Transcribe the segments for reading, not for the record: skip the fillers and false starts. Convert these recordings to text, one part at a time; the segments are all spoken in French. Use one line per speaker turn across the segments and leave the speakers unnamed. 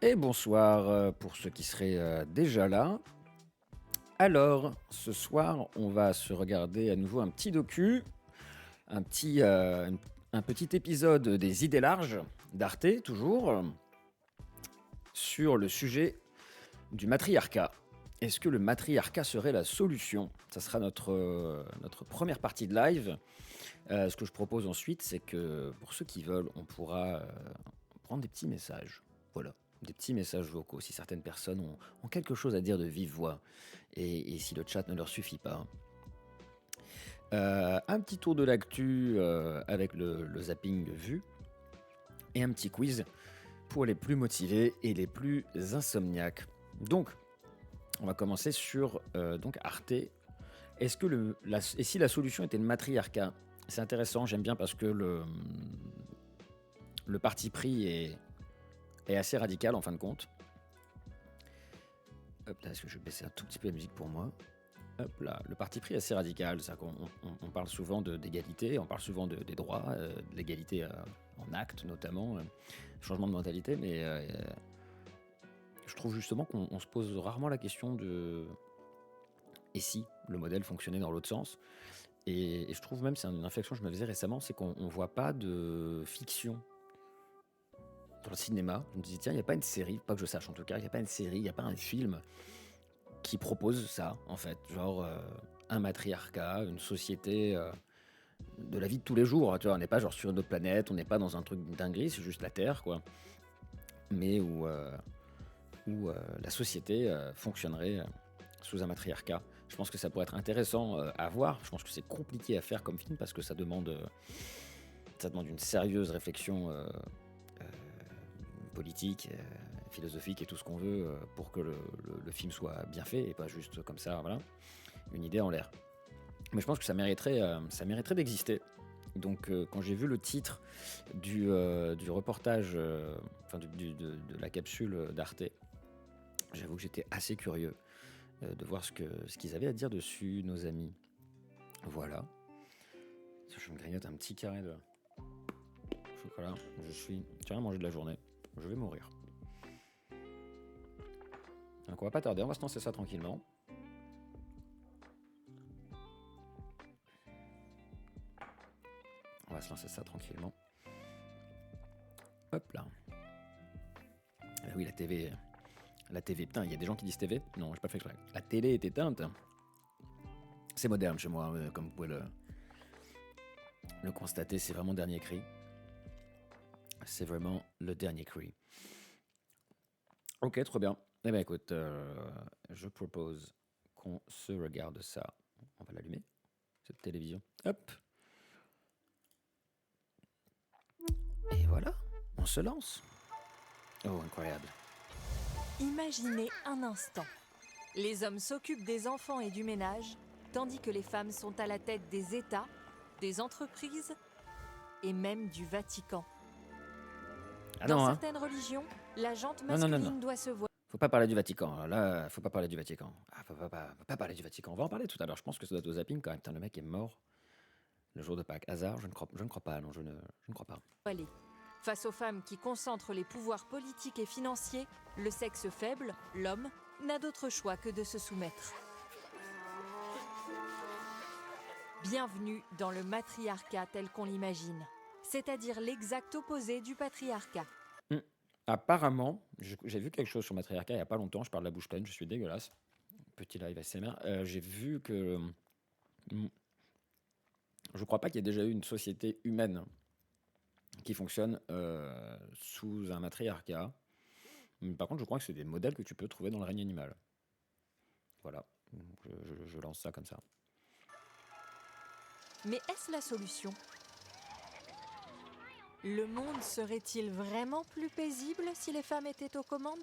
Et bonsoir pour ceux qui seraient déjà là. Alors, ce soir, on va se regarder à nouveau un petit docu, un petit épisode des idées larges d'Arte, toujours, sur le sujet du matriarcat. Est-ce que le matriarcat serait la solution? Ça sera notre première partie de live. Ce que je propose ensuite, c'est que pour ceux qui veulent, on pourra prendre des petits messages. Voilà, des petits messages vocaux, si certaines personnes ont quelque chose à dire de vive voix, et si le chat ne leur suffit pas. Un petit tour de l'actu avec le zapping vu, et un petit quiz pour les plus motivés et les plus insomniaques. Donc, on va commencer sur donc Arte. Est-ce que et si la solution était le matriarcat? C'est intéressant, j'aime bien parce que le parti pris est assez radical en fin de compte. Hop là, est-ce que je vais baisser un tout petit peu la musique pour moi? Hop là, le parti pris est assez radical, c'est-à-dire qu'on parle souvent d'égalité, on parle souvent des droits, de l'égalité en actes notamment, changement de mentalité, mais je trouve justement qu'on se pose rarement la question de et si le modèle fonctionnait dans l'autre sens. Et je trouve même, c'est une réflexion que je me faisais récemment, c'est qu'on ne voit pas de fiction dans le cinéma. Je me disais, tiens, il n'y a pas une série, pas que je sache en tout cas, il n'y a pas une série, il n'y a pas un film qui propose ça, en fait. Genre un matriarcat, une société de la vie de tous les jours. Tu vois, on n'est pas genre sur une autre planète, on n'est pas dans un truc dinguerie, c'est juste la Terre, quoi. Mais où la société fonctionnerait sous un matriarcat. Je pense que ça pourrait être intéressant à voir. Je pense que c'est compliqué à faire comme film parce que ça demande une sérieuse réflexion politique, philosophique et tout ce qu'on veut pour que le film soit bien fait et pas juste comme ça, voilà, une idée en l'air. Mais je pense que ça mériterait d'exister. Donc quand j'ai vu le titre du reportage, de la capsule d'Arte, j'avoue que j'étais assez curieux de voir ce qu'ils avaient à dire dessus, nos amis. Voilà. Je me grignote un petit carré de chocolat. J'ai rien mangé de la journée. Je vais mourir. Donc on va pas tarder, on va se lancer ça tranquillement. On va se lancer ça tranquillement. Hop là. Ah oui, la TV, putain, il y a des gens qui disent TV? Non, j'ai pas fait exprès. La télé est éteinte. C'est moderne chez moi, comme vous pouvez le constater, c'est vraiment le dernier cri. C'est vraiment le dernier cri. Ok, trop bien. Eh bien écoute, je propose qu'on se regarde ça. On va l'allumer, cette télévision. Hop. Et voilà, on se lance. Oh, incroyable.
Imaginez un instant. Les hommes s'occupent des enfants et du ménage, tandis que les femmes sont à la tête des États, des entreprises et même du Vatican.
Ah
Dans
non, hein.
certaines religions, la jante
Non.
masculine doit se voir.
Faut pas parler du Vatican. Là, faut pas parler du Vatican. Ah, faut pas parler du Vatican. On va en parler tout à l'heure. Je pense que ça doit être au zapping quand même. Putain, le mec est mort le jour de Pâques. Hasard, je ne crois pas. Non, je ne crois pas.
Voilées. Face aux femmes qui concentrent les pouvoirs politiques et financiers, le sexe faible, l'homme, n'a d'autre choix que de se soumettre. Bienvenue dans le matriarcat tel qu'on l'imagine, c'est-à-dire l'exact opposé du patriarcat.
Apparemment, j'ai vu quelque chose sur matriarcat il y a pas longtemps. Je parle de la bouche pleine, je suis dégueulasse. Petit live ASMR. J'ai vu que je crois pas qu'il y ait déjà eu une société humaine qui fonctionne sous un matriarcat. Par contre, je crois que c'est des modèles que tu peux trouver dans le règne animal. Voilà, je lance ça comme ça.
Mais est-ce la solution ? Le monde serait-il vraiment plus paisible si les femmes étaient aux commandes ?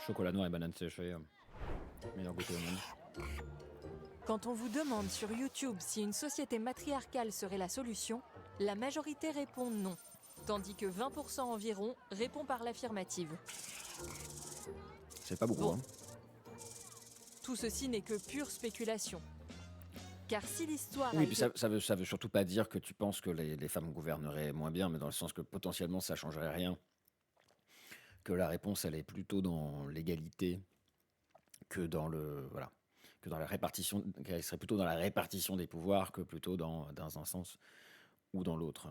Chocolat noir et banane séchée, meilleur goûter au monde.
Quand on vous demande sur YouTube si une société matriarcale serait la solution, la majorité répond non, tandis que 20% environ répond par l'affirmative.
C'est pas beaucoup,
Bon.
hein.
Tout ceci n'est que pure spéculation. Car si l'histoire a
Oui, puis
été...
ça veut surtout pas dire que tu penses que les femmes gouverneraient moins bien, mais dans le sens que potentiellement ça changerait rien. Que la réponse, elle est plutôt dans l'égalité que dans le voilà, que dans la répartition, qu'elle serait plutôt dans la répartition des pouvoirs que plutôt dans un sens ou dans l'autre.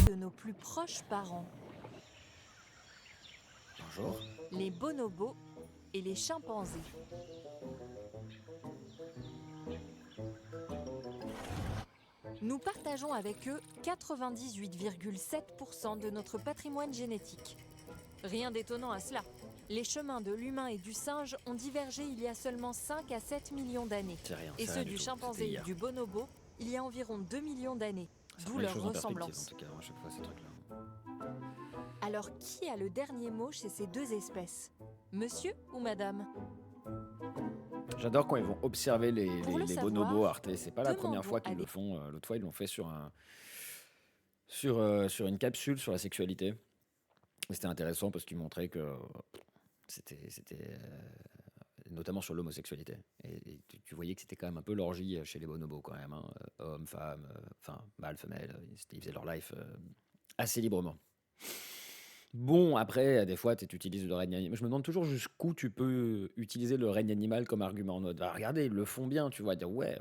de nos plus proches parents,
Bonjour.
les bonobos et les chimpanzés. Nous partageons avec eux 98,7% de notre patrimoine génétique. Rien d'étonnant à cela. Les chemins de l'humain et du singe ont divergé il y a seulement 5 à 7 millions d'années.
C'est rien.
Et
c'est
ceux
rien
du
tout.
chimpanzé
C'était
et
hier.
du bonobo, il y a environ 2 millions d'années,
Ça
d'où
remet les
leur
choses en perspective,
ressemblance.
en tout cas, à chaque fois, ces trucs-là.
Alors qui a le dernier mot chez ces deux espèces? Monsieur ou madame?
J'adore quand ils vont observer
Pour le
les
savoir,
bonobos Arte. C'est pas la première
demandons
fois
à
qu'ils
des-
le font. L'autre fois, ils l'ont fait sur une capsule sur la sexualité. Et c'était intéressant parce qu'ils montraient que c'était notamment sur l'homosexualité. Et tu voyais que c'était quand même un peu l'orgie chez les bonobos quand même. Hein. Hommes, femmes, enfin, mâles, femelles. Ils faisaient leur life assez librement. Bon, après, des fois, tu utilises le règne animal. Je me demande toujours jusqu'où tu peux utiliser le règne animal comme argument en mode, bah, regardez, ils le font bien, tu vois, dire ouais,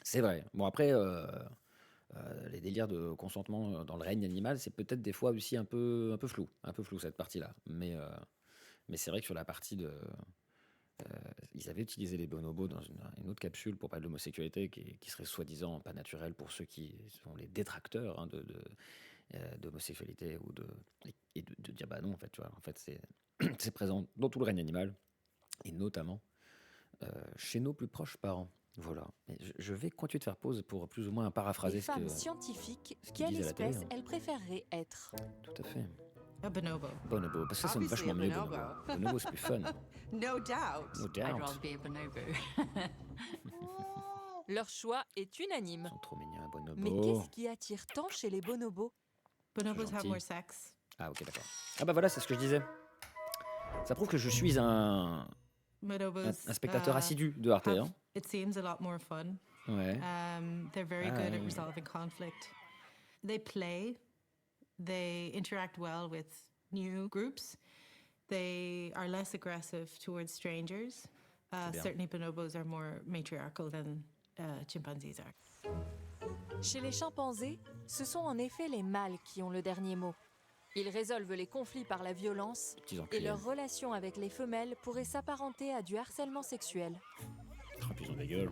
c'est vrai. Bon, après, les délires de consentement dans le règne animal, c'est peut-être des fois aussi un peu flou cette partie-là. Mais c'est vrai que sur la partie de, ils avaient utilisé les bonobos dans une autre capsule pour parler de l'homosexualité qui serait soi-disant pas naturelle pour ceux qui sont les détracteurs hein, d'homosexualité et de dire bah non en fait tu vois en fait c'est c'est présent dans tout le règne animal et notamment chez nos plus proches parents. Voilà. Et je vais continuer de faire pause pour plus ou moins
Les
paraphraser
femmes scientifiques,
ce qu'ils
quelle
disent à la télé.
espèce
Hein.
elles préféreraient être?
Tout à fait.
A bonobo.
Bonobo, parce que ça sonne
Obviously
vachement
a
mieux
bonobo.
bonobo. Bonobo c'est plus fun.
No doubt.
No
I'd
doubt.
rather be a bonobo.
Leur choix est
Ils
unanime.
sont trop mignons bonobo.
Mais qu'est-ce qui attire tant chez les bonobos?
Bonobos have
gentil.
more sex.
Ah ok d'accord. Ah bah voilà c'est ce que je disais. Ça prouve que je suis un
Bonobos
spectateur assidu de Arte.
have,
Hein.
it seems, a lot more fun.
Ouais.
They're very good
Ah.
at resolving conflict. They play. They interact well with new groups. They are less aggressive towards strangers.
C'est bien.
Certainly, bonobos are more matriarchal than chimpanzees are.
Chez les chimpanzés, ce sont en effet les mâles qui ont le dernier mot. Ils résolvent les conflits par la violence
Petits
et
enculés.
leur relation avec les femelles pourrait s'apparenter à du harcèlement sexuel.
Ah, puis ils ont des gueules.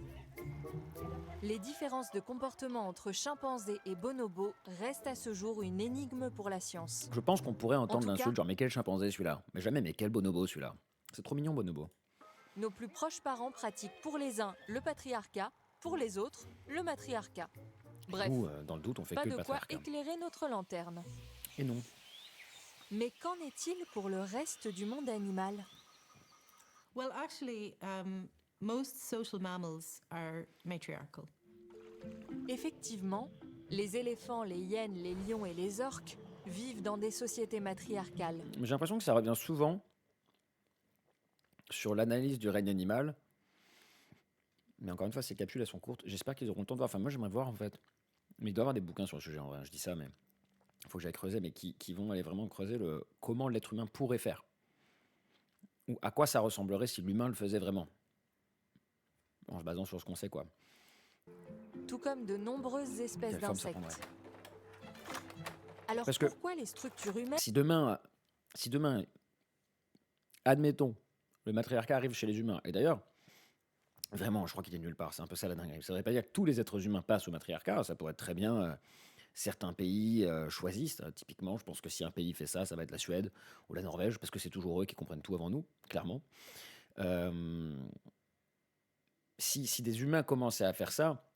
Les différences de comportement entre chimpanzés et bonobos restent à ce jour une énigme pour la science.
Je pense qu'on pourrait entendre
tout
l'insulte
cas-
genre mais quel chimpanzé celui-là. Mais jamais mais quel bonobo celui-là. C'est trop mignon bonobo.
Nos plus proches parents pratiquent pour les uns le patriarcat, pour les autres le matriarcat. Bref,
Nous dans le doute on fait
pas
que le
de quoi
patriarcat.
éclairer notre lanterne.
Et non.
Mais qu'en est-il pour le reste du monde animal?
Well, actually, most social mammals are matriarchal.
Effectivement, les éléphants, les hyènes, les lions et les orques vivent dans des sociétés matriarcales.
Mais j'ai l'impression que ça revient souvent sur l'analyse du règne animal. Mais encore une fois, ces capsules, elles sont courtes. J'espère qu'ils auront le temps de voir. Enfin, moi, j'aimerais voir, en fait. Mais il doit y avoir des bouquins sur le sujet, en vrai. Je dis ça, mais il faut que j'aille creuser, mais qui vont aller vraiment creuser comment l'être humain pourrait faire. Ou à quoi ça ressemblerait si l'humain le faisait vraiment. En se basant sur ce qu'on sait, quoi.
Tout comme de nombreuses espèces
Quelle forme ça prendrait?
d'insectes. Alors
Parce que
pourquoi les structures humaines
si demain, admettons, le matriarcat arrive chez les humains, et d'ailleurs, vraiment, je crois qu'il est nulle part, c'est un peu ça la dinguerie. Ça ne veut pas dire que tous les êtres humains passent au matriarcat, ça pourrait être très bien certains pays choisissent. Typiquement, je pense que si un pays fait ça, ça va être la Suède ou la Norvège, parce que c'est toujours eux qui comprennent tout avant nous, clairement. Euh, si des humains commençaient à faire ça,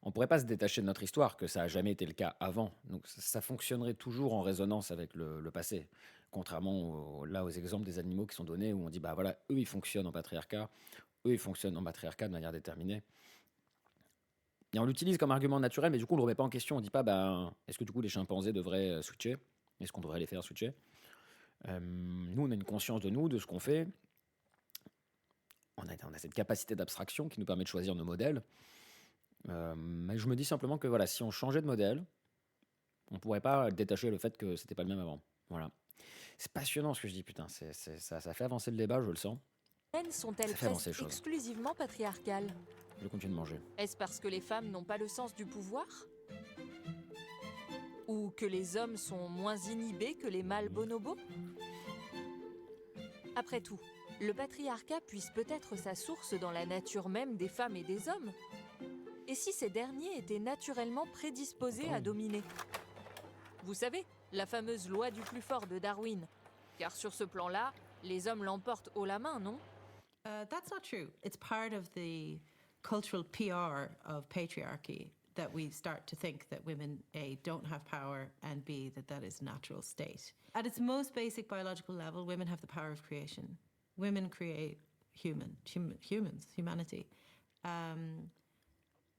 on ne pourrait pas se détacher de notre histoire, que ça n'a jamais été le cas avant. Donc ça fonctionnerait toujours en résonance avec le passé. Contrairement aux exemples des animaux qui sont donnés, où on dit, bah voilà, eux ils fonctionnent en patriarcat, eux ils fonctionnent en matriarcat de manière déterminée. Et on l'utilise comme argument naturel, mais du coup on ne le remet pas en question. On ne dit pas, bah, est-ce que du coup les chimpanzés devraient switcher? Est-ce qu'on devrait les faire switcher? Nous on a une conscience de nous, de ce qu'on fait. On a cette capacité d'abstraction qui nous permet de choisir nos modèles. Mais je me dis simplement que voilà, si on changeait de modèle, on pourrait pas détacher le fait que c'était pas le même avant. Voilà. C'est passionnant ce que je dis, putain. Ça fait avancer le débat, je le sens.
sont-elles
Ça fait avancer
presque
les choses.
exclusivement patriarcales?
Je continue de manger.
Est-ce parce que les femmes n'ont pas le sens du pouvoir? Ou que les hommes sont moins inhibés que les mâles bonobos? Après tout, le patriarcat puise peut-être sa source dans la nature même des femmes et des hommes. Et si ces derniers étaient naturellement prédisposés à dominer? Vous savez, la fameuse loi du plus fort de Darwin. Car sur ce plan-là, les hommes l'emportent haut la main, non?
That's not true. It's part of the cultural PR of patriarchy that we start to think that women, A, don't have power, and B, that is a natural state. At its most basic biological level, women have the power of creation. Women create humans, humanity.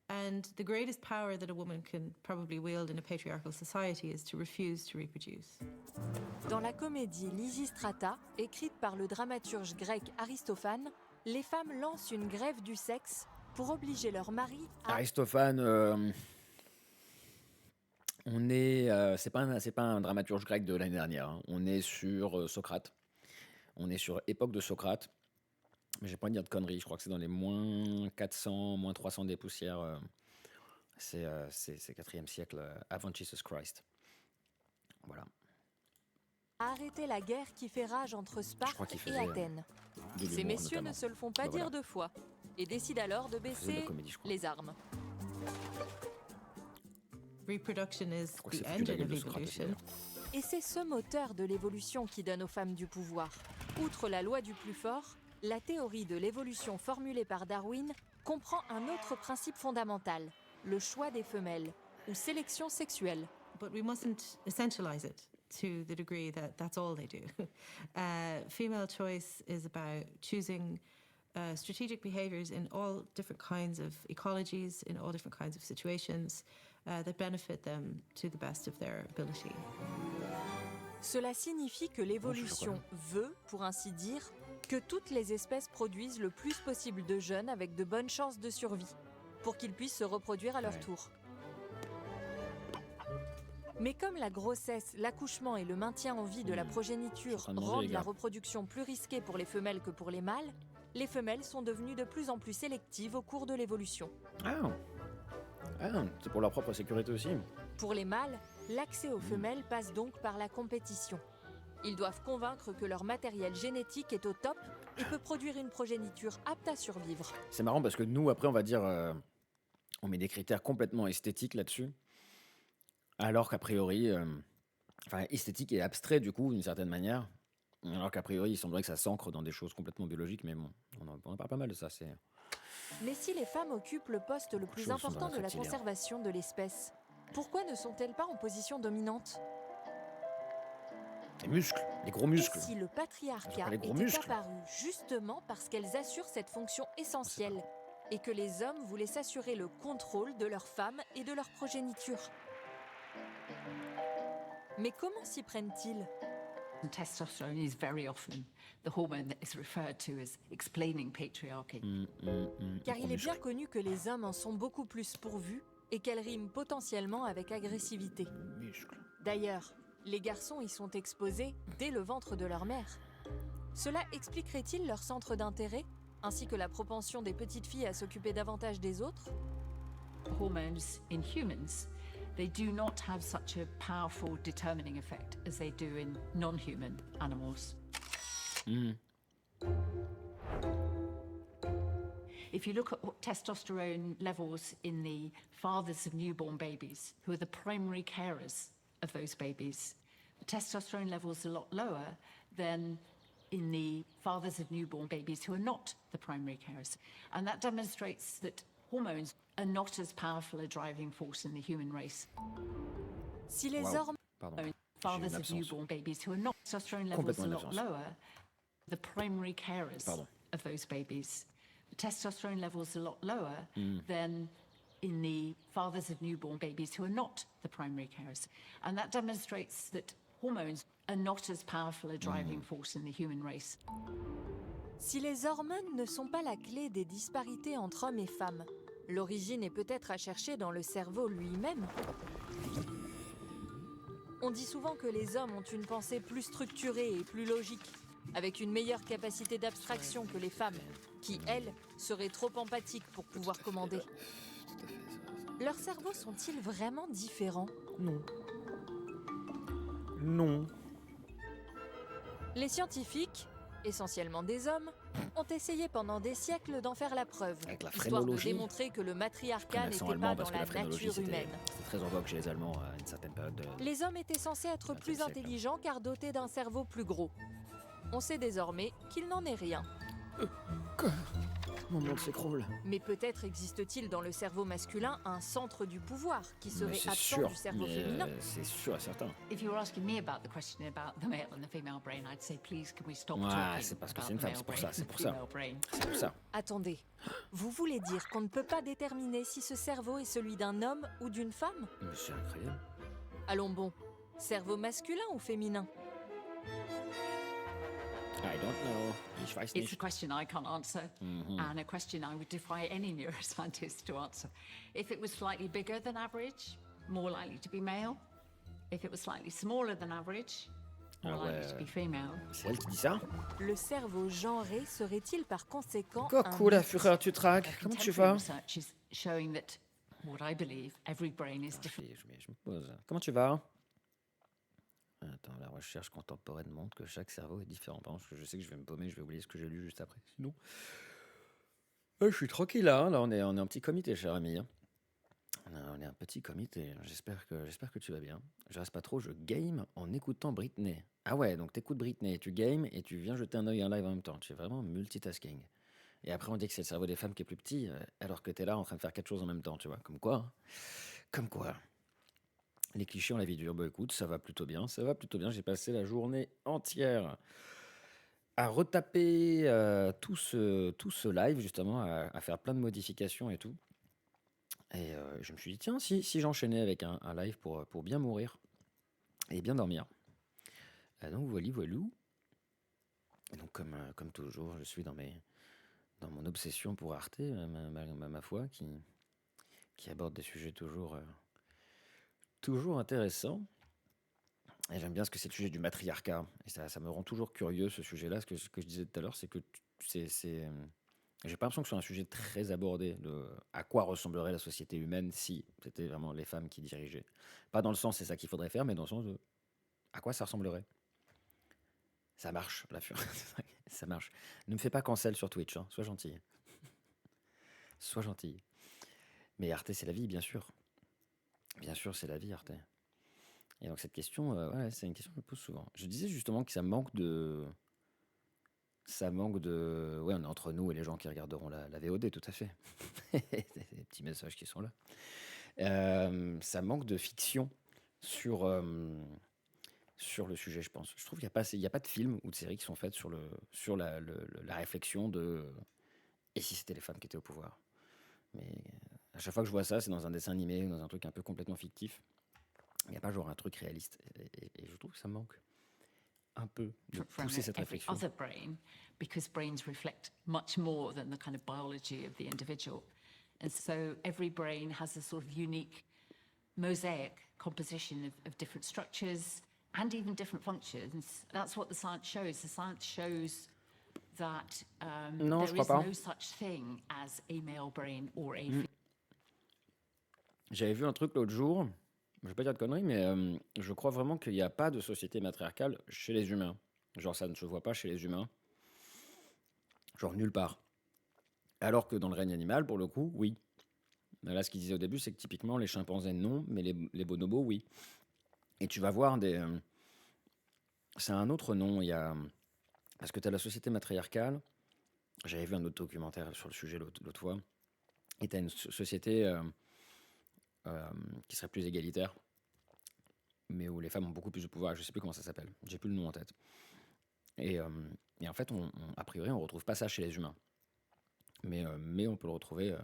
And the greatest power that a woman can probably wield in a patriarchal society is to refuse to reproduce.
Dans la comédie Lysistrata, écrite par le dramaturge grec Aristophane, les femmes lancent une grève du sexe pour obliger leur mari à...
Aristophane, c'est pas un dramaturge grec de l'année dernière. Hein. On est sur Socrate. On est sur époque de Socrate. Mais j'ai pas envie de dire de conneries. Je crois que c'est dans les moins 400, moins 300 des poussières. C'est 4e siècle avant Jesus Christ. Voilà.
arrêter la guerre qui fait rage entre Sparte et
faisait,
Athènes.
de
Ces
l'humour,
messieurs
notamment.
ne se le font pas
Bah,
dire
voilà.
deux fois et décident alors de
faisait de
baisser
la comédie, je crois.
les armes.
Reproduction is
Je crois que
the
c'est foutu de la
engine
gueule
of
de Socrate aussi,
evolution.
d'ailleurs.
Et c'est ce moteur de l'évolution qui donne aux femmes du pouvoir. Outre la loi du plus fort, la théorie de l'évolution formulée par Darwin comprend un autre principe fondamental, le choix des femelles, ou sélection sexuelle.
But we mustn't essentialize it to the degree that that's all they do. Female choice is about choosing strategic behaviors in all different kinds of ecologies, in all different kinds of situations that benefit them to the best of their ability.
Cela signifie que l'évolution veut, pour ainsi dire, que toutes les espèces produisent le plus possible de jeunes avec de bonnes chances de survie, pour qu'ils puissent se reproduire à leur
Ouais.
tour. Mais comme la grossesse, l'accouchement et le maintien en vie de la
Je suis
progéniture
en train de manger,
rendent
les
la
gars.
reproduction plus risquée pour les femelles que pour les mâles, les femelles sont devenues de plus en plus sélectives au cours de l'évolution.
C'est pour leur propre sécurité aussi.
Pour les mâles, l'accès aux femelles passe donc par la compétition. Ils doivent convaincre que leur matériel génétique est au top et peut produire une progéniture apte à survivre.
C'est marrant parce que nous, après, on va dire, on met des critères complètement esthétiques là-dessus, alors qu'a priori, esthétique et abstrait du coup, d'une certaine manière, alors qu'a priori, il semblerait que ça s'ancre dans des choses complètement biologiques, mais bon, on en parle pas mal de ça. C'est
Mais si les femmes occupent le poste le plus
choses sont
important de la
reptiliens.
conservation de l'espèce, pourquoi ne sont-elles pas en position dominante?
les muscles, les gros
Et
muscles.
si le
Elles ont
patriarcat
pas les gros
était
muscles.
apparu justement parce qu'elles assurent cette fonction essentielle et que les hommes voulaient s'assurer le contrôle de leurs femmes et de leur progéniture? Mais comment s'y prennent-ils?
And testosterone is very often the hormone that is referred to as explaining patriarchy.
Car
Les
il
gros
est bien
muscles.
connu que les hommes en sont beaucoup plus pourvus et qu'elle rime potentiellement avec agressivité.
Muscle.
D'ailleurs, les garçons y sont exposés dès le ventre de leur mère. Cela expliquerait-il leur centre d'intérêt, ainsi que la propension des petites filles à s'occuper davantage des autres?
Hormones in humans, they do not have such a powerful determining effect as they do in non-human animals. If you look at testosterone levels in the fathers of newborn babies, who are the primary carers of those babies, the testosterone levels are a lot lower than in the fathers of newborn babies who are not the primary carers. And that demonstrates that hormones are not as powerful a driving force in the human race.
Si les
Wow.
hormones
Pardon. J'ai eu
Fathers
une
of
absence.
newborn babies who are not testosterone levels
Complètement
a
une
lot
absence.
lower, the primary carers
Pardon.
of those babies. The testosterone levels a lot lower than in the fathers of newborn babies who are not the primary carers. And that demonstrates that hormones are not as powerful a driving force in the human race.
Si les hormones ne sont pas la clé des disparités entre hommes et femmes, l'origine est peut-être à chercher dans le cerveau lui-même. On dit souvent que les hommes ont une pensée plus structurée et plus logique, avec une meilleure capacité d'abstraction que les femmes, qui, elles, seraient trop empathiques pour pouvoir commander. Leurs cerveaux sont-ils vraiment différents?
Non.
Les scientifiques, essentiellement des hommes, ont essayé pendant des siècles d'en faire la preuve,
Avec la
histoire de
phrénologie.
démontrer que le
Pris
matriarcat
l'accent
n'était
allemand
pas
parce
dans
que
la
la phrénologie,
nature
c'était
humaine.
très en vogue chez les Allemands à une certaine période.
Les hommes étaient censés être
XXe
plus
siècle.
intelligents car dotés d'un cerveau plus gros. On sait désormais qu'il n'en est rien.
Mon monde s'écroule.
Mais peut-être existe-t-il dans le cerveau masculin un centre du pouvoir qui
Mais
serait
c'est
absent
sûr,
du cerveau
mais,
féminin.
c'est sûr et certain.
If you were asking me about the question about the male and the female brain, I'd say, please, can we stop
Ouais,
talking
c'est parce que
about
c'est une
the
femme,
male
c'est pour
brain
ça,
and
c'est
the
pour ça.
female brain?
C'est pour ça.
Attendez, vous voulez dire qu'on ne peut pas déterminer si ce cerveau est celui d'un homme ou d'une femme?
Mais c'est incroyable.
Allons bon, cerveau masculin ou féminin?
I don't know. Ich weiß
It's a
nicht.
question I can't answer, and a question I would defy any neuroscientist to answer. If it was slightly bigger than average, more likely to be male. If it was slightly smaller than average, more
Ah
likely to
ouais.
be female.
C'est elle qui dit ça?
Le cerveau genré serait-il par conséquent
Coucou
un
la
mythe?
fureur, tu traques. Comment tu vas?
Contemporary research is showing that what I believe every brain is different.
Je me pose. Comment tu vas? Attends, la recherche contemporaine montre que chaque cerveau est différent. Par contre, je sais que je vais me paumer, je vais oublier ce que j'ai lu juste après. Sinon, je suis tranquille là. Là, on est un petit comité, cher ami. Hein. On est un petit comité. J'espère que tu vas bien. Je reste pas trop. Je game en écoutant Britney. Ah ouais, donc t'écoutes Britney, tu games et tu viens jeter un œil en live en même temps. Tu es vraiment multitasking. Et après, on dit que c'est le cerveau des femmes qui est plus petit, alors que t'es là en train de faire 4 choses en même temps, tu vois. Comme quoi. Hein. Comme quoi. Les clichés ont la vie dure. Bah écoute, ça va plutôt bien, ça va plutôt bien. J'ai passé la journée entière à retaper tout ce live, justement, à faire plein de modifications et tout. Et je me suis dit, tiens, si j'enchaînais avec un live pour bien mourir et bien dormir. Donc voilou. Et donc comme toujours, je suis dans mon obsession pour Arte, ma foi, qui aborde des sujets toujours intéressant. Et j'aime bien ce que c'est le sujet du matriarcat. Et ça me rend toujours curieux, ce sujet-là. Ce que je disais tout à l'heure, c'est que j'ai pas l'impression que ce soit un sujet très abordé de à quoi ressemblerait la société humaine si c'était vraiment les femmes qui dirigeaient. Pas dans le sens c'est ça qu'il faudrait faire, mais dans le sens de à quoi ça ressemblerait. Ça marche, la fureur. Ça marche. Ne me fais pas cancel sur Twitch, hein. Sois gentil. Sois gentil. Mais Arte, c'est la vie, bien sûr. Bien sûr, c'est la vie, Arte. Et donc cette question, ouais, c'est une question que je me pose souvent. Je disais justement que ça manque de... Ouais, on est entre nous et les gens qui regarderont la VOD, tout à fait. Des petits messages qui sont là. Ça manque de fiction sur le sujet, je pense. Je trouve qu'il n'y a pas de films ou de séries qui sont faites sur la réflexion de... Et si c'était les femmes qui étaient au pouvoir? Mais à chaque fois que je vois ça, c'est dans un dessin animé ou dans un truc un peu complètement fictif. Il n'y a pas genre un truc réaliste. Et je trouve que ça manque un peu de
From
pousser cette
every
réflexion.
other brain, because brains reflect much more than the kind of biology of the individual. And so every brain has a sort of unique mosaic composition of different structures and even different functions. That's what the science shows. The science shows that
Non, je
there
crois
is
pas.
no such thing as a male brain or a female.
J'avais vu un truc l'autre jour, je vais pas dire de conneries, mais je crois vraiment qu'il n'y a pas de société matriarcale chez les humains. Genre, ça ne se voit pas chez les humains. Genre, nulle part. Alors que dans le règne animal, pour le coup, oui. Là, ce qu'il disait au début, c'est que typiquement, les chimpanzés, non, mais les bonobos, oui. Et tu vas voir des... c'est un autre nom, il y a... Parce que tu as la société matriarcale. J'avais vu un autre documentaire sur le sujet l'autre fois. Et tu as une société qui serait plus égalitaire, mais où les femmes ont beaucoup plus de pouvoir. Je sais plus comment ça s'appelle. J'ai plus le nom en tête. Et en fait, a priori, on retrouve pas ça chez les humains. Mais on peut le retrouver...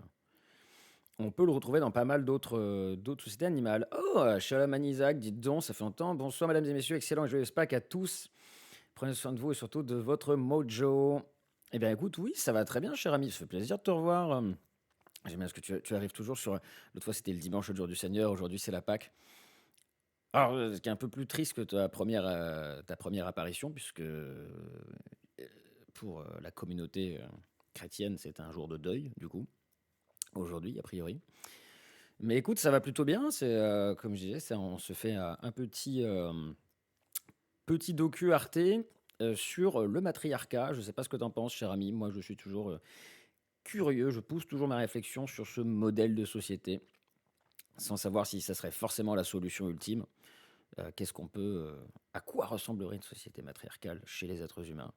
on peut le retrouver dans pas mal d'autres sociétés animales. Oh, Shalom Isaac, dites donc, ça fait longtemps. Bonsoir, mesdames et messieurs, excellent et joyeux Pâques à tous. Prenez soin de vous et surtout de votre mojo. Eh bien, écoute, oui, ça va très bien, cher ami. Ça fait plaisir de te revoir. J'aime bien ce que tu arrives toujours sur... L'autre fois, c'était le dimanche, le jour du Seigneur. Aujourd'hui, c'est la Pâques. Alors, ce qui est un peu plus triste que ta première apparition, puisque pour la communauté chrétienne, c'est un jour de deuil, du coup. Aujourd'hui, a priori. Mais écoute, ça va plutôt bien. C'est comme je disais, on se fait un petit docu Arte sur le matriarcat. Je ne sais pas ce que tu en penses, cher ami. Moi, je suis toujours curieux. Je pousse toujours ma réflexion sur ce modèle de société, sans savoir si ça serait forcément la solution ultime. Qu'est-ce qu'on peut, à quoi ressemblerait une société matriarcale chez les êtres humains?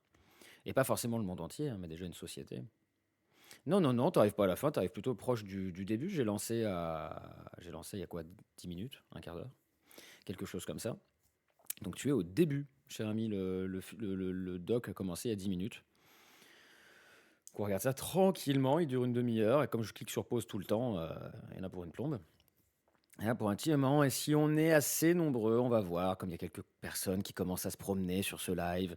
Et pas forcément le monde entier, hein, mais déjà une société. Non, t'arrives pas à la fin, t'arrives plutôt proche du début. J'ai lancé il y a quoi, 10 minutes, un quart d'heure, quelque chose comme ça. Donc tu es au début, cher ami, le doc a commencé il y a 10 minutes. On regarde ça tranquillement, il dure une demi-heure, et comme je clique sur pause tout le temps, il y en a pour une plombe. Il y en a pour un petit moment, et si on est assez nombreux, on va voir, comme il y a quelques personnes qui commencent à se promener sur ce live,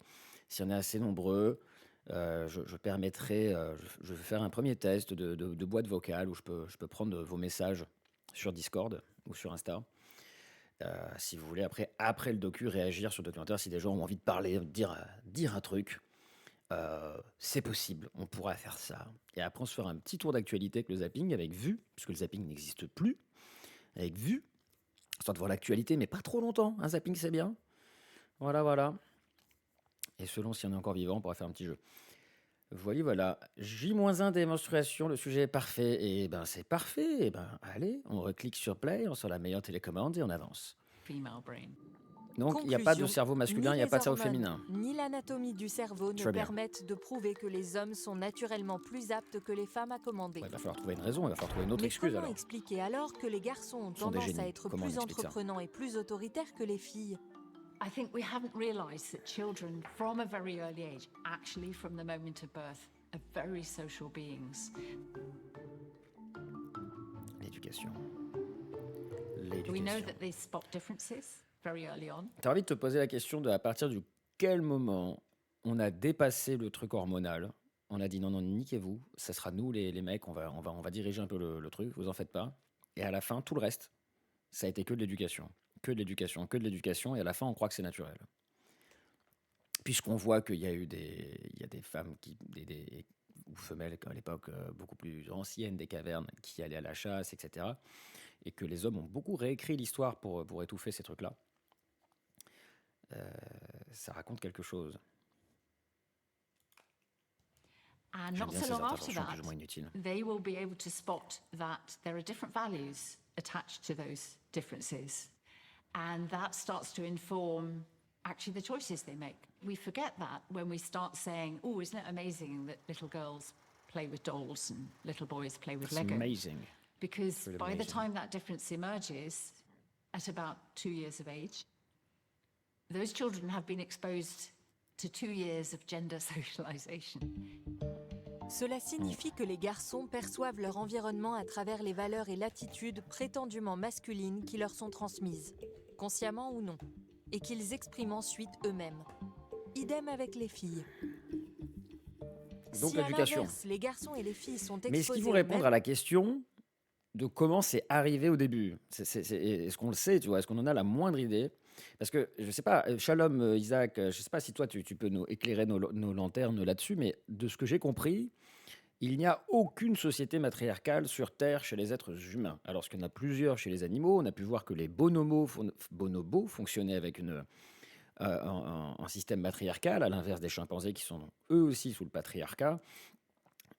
si on est assez nombreux... je permettrai, je vais faire un premier test de boîte vocale où je peux prendre vos messages sur Discord ou sur Insta. Si vous voulez, après le docu, réagir sur le documentaire, si des gens ont envie de parler, dire un truc, c'est possible, on pourra faire ça. Et après, on se fera un petit tour d'actualité avec le zapping, avec vue, puisque le zapping n'existe plus, avec vue, histoire de voir l'actualité, mais pas trop longtemps. Un zapping, c'est bien. Voilà. Et selon si on est encore vivant, on pourra faire un petit jeu. Voilà. J-1 des menstruations, le sujet est parfait. Et ben c'est parfait. Et ben allez, on reclique sur play, on sort la meilleure télécommande et on avance.
Female brain.
Donc il n'y a pas de
Conclusion,
cerveau masculin, il
ni
n'y a
les
pas de cerveau
hormones,
féminin.
Ni l'anatomie du cerveau ne
Très bien.
permettent de prouver que les hommes sont naturellement plus aptes que les femmes à commander.
Ouais, il va falloir trouver une raison, il va falloir trouver une autre
Mais
excuse
comment
alors.
expliquer alors que les garçons ont
Ce sont des
tendance à
génies.
être
Comment on
plus
explique ça?
entreprenants et plus autoritaires que les filles?
I think we haven't realised that children from a very early age, actually from the moment of birth, are very social beings.
L'éducation.
We know
L'éducation.
that they spot differences very early on.
T'as envie de te poser la question de à partir du quel moment on a dépassé le truc hormonal, on a dit non, niquez-vous, ça sera nous les mecs, on va diriger un peu le truc, vous en faites pas. Et à la fin, tout le reste, ça a été que de l'éducation. Que de l'éducation, et à la fin, on croit que c'est naturel. Puisqu'on voit qu'il y a des femmes ou femelles à l'époque beaucoup plus anciennes des cavernes qui allaient à la chasse, etc. Et que les hommes ont beaucoup réécrit l'histoire pour étouffer ces trucs-là. Ça raconte quelque chose.
And
J'aime
not
bien
so
ces
long after
interventions
that,
plus ou moins inutiles.
they will be able to spot that there are different values attached to those differences. And that starts to inform actually the choices they make. We forget that when we start saying, oh, isn't it amazing that little girls play with dolls and little boys play with
It's
Lego?
amazing.
Because
Really
by the
amazing.
time that difference emerges, at about 2 years of age, those children have been exposed to 2 years of gender socialization.
Cela signifie que les garçons perçoivent leur environnement à travers les valeurs et l'attitude prétendument masculines qui leur sont transmises, consciemment ou non, et qu'ils expriment ensuite eux-mêmes. Idem avec les filles.
Donc
Si à
l'éducation.
l'inverse, les garçons et les filles sont
Mais est-ce
exposés
qu'ils vont
aux
répondre
mêmes-
à la question de comment c'est arrivé au début. Est-ce qu'on le sait, tu vois? Est-ce qu'on en a la moindre idée? Parce que, je sais pas, Shalom, Isaac, je sais pas si toi tu peux nous éclairer nos lanternes là-dessus, mais de ce que j'ai compris, il n'y a aucune société matriarcale sur Terre chez les êtres humains. Alors qu'il y en a plusieurs chez les animaux. On a pu voir que les bonobos fonctionnaient avec un système matriarcal, à l'inverse des chimpanzés qui sont eux aussi sous le patriarcat.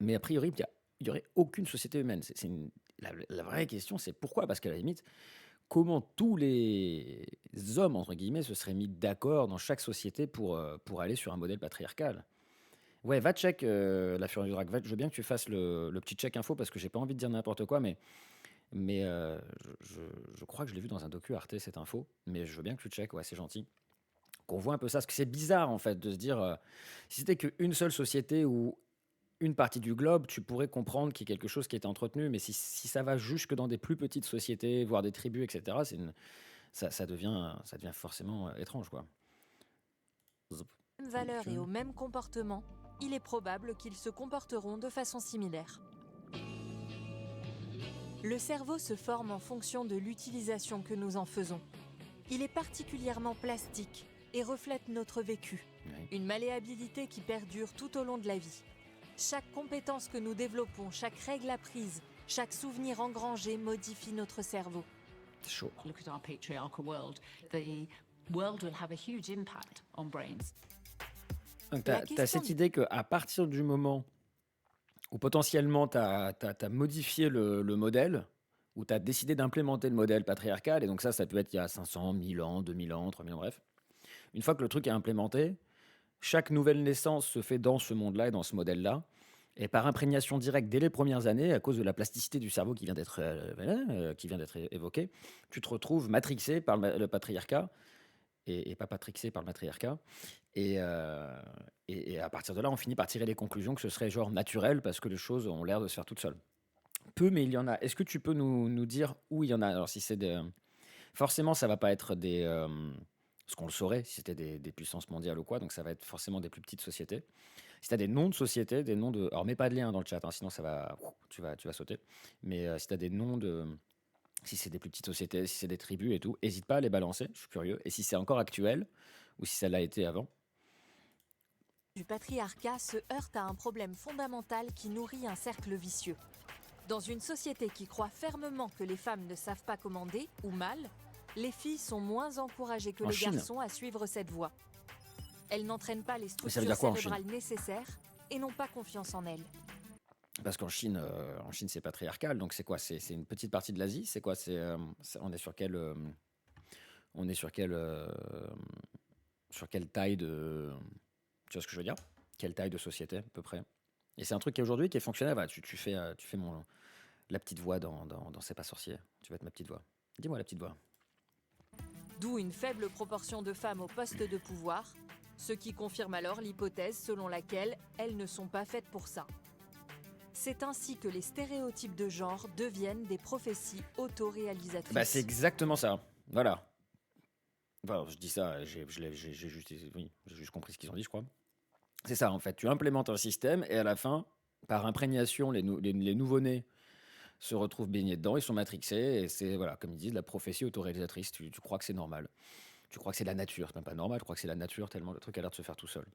Mais a priori, il n'y aurait aucune société humaine. La vraie question, c'est pourquoi? Parce qu'à la limite, comment tous les hommes, entre guillemets, se seraient mis d'accord dans chaque société pour aller sur un modèle patriarcal? Ouais, va check la Furie du Drac. Je veux bien que tu fasses le petit check info parce que j'ai pas envie de dire n'importe quoi, mais je crois que je l'ai vu dans un docu Arte, cette info. Mais je veux bien que tu check, ouais, c'est gentil. Qu'on voit un peu ça, parce que c'est bizarre en fait de se dire si c'était qu'une seule société ou une partie du globe, tu pourrais comprendre qu'il y a quelque chose qui est entretenu, mais si ça va jusque dans des plus petites sociétés, voire des tribus, etc., ça devient forcément étrange, quoi.
Mêmes valeurs et au même comportement, il est probable qu'ils se comporteront de façon similaire. Le cerveau se forme en fonction de l'utilisation que nous en faisons. Il est particulièrement plastique et reflète notre vécu, une malléabilité qui perdure tout au long de la vie. Chaque compétence que nous développons, chaque règle apprise, chaque souvenir engrangé modifie notre cerveau.
C'est chaud.
Look at our patriarchal world. The world will have a huge impact on brains.
Donc, tu as cette idée qu'à partir du moment où potentiellement tu as modifié le modèle, où tu as décidé d'implémenter le modèle patriarcal, et donc ça peut être il y a 500, 1000 ans, 2000 ans, 3000 ans, bref. Une fois que le truc est implémenté, chaque nouvelle naissance se fait dans ce monde-là et dans ce modèle-là. Et par imprégnation directe dès les premières années, à cause de la plasticité du cerveau qui vient d'être évoquée, tu te retrouves matrixé par le patriarcat et pas patrixé par le matriarcat. Et à partir de là, on finit par tirer les conclusions que ce serait genre naturel parce que les choses ont l'air de se faire toutes seules. Peu, mais il y en a. Est-ce que tu peux nous dire où il y en a? Alors, si c'est forcément, ça va pas être ce qu'on le saurait, si c'était des puissances mondiales ou quoi, donc ça va être forcément des plus petites sociétés. Si tu as des noms de sociétés, des noms de... Alors, mets pas de lien dans le chat, hein, sinon tu vas sauter. Mais si tu as des noms de... Si c'est des plus petites sociétés, si c'est des tribus et tout, n'hésite pas à les balancer, je suis curieux. Et si c'est encore actuel, ou si ça l'a été avant.
Du patriarcat se heurte à un problème fondamental qui nourrit un cercle vicieux. Dans une société qui croit fermement que les femmes ne savent pas commander, ou mal, les filles sont moins encouragées que les garçons à suivre cette voie. Elles n'entraînent pas les structures cérébrales nécessaires et n'ont pas confiance en elles.
Parce qu'en Chine, c'est patriarcal, donc c'est quoi? C'est une petite partie de l'Asie? C'est quoi? On est sur quelle taille de... Tu vois ce que je veux dire? Quelle taille de société, à peu près? Et c'est un truc qui aujourd'hui qui est fonctionnel. Voilà, tu fais la petite voix dans C'est pas sorcier. Tu vas être ma petite voix. Dis-moi la petite voix.
D'où une faible proportion de femmes au poste de pouvoir, ce qui confirme alors l'hypothèse selon laquelle elles ne sont pas faites pour ça. C'est ainsi que les stéréotypes de genre deviennent des prophéties autoréalisatrices.
Bah, c'est exactement ça. Voilà. Enfin, je dis ça, j'ai juste compris ce qu'ils ont dit, je crois. C'est ça, en fait. Tu implémentes un système et à la fin, par imprégnation, les nouveau-nés se retrouvent baignés dedans, ils sont matrixés et c'est, voilà, comme ils disent, la prophétie autoréalisatrice. Tu crois que c'est normal. Tu crois que c'est la nature. C'est même pas normal, je crois que c'est la nature tellement le truc a l'air de se faire tout seul.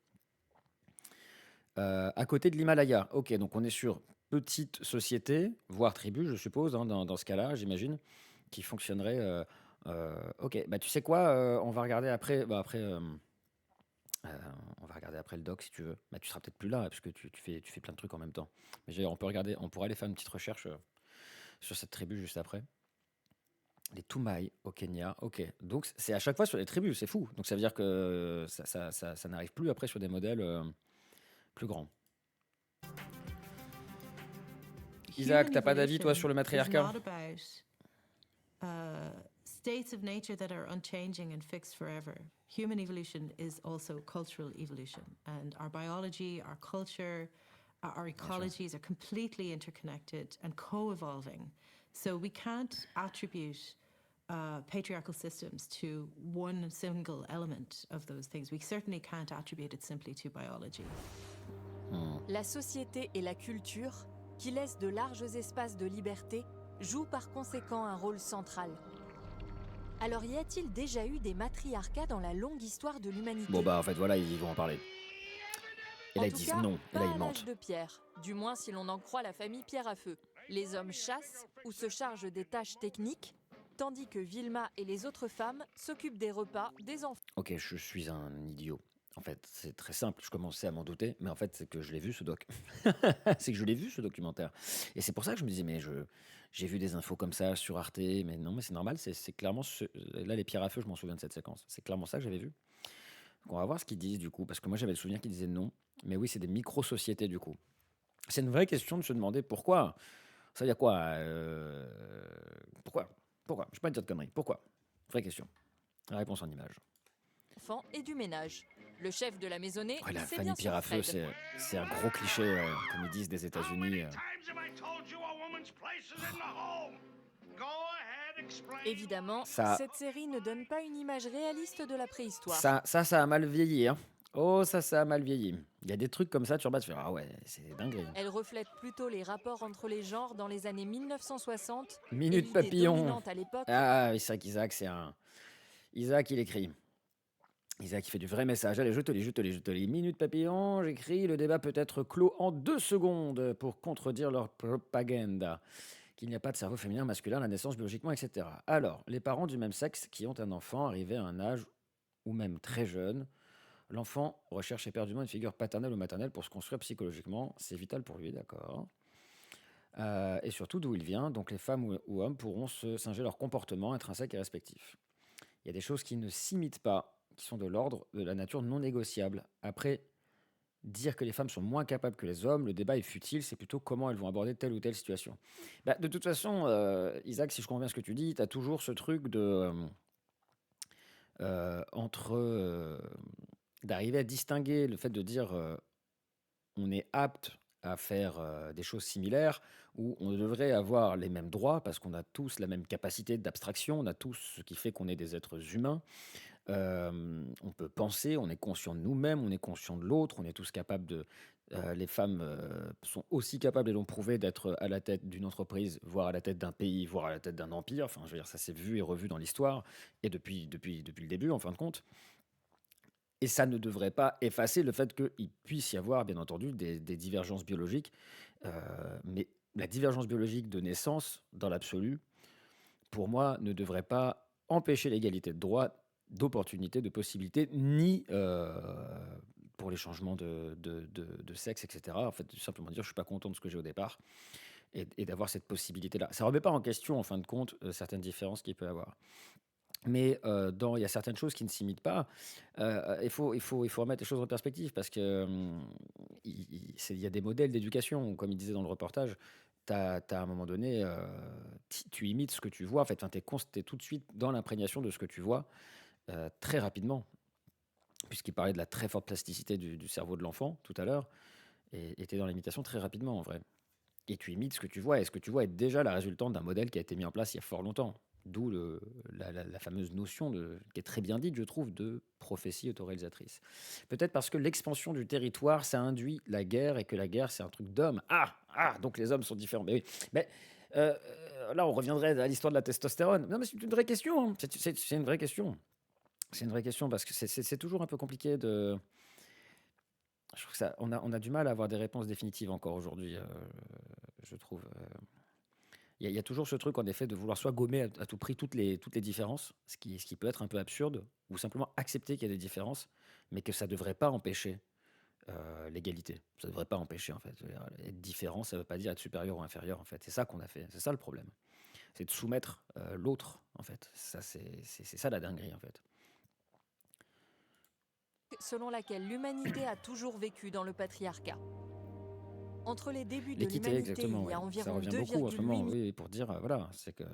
À côté de l'Himalaya, ok, donc on est sur petite société, voire tribu, je suppose, hein, dans ce cas-là, j'imagine, qui fonctionnerait. Ok, bah tu sais quoi, on va regarder après. On va regarder après le doc si tu veux. Bah, tu seras peut-être plus là parce que tu fais plein de trucs en même temps. Mais on pourra aller faire une petite recherche sur cette tribu juste après. Les Toumaï au Kenya, ok. Donc c'est à chaque fois sur les tribus, c'est fou. Donc ça veut dire que ça n'arrive plus après sur des modèles plus grands. Isaac, t'as pas d'avis toi sur le matriarcat?
States of nature that are unchanging and fixed forever. Human evolution is also cultural evolution, and our biology, our culture, our ecologies are completely interconnected and co-evolving. So we can't attribute patriarchal systems to one single element of those things. We certainly can't attribute it simply to biology.
La société et la culture, qui laissent de larges espaces de liberté, joue par conséquent un rôle central. Alors y a-t-il déjà eu des matriarcats dans la longue histoire de l'humanité?
Bon, bah, en fait, voilà, ils vont en parler. Et
En
là, ils
tout
disent
cas,
non. Et
pas
là,
à
ils
l'âge
mentent.
de pierre, du moins si l'on en croit la famille Pierre à Feu. Les hommes chassent ou se chargent des tâches techniques, tandis que Vilma et les autres femmes s'occupent des repas, des enfants.
Ok, je suis un idiot. En fait, c'est très simple. Je commençais à m'en douter, mais en fait, c'est que je l'ai vu ce doc. C'est que je l'ai vu ce documentaire. Et c'est pour ça que je me disais, mais j'ai vu des infos comme ça sur Arte, mais non, mais c'est normal. C'est clairement là les pierres à feu. Je m'en souviens de cette séquence. C'est clairement ça que j'avais vu. Donc, on va voir ce qu'ils disent du coup, parce que moi j'avais le souvenir qu'ils disaient non. Mais oui, c'est des micro-sociétés du coup. C'est une vraie question de se demander pourquoi. Ça veut dire quoi Pourquoi Pourquoi Je ne vais pas te dire de conneries. Pourquoi Vraie question. La réponse en image.
Et du ménage. Le chef de la maisonnée,
Ouais, la
c'est
famille
bien
Pierre
sûr
à feu,
Fred.
c'est un gros cliché, comme ils disent des États-Unis.
Évidemment,
Ça,
cette série ne donne pas une image réaliste de la préhistoire.
ça a mal vieilli. Hein. Oh, ça a mal vieilli. Il y a des trucs comme ça, tu regardes, tu fais ah ouais, c'est dingue.
Elle reflète plutôt les rapports entre les genres dans les années 1960 et
Minute
l'idée
papillon.
dominante à l'époque.
Ah, oui, c'est vrai qu'Isaac, c'est un. Isaac, il écrit. Isaac, il fait du vrai message. Allez, je te lis. Minute papillon, j'écris. Le débat peut être clos en 2 secondes pour contredire leur propagande. Qu'il n'y a pas de cerveau féminin, masculin, la naissance biologiquement, etc. Alors, les parents du même sexe qui ont un enfant arrivé à un âge ou même très jeune, l'enfant recherche éperdument une figure paternelle ou maternelle pour se construire psychologiquement. C'est vital pour lui, d'accord. Et surtout d'où il vient, donc les femmes ou hommes pourront se singer leur comportement intrinsèque et respectif. Il y a des choses qui ne s'imitent pas, qui sont de l'ordre de la nature non négociable. Après, dire que les femmes sont moins capables que les hommes, le débat est futile, c'est plutôt comment elles vont aborder telle ou telle situation. Bah, de toute façon, Isaac, si je comprends bien ce que tu dis, tu as toujours ce truc de entre d'arriver à distinguer le fait de dire on est apte à faire des choses similaires, où on devrait avoir les mêmes droits parce qu'on a tous la même capacité d'abstraction, on a tous ce qui fait qu'on est des êtres humains. On peut penser, on est conscient de nous-mêmes, on est conscient de l'autre, on est tous capables de. Les femmes sont aussi capables et l'ont prouvé d'être à la tête d'une entreprise, voire à la tête d'un pays, voire à la tête d'un empire. Enfin, je veux dire, ça s'est vu et revu dans l'histoire et depuis le début, en fin de compte. Et ça ne devrait pas effacer le fait qu'il puisse y avoir, bien entendu, des divergences biologiques. Mais la divergence biologique de naissance, dans l'absolu, pour moi, ne devrait pas empêcher l'égalité de droits, d'opportunités, de possibilités, ni pour les changements de sexe, etc. En fait, tout simplement dire, je suis pas content de ce que j'ai au départ, et d'avoir cette possibilité-là. Ça remet pas en question, en fin de compte, certaines différences qu'il peut y avoir. Mais il y a certaines choses qui ne s'imitent pas. Il faut remettre les choses en perspective parce que il y a des modèles d'éducation, comme il disait dans le reportage. T'as à un moment donné, tu imites ce que tu vois. En fait, tu es tout de suite dans l'imprégnation de ce que tu vois très rapidement, puisqu'il parlait de la très forte plasticité du cerveau de l'enfant tout à l'heure, et tu es dans l'imitation très rapidement en vrai. Et tu imites ce que tu vois, et ce que tu vois est déjà la résultante d'un modèle qui a été mis en place il y a fort longtemps. D'où la fameuse notion, qui est très bien dite, je trouve, de prophétie autoréalisatrice. Peut-être parce que l'expansion du territoire, ça induit la guerre, et que la guerre, c'est un truc d'homme. Donc les hommes sont différents. Mais oui. Mais là, on reviendrait à l'histoire de la testostérone. Non, mais c'est une vraie question. Hein. C'est une vraie question. C'est une vraie question parce que c'est toujours un peu compliqué de. Je trouve que on a du mal à avoir des réponses définitives encore aujourd'hui, je trouve. Il y a toujours ce truc, en effet, de vouloir soit gommer à tout prix toutes les différences, ce qui peut être un peu absurde, ou simplement accepter qu'il y a des différences, mais que ça ne devrait pas empêcher l'égalité. Ça ne devrait pas empêcher, en fait. Je veux dire, être différent, ça ne veut pas dire être supérieur ou inférieur, en fait. C'est ça qu'on a fait. C'est ça le problème. C'est de soumettre l'autre, en fait. C'est ça la dinguerie, en fait.
Selon laquelle l'humanité a toujours vécu dans le patriarcat. Entre les débuts de
L'équité,
l'humanité,
exactement,
il y
oui.
a
Ça
environ
revient beaucoup en ce
2,8
moment, oui, pour dire, voilà, c'est que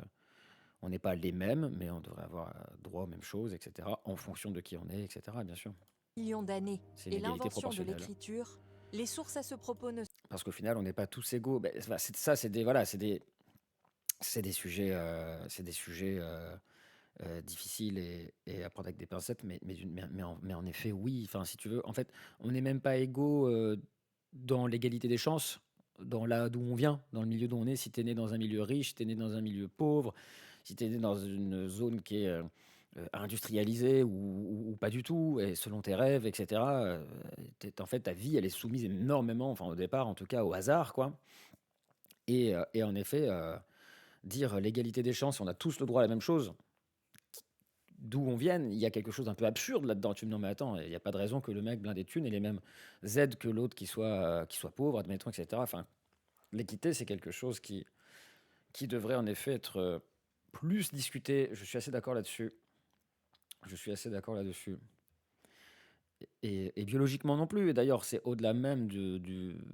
on n'est pas les mêmes, mais on devrait avoir droit aux mêmes choses, etc., en fonction de qui on est, etc., bien sûr.
millions d'années
C'est une
et
égalité
l'invention de
proportionnelle.
l'écriture, les sources à ce propos ne
Parce qu'au final, on n'est pas tous égaux. Ben, c'est des sujets, difficiles et à prendre avec des pincettes, mais en effet, oui. Enfin, si tu veux, en fait, on n'est même pas égaux dans l'égalité des chances. d'où on vient, dans le milieu d'où on est. Si tu es né dans un milieu riche, si tu es né dans un milieu pauvre, si tu es né dans une zone qui est industrialisée ou pas du tout, et selon tes rêves, etc., en fait, ta vie, elle est soumise énormément, enfin au départ en tout cas, au hasard, quoi. Et en effet, dire l'égalité des chances, on a tous le droit à la même chose, d'où on vienne, il y a quelque chose d'un peu absurde là-dedans. Tu me dis, non, mais attends, il n'y a pas de raison que le mec blindé de thunes ait les mêmes aides que l'autre qui soit pauvre, admettons, etc. Enfin, l'équité, c'est quelque chose qui devrait en effet être plus discuté. Je suis assez d'accord là-dessus. Je suis assez d'accord là-dessus. Et biologiquement non plus. Et d'ailleurs, c'est au-delà même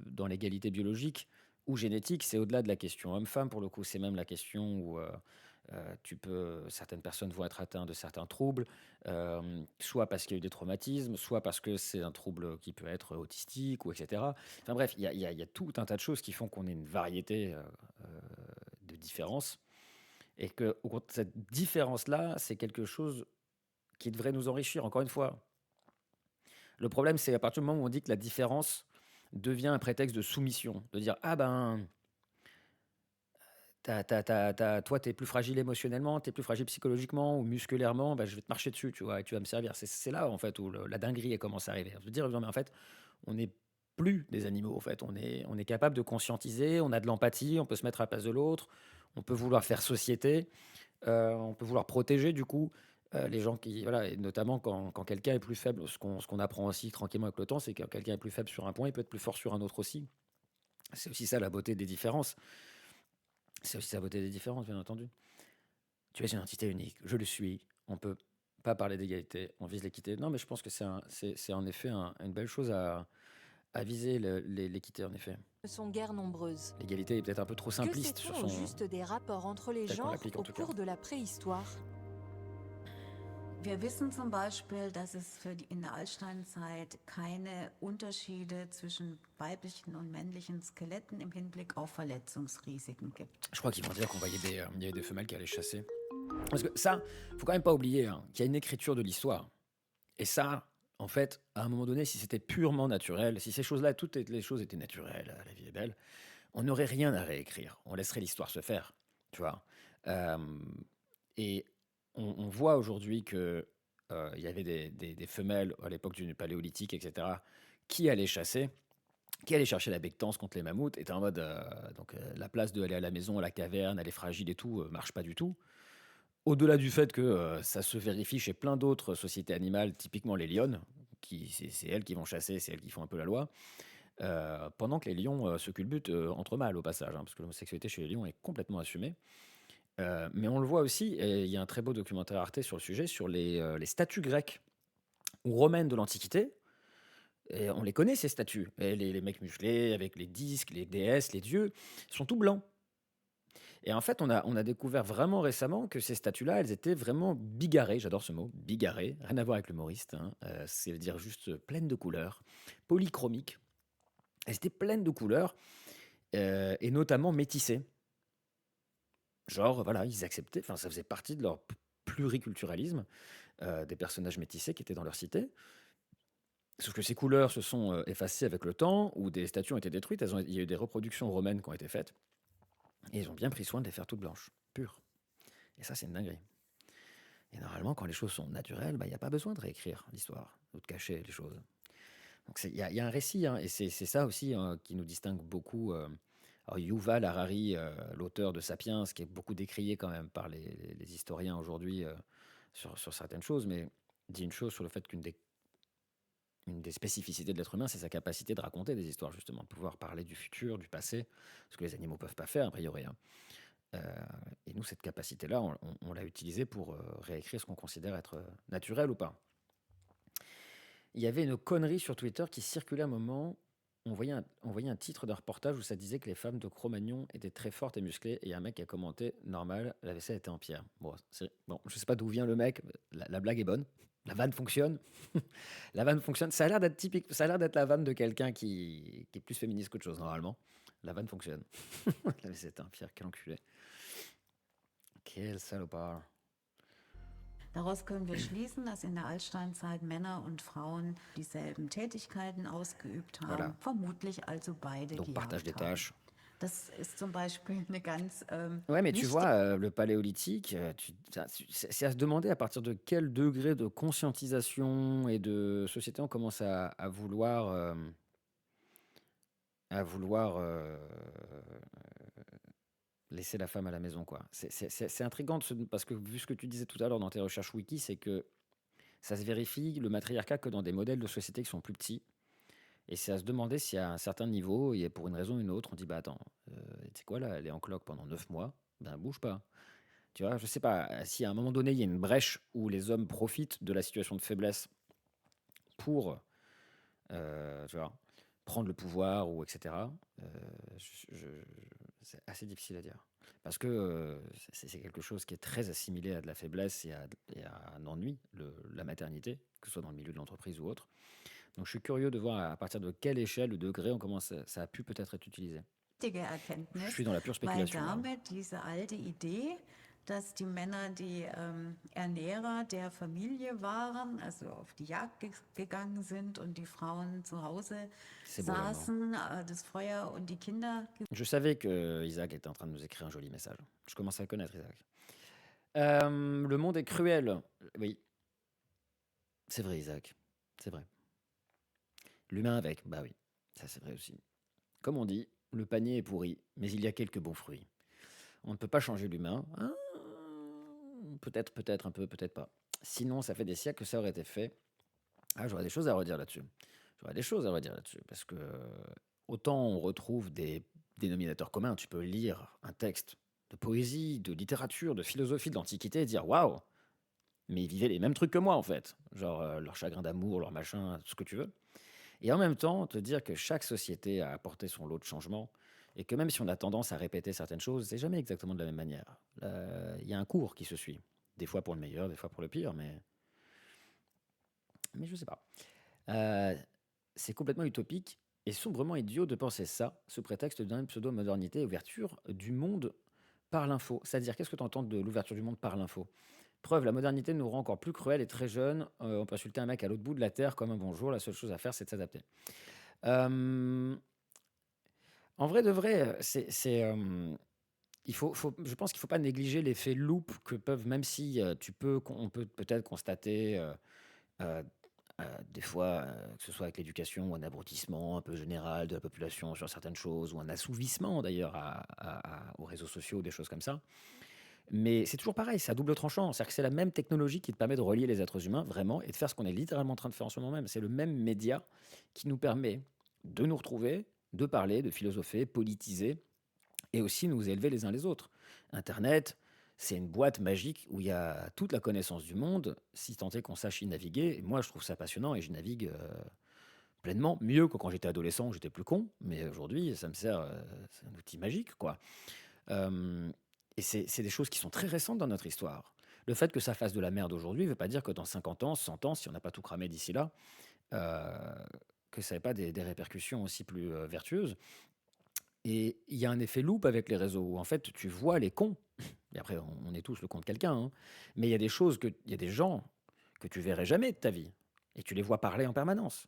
dans l'égalité biologique ou génétique, c'est au-delà de la question homme-femme pour le coup. C'est même la question où certaines personnes vont être atteintes de certains troubles, soit parce qu'il y a eu des traumatismes, soit parce que c'est un trouble qui peut être autistique ou etc. Enfin bref, il y a tout un tas de choses qui font qu'on ait une variété de différences et que cette différence-là, c'est quelque chose qui devrait nous enrichir. Encore une fois, le problème, c'est à partir du moment où on dit que la différence devient un prétexte de soumission, de dire ah ben toi, tu es plus fragile émotionnellement, tu es plus fragile psychologiquement ou musculairement, bah, je vais te marcher dessus, tu vois, et tu vas me servir. C'est là, en fait, où la dinguerie elle commence à arriver. Je veux dire, non, mais en fait, on n'est plus des animaux, en fait. On est capable de conscientiser, on a de l'empathie, on peut se mettre à la place de l'autre, on peut vouloir faire société, on peut vouloir protéger, du coup, les gens qui... Voilà, et notamment quand quelqu'un est plus faible, ce qu'on apprend aussi tranquillement avec le temps, c'est que quand quelqu'un est plus faible sur un point, il peut être plus fort sur un autre aussi. C'est aussi ça, la beauté des différences. C'est aussi la beauté des différences, bien entendu. Tu es une entité unique, je le suis. On ne peut pas parler d'égalité, on vise l'équité. Non, mais je pense que c'est en effet une belle chose à viser, l'équité, en effet.
Sont guère nombreuses.
L'égalité est peut-être un peu trop
Que
simpliste sur
sait-on au
son...
juste des rapports entre les
tel qu'on
genres
l'applique, en
au
tout cas.
cours de la préhistoire?
Wir wissen zum Beispiel, dass es in der Altsteinzeit keine Unterschiede zwischen weiblichen und männlichen Skeletten im Hinblick auf Verletzungsrisiken gibt.
Je crois qu'ils vont dire qu'on voyait il y avait des femelles qui allaient chasser. Parce que ça, faut quand même pas oublier qu'il y a une écriture de l'histoire. Et ça, en fait, à un moment donné, si c'était purement naturel, si ces choses-là, toutes les choses étaient naturelles, la vie est belle, on n'aurait rien à réécrire. On laisserait l'histoire se faire, tu vois. Euh, et on voit aujourd'hui que il y avait des femelles à l'époque du Paléolithique, etc., qui allaient chasser, qui allaient chercher la bectance contre les mammouths, était en mode la place de aller à la maison, à la caverne, elle est fragile et tout, marche pas du tout. Au-delà du fait que ça se vérifie chez plein d'autres sociétés animales, typiquement les lionnes, c'est elles qui vont chasser, c'est elles qui font un peu la loi, pendant que les lions se culbutent entre mâles au passage, parce que l'homosexualité chez les lions est complètement assumée. Mais on le voit aussi, et il y a un très beau documentaire Arte sur le sujet, sur les statues grecques ou romaines de l'Antiquité. Et on les connaît, ces statues. Et les mecs musclés, avec les disques, les déesses, les dieux, sont tout blancs. Et en fait, on a découvert vraiment récemment que ces statues-là, elles étaient vraiment bigarrées. J'adore ce mot, bigarrées. Rien à voir avec l'humoriste. C'est dire juste pleines de couleurs, polychromiques. Elles étaient pleines de couleurs, et notamment métissées. Genre, voilà, ils acceptaient, enfin, ça faisait partie de leur pluriculturalisme, des personnages métissés qui étaient dans leur cité. Sauf que ces couleurs se sont effacées avec le temps, ou des statues ont été détruites. Il y a eu des reproductions romaines qui ont été faites. Et ils ont bien pris soin de les faire toutes blanches, pures. Et ça, c'est une dinguerie. Et normalement, quand les choses sont naturelles, il n'y a pas besoin de réécrire l'histoire, ou de cacher les choses. Donc il y a un récit, et c'est ça aussi qui nous distingue beaucoup. Alors Yuval Harari, l'auteur de Sapiens, qui est beaucoup décrié quand même par les historiens aujourd'hui sur certaines choses, mais dit une chose sur le fait une des spécificités de l'être humain, c'est sa capacité de raconter des histoires, justement, de pouvoir parler du futur, du passé, ce que les animaux ne peuvent pas faire, a priori. Et nous, cette capacité-là, on l'a utilisée pour réécrire ce qu'on considère être naturel ou pas. Il y avait une connerie sur Twitter qui circulait à un moment. On voyait un titre d'un reportage où ça disait que les femmes de Cro-Magnon étaient très fortes et musclées, et un mec qui a commenté « Normal, la vaisselle était en pierre ». Bon, je sais pas d'où vient le mec, la blague est bonne, la vanne fonctionne. La vanne fonctionne, ça a l'air d'être typique, ça a l'air d'être la vanne de quelqu'un qui est plus féministe qu'autre chose, normalement. La vanne fonctionne. La vaisselle était en pierre, quel enculé. Quel salopard.
Daraus können wir schließen, dass in der Altsteinzeit Männer und Frauen dieselben Tätigkeiten ausgeübt haben,
Voilà.
vermutlich also beide
Donc partage des
gejagt haben.
tâches.
Das ist zum Beispiel eine ganz
Ouais, mais tu
wichtige
vois, le paléolithique, c'est à se demander à partir de quel degré de conscientisation et de société on commence à vouloir laisser la femme à la maison, quoi. C'est intriguant parce que vu ce que tu disais tout à l'heure dans tes recherches wiki, c'est que ça se vérifie le matriarcat que dans des modèles de société qui sont plus petits. Et c'est à se demander si à un certain niveau, et pour une raison ou une autre, on dit bah attends, tu sais quoi là, elle est en cloque pendant 9 mois, ben bouge pas. Tu vois, je sais pas, si à un moment donné il y a une brèche où les hommes profitent de la situation de faiblesse pour, tu vois, prendre le pouvoir ou etc. euh, c'est assez difficile à dire. Parce que c'est quelque chose qui est très assimilé à de la faiblesse et à un ennui, la maternité, que ce soit dans le milieu de l'entreprise ou autre. Donc je suis curieux de voir à partir de quelle échelle ou degré on commence ça a pu peut-être être utilisé. Je
Erkenntnis,
suis dans la pure
weil
spéculation là.
damit diese alte Idee, dass die Männer die Ernährer der Familie waren, also auf die Jagd gegangen sind und die Frauen zu Hause
C'est beau l'amour.
saßen, das Feuer und die Kinder
Je savais que Isaac était en train de nous écrire un joli message. Je commence à le connaître, Isaac. Le monde est cruel. Oui, c'est vrai, Isaac. C'est vrai. L'humain avec, bah oui, ça c'est vrai aussi. Comme on dit, le panier est pourri, mais il y a quelques bons fruits. On ne peut pas changer l'humain. Ah, peut-être un peu, peut-être pas. Sinon, ça fait des siècles que ça aurait été fait. Ah, j'aurais des choses à redire là-dessus. Parce que autant on retrouve des dénominateurs communs, tu peux lire un texte de poésie, de littérature, de philosophie de l'Antiquité et dire waouh, mais ils vivaient les mêmes trucs que moi en fait. Genre leur chagrin d'amour, leur machin, tout ce que tu veux. Et en même temps, te dire que chaque société a apporté son lot de changements et que même si on a tendance à répéter certaines choses, c'est jamais exactement de la même manière. Il y a un cours qui se suit. Des fois pour le meilleur, des fois pour le pire, mais je sais pas. Euh, c'est complètement utopique et sombrement idiot de penser ça sous prétexte d'une pseudo-modernité et ouverture du monde par l'info. C'est-à-dire, qu'est-ce que tu entends de l'ouverture du monde par l'info? Preuve, la modernité nous rend encore plus cruels et très jeunes. On peut insulter un mec à l'autre bout de la terre comme un bonjour. La seule chose à faire, c'est de s'adapter. Euh, En vrai de vrai, je pense qu'il ne faut pas négliger l'effet loupe que peuvent, même si on peut peut-être constater euh, des fois, que ce soit avec l'éducation, ou un abrutissement un peu général de la population sur certaines choses, ou un assouvissement d'ailleurs aux réseaux sociaux, des choses comme ça. Mais c'est toujours pareil, c'est à double tranchant. C'est-à-dire que c'est la même technologie qui te permet de relier les êtres humains, vraiment, et de faire ce qu'on est littéralement en train de faire en ce moment même. C'est le même média qui nous permet de nous retrouver, de parler, de philosopher, politiser, et aussi nous élever les uns les autres. Internet, c'est une boîte magique où il y a toute la connaissance du monde, si tant est qu'on sache y naviguer. Et moi, je trouve ça passionnant et je navigue pleinement, mieux que quand j'étais adolescent, où j'étais plus con. Mais aujourd'hui, ça me sert, c'est un outil magique, quoi. Euh, et c'est des choses qui sont très récentes dans notre histoire. Le fait que ça fasse de la merde aujourd'hui ne veut pas dire que dans 50 ans, 100 ans, si on n'a pas tout cramé d'ici là, euh, que ça n'ait pas des répercussions aussi plus vertueuses. Et il y a un effet loupe avec les réseaux où en fait tu vois les cons. Et après, on est tous le con de quelqu'un, hein. Mais il y a des choses il y a des gens que tu verrais jamais de ta vie. Et tu les vois parler en permanence.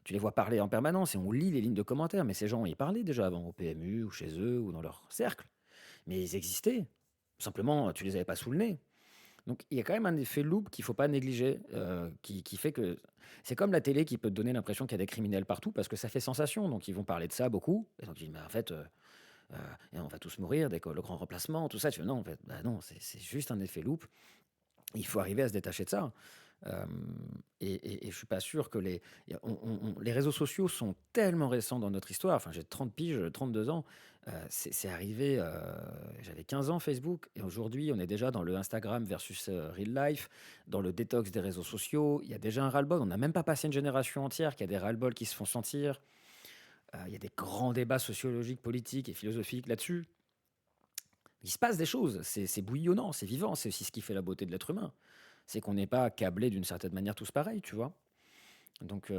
Tu les vois parler en permanence et on lit les lignes de commentaires. Mais ces gens y parlaient déjà avant au PMU ou chez eux ou dans leur cercle. Mais ils existaient. Simplement, tu les avais pas sous le nez. Donc il y a quand même un effet loupe qu'il faut pas négliger, qui fait que c'est comme la télé qui peut te donner l'impression qu'il y a des criminels partout parce que ça fait sensation. Donc ils vont parler de ça beaucoup. Et donc tu dis, mais en fait, et on va tous mourir dès que le grand remplacement, tout ça. Tu dis, non, en fait, bah non, c'est juste un effet loupe. Il faut arriver à se détacher de ça. Euh, et je suis pas sûr que les réseaux sociaux sont tellement récents dans notre histoire. Enfin, j'ai 30 piges, 32 ans. C'est arrivé, j'avais 15 ans Facebook, et aujourd'hui, on est déjà dans le Instagram versus real life, dans le détox des réseaux sociaux. Il y a déjà un ras-le-bol. On n'a même pas passé une génération entière qui a des ras-le-bol qui se font sentir. Il y a des grands débats sociologiques, politiques et philosophiques là-dessus. Il se passe des choses. C'est bouillonnant, c'est vivant. C'est aussi ce qui fait la beauté de l'être humain. C'est qu'on n'est pas câblés d'une certaine manière tous pareils, tu vois. Donc,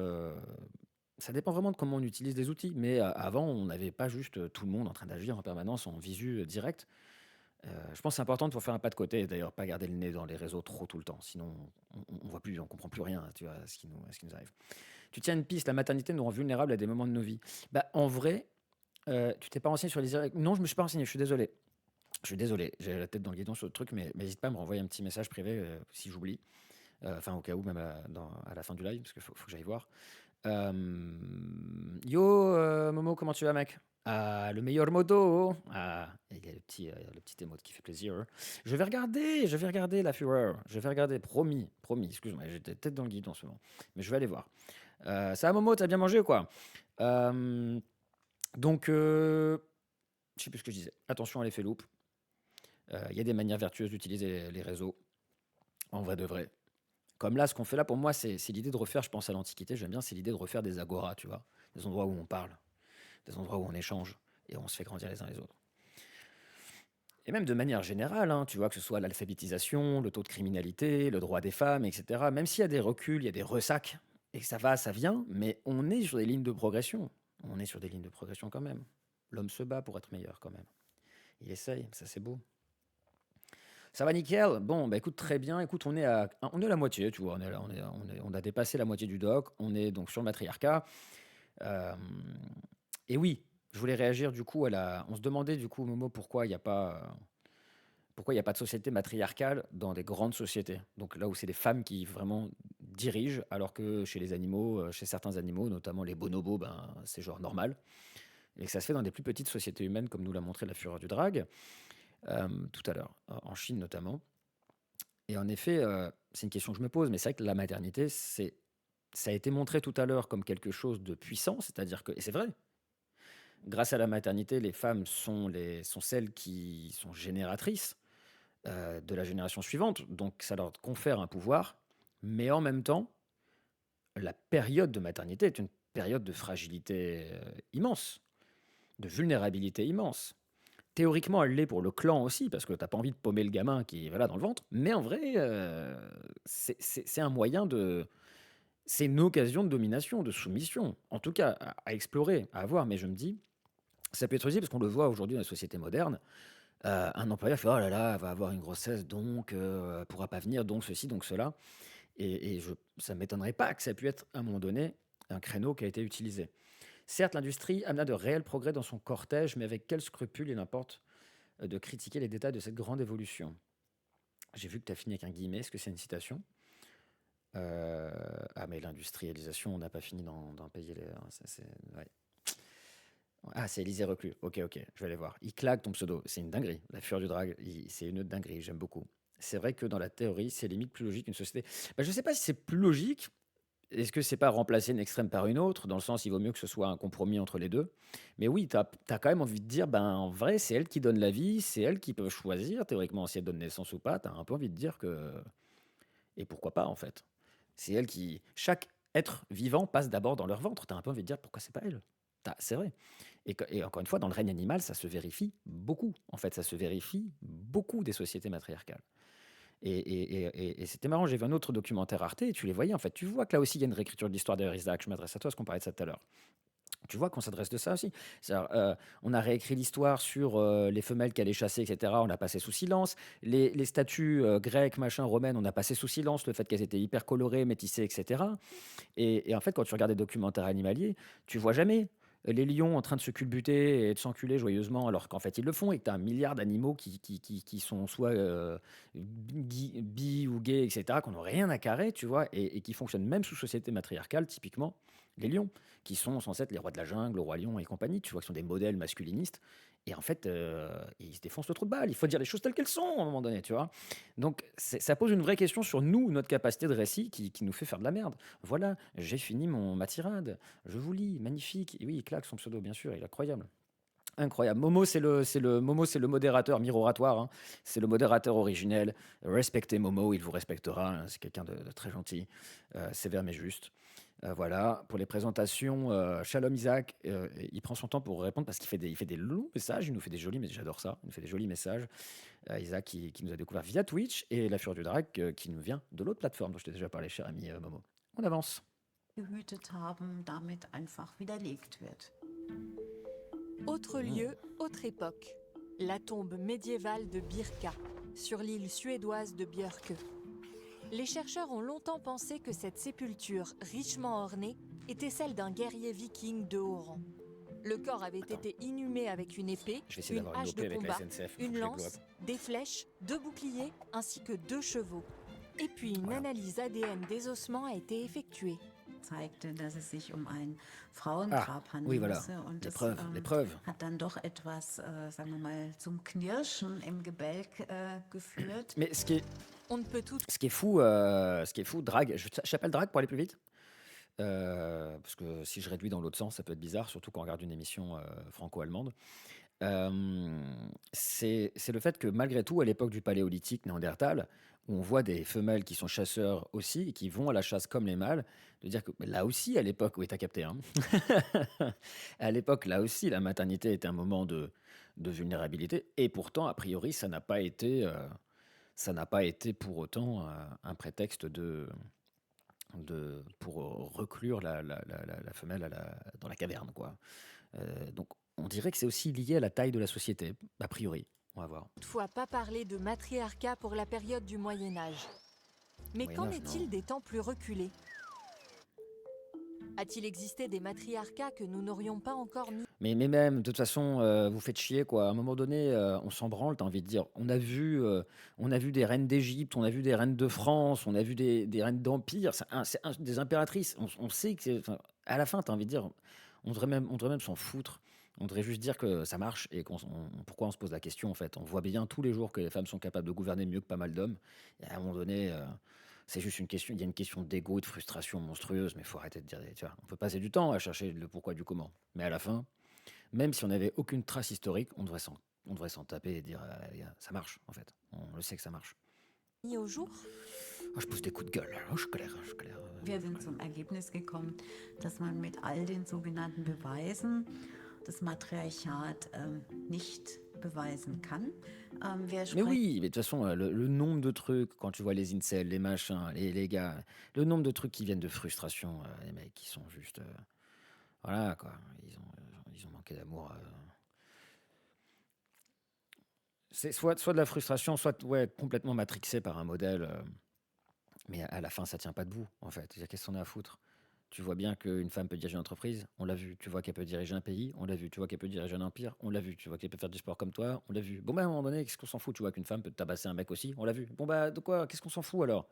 ça dépend vraiment de comment on utilise les outils. Mais avant, on n'avait pas juste tout le monde en train d'agir en permanence en visu direct. Je pense que c'est important de faire un pas de côté et d'ailleurs pas garder le nez dans les réseaux trop tout le temps. Sinon, on voit plus, on comprend plus rien, tu vois, à ce qui nous arrive. Tu tiens une piste, la maternité nous rend vulnérables à des moments de nos vies. Bah, en vrai, tu t'es pas renseigné sur les Non, je me suis pas renseigné, je suis désolé. Je suis désolé, j'ai la tête dans le guidon sur le truc, mais n'hésite pas à me renvoyer un petit message privé si j'oublie. Enfin, au cas où, même à la fin du live, parce qu'il faut que j'aille voir. Yo, Momo, comment tu vas, mec? Ah, le meilleur moto. Ah, il y a le petit émote qui fait plaisir. Je vais regarder la Fureur. Je vais regarder, promis, promis. Excuse-moi, j'étais tête dans le guidon en ce moment. Mais je vais aller voir. Ça va, Momo, t'as bien mangé ou quoi? Donc, je sais plus ce que je disais. Attention à l'effet loupe. Il y a des manières vertueuses d'utiliser les réseaux. En vrai de vrai. Comme là, ce qu'on fait là, pour moi, c'est l'idée de refaire, je pense à l'Antiquité, j'aime bien, c'est l'idée de refaire des agoras, tu vois. Des endroits où on parle, des endroits où on échange et on se fait grandir les uns les autres. Et même de manière générale, hein, tu vois, que ce soit l'alphabétisation, le taux de criminalité, le droit des femmes, etc. Même s'il y a des reculs, il y a des ressacs, et que ça va, ça vient, mais on est sur des lignes de progression. On est sur des lignes de progression quand même. L'homme se bat pour être meilleur quand même. Il essaye, ça c'est beau. Ça va nickel. Bon, bah écoute, très bien. Écoute, on est à la moitié, tu vois. On a dépassé la moitié du doc. On est donc sur le matriarcat. Euh, et oui, je voulais réagir du coup On se demandait du coup, Momo, pourquoi il y a pas de société matriarcale dans des grandes sociétés. Donc là où c'est des femmes qui vraiment dirigent, alors que chez les animaux, chez certains animaux, notamment les bonobos, ben c'est genre normal. Et que ça se fait dans des plus petites sociétés humaines, comme nous l'a montré la Fureur du Drag tout à l'heure, en Chine notamment. Et en effet, c'est une question que je me pose, mais c'est vrai que la maternité, ça a été montré tout à l'heure comme quelque chose de puissant, c'est-à-dire que, et c'est vrai, grâce à la maternité, les femmes sont celles qui sont génératrices de la génération suivante, donc ça leur confère un pouvoir, mais en même temps, la période de maternité est une période de fragilité immense, de vulnérabilité immense. Théoriquement, elle l'est pour le clan aussi, parce que t'as pas envie de paumer le gamin qui est là dans le ventre. Mais en vrai, c'est un moyen de. C'est une occasion de domination, de soumission. En tout cas, à explorer, à voir. Mais je me dis, ça peut être utile parce qu'on le voit aujourd'hui dans la société moderne. Un employeur fait oh là là, elle va avoir une grossesse, donc pourra pas venir, donc ceci, donc cela. Ça ne m'étonnerait pas que ça ait pu être à un moment donné un créneau qui a été utilisé. Certes, l'industrie amena de réels progrès dans son cortège, mais avec quel scrupule il importe de critiquer les détails de cette grande évolution. J'ai vu que tu as fini avec un guillemet, est-ce que c'est une citation Ah, mais l'industrialisation, on n'a pas fini d'en payer les. Ouais. Ah, c'est Élisée Reclus. Ok, je vais aller voir. Il claque ton pseudo. C'est une dinguerie. La Fureur du Drag, c'est une dinguerie, j'aime beaucoup. C'est vrai que dans la théorie, c'est limite plus logique qu'une société. Bah, je ne sais pas si c'est plus logique. Est-ce que c'est pas remplacer une extrême par une autre? Dans le sens, il vaut mieux que ce soit un compromis entre les deux. Mais oui, tu as quand même envie de dire, ben en vrai, c'est elle qui donne la vie, c'est elle qui peut choisir, théoriquement, si elle donne naissance ou pas. Tu as un peu envie de dire que. Et pourquoi pas, en fait? C'est elle qui. Chaque être vivant passe d'abord dans leur ventre. Tu as un peu envie de dire, pourquoi c'est pas elle? C'est vrai. Et encore une fois, dans le règne animal, ça se vérifie beaucoup. En fait, ça se vérifie beaucoup des sociétés matriarcales. Et c'était marrant, j'ai vu un autre documentaire Arte et tu les voyais en fait. Tu vois que là aussi il y a une réécriture de l'histoire d'ailleurs, Isaac. Je m'adresse à toi parce qu'on parlait de ça tout à l'heure. Tu vois qu'on s'adresse de ça aussi. On a réécrit l'histoire sur les femelles qui allaient chasser, etc. On a passé sous silence. Les statues grecques, machin, romaines, on a passé sous silence le fait qu'elles étaient hyper colorées, métissées, etc. Et en fait, quand tu regardes des documentaires animaliers, tu vois jamais les lions en train de se culbuter et de s'enculer joyeusement, alors qu'en fait ils le font, et que tu as un milliard d'animaux qui sont soit bi ou gays, etc., qui n'ont rien à carrer, tu vois, et qui fonctionnent même sous société matriarcale, typiquement les lions, qui sont censés être les rois de la jungle, le roi lion et compagnie, tu vois, qui sont des modèles masculinistes, et en fait, ils se défoncent le trou de balle, il faut dire les choses telles qu'elles sont à un moment donné, tu vois. Donc ça pose une vraie question sur nous, notre capacité de récit qui nous fait faire de la merde. Voilà, j'ai fini ma tirade. Je vous lis, magnifique. Et oui, il claque son pseudo, bien sûr, il est incroyable. Incroyable. Momo, c'est le modérateur miroratoire. Hein. C'est le modérateur originel. Respectez Momo, il vous respectera. Hein. C'est quelqu'un de très gentil, sévère mais juste. Voilà, pour les présentations, Shalom Isaac, il prend son temps pour répondre parce qu'il fait des longs messages, il nous fait des jolis, mais j'adore ça, il nous fait des jolis messages. Isaac qui nous a découvert via Twitch et La Fureur du Drag qui nous vient de l'autre plateforme dont je t'ai déjà parlé, cher ami Momo. On avance.
Gehütet haben, damit einfach widerlegt wird.
Autre lieu, autre époque. la tombe médiévale de Birka, sur l'île suédoise de Björkö. Les chercheurs ont longtemps pensé que cette sépulture richement ornée était celle d'un guerrier viking de haut rang. Le corps avait été inhumé avec une épée,
Je vais essayer
une
d'avoir une
hache
OP
de
avec la
combat,
SNCF. Faut que
une
je les
lance,
bloque.
des flèches, 2 boucliers ainsi que 2 chevaux. Et puis une
Voilà.
analyse ADN des ossements a été effectuée.
Zeigte, dass es sich ein
Ah,
Frauengrab handeln
oui, voilà.
müsse. Und
Les
das
preuves, les preuves.
hat dann doch etwas, sagen wir mal, zum Knirschen im Gebälk geführt.
Mais
On ne peut tout
ce qui est fou, Drag, j'appelle Drag pour aller plus vite. Parce que si je réduis dans l'autre sens, ça peut être bizarre, surtout quand on regarde une émission franco-allemande. C'est le fait que malgré tout, à l'époque du paléolithique néandertal, où on voit des femelles qui sont chasseurs aussi, et qui vont à la chasse comme les mâles, de dire que là aussi, à l'époque, oui, t'as capté, hein. À l'époque, là aussi, la maternité était un moment de vulnérabilité, et pourtant, a priori, ça n'a pas été pour autant un prétexte pour reclure la femelle dans la caverne, quoi. Donc, on dirait que c'est aussi lié à la taille de la société, a priori. On va voir.
toutefois pas parler de matriarcat pour la période du Moyen-Âge. Mais qu'en
Moyen-Âge,
est-il
non.
des temps plus reculés? A-t-il existé des matriarcats que nous n'aurions pas encore mis?
Mais même, de toute façon, vous faites chier, quoi. À un moment donné, on s'en branle, t'as envie de dire. On a vu des reines d'Égypte, on a vu des reines de France, on a vu des reines d'Empire, des impératrices. On sait que enfin, à la fin, t'as envie de dire, on devrait même s'en foutre. On devrait juste dire que ça marche et pourquoi on se pose la question, en fait. On voit bien tous les jours que les femmes sont capables de gouverner mieux que pas mal d'hommes. Et à un moment donné, c'est juste une question, il y a une question d'ego, de frustration monstrueuse, mais il faut arrêter de dire, tu vois, on peut passer du temps à chercher le pourquoi du comment. Mais à la fin, même si on n'avait aucune trace historique, on devrait s'en taper et dire, les gars, ça marche, en fait. On le sait que ça marche.
Mis au jour?
Oh, je pousse des coups de gueule. Oh, je colère.
Wir sind zum Ergebnis gekommen, dass man mit all den sogenannten Beweisen das Matriarchat nicht beweisen kann. Wir
Mais
sprechen
oui, mais de toute façon, le nombre de trucs, quand tu vois les incels, les machins, les gars, le nombre de trucs qui viennent de frustration, les mecs qui sont juste. Voilà, quoi. Ils ont manqué d'amour. C'est soit de la frustration, soit ouais, complètement matrixé par un modèle. Mais à la fin, ça tient pas debout, en fait. Qu'est-ce qu'on a à foutre? Tu vois bien qu'une femme peut diriger une entreprise, on l'a vu. Tu vois qu'elle peut diriger un pays, on l'a vu. Tu vois qu'elle peut diriger un empire, on l'a vu. Tu vois qu'elle peut faire du sport comme toi, on l'a vu. Bon, bah, à un moment donné, qu'est-ce qu'on s'en fout? Tu vois qu'une femme peut tabasser un mec aussi, on l'a vu. Bon, bah, de quoi? Qu'est-ce qu'on s'en fout alors?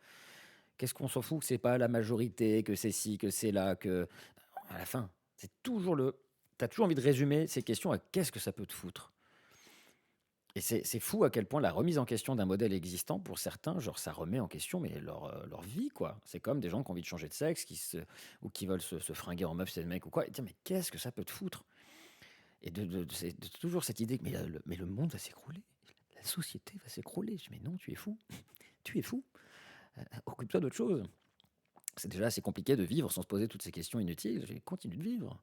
Qu'est-ce qu'on s'en fout que c'est pas la majorité, que c'est ci, que c'est là, que. À la fin, c'est toujours le. T'as toujours envie de résumer ces questions à qu'est-ce que ça peut te foutre? Et c'est fou à quel point la remise en question d'un modèle existant, pour certains, genre ça remet en question mais leur vie, quoi. C'est comme des gens qui ont envie de changer de sexe, ou qui veulent se fringuer en meuf, c'est le mec ou quoi, et dire mais qu'est-ce que ça peut te foutre? Et c'est toujours cette idée que mais le monde va s'écrouler, la société va s'écrouler. Je dis mais non, tu es fou, tu es fou. Occupe-toi d'autre chose. C'est déjà assez compliqué de vivre sans se poser toutes ces questions inutiles. Continue de vivre.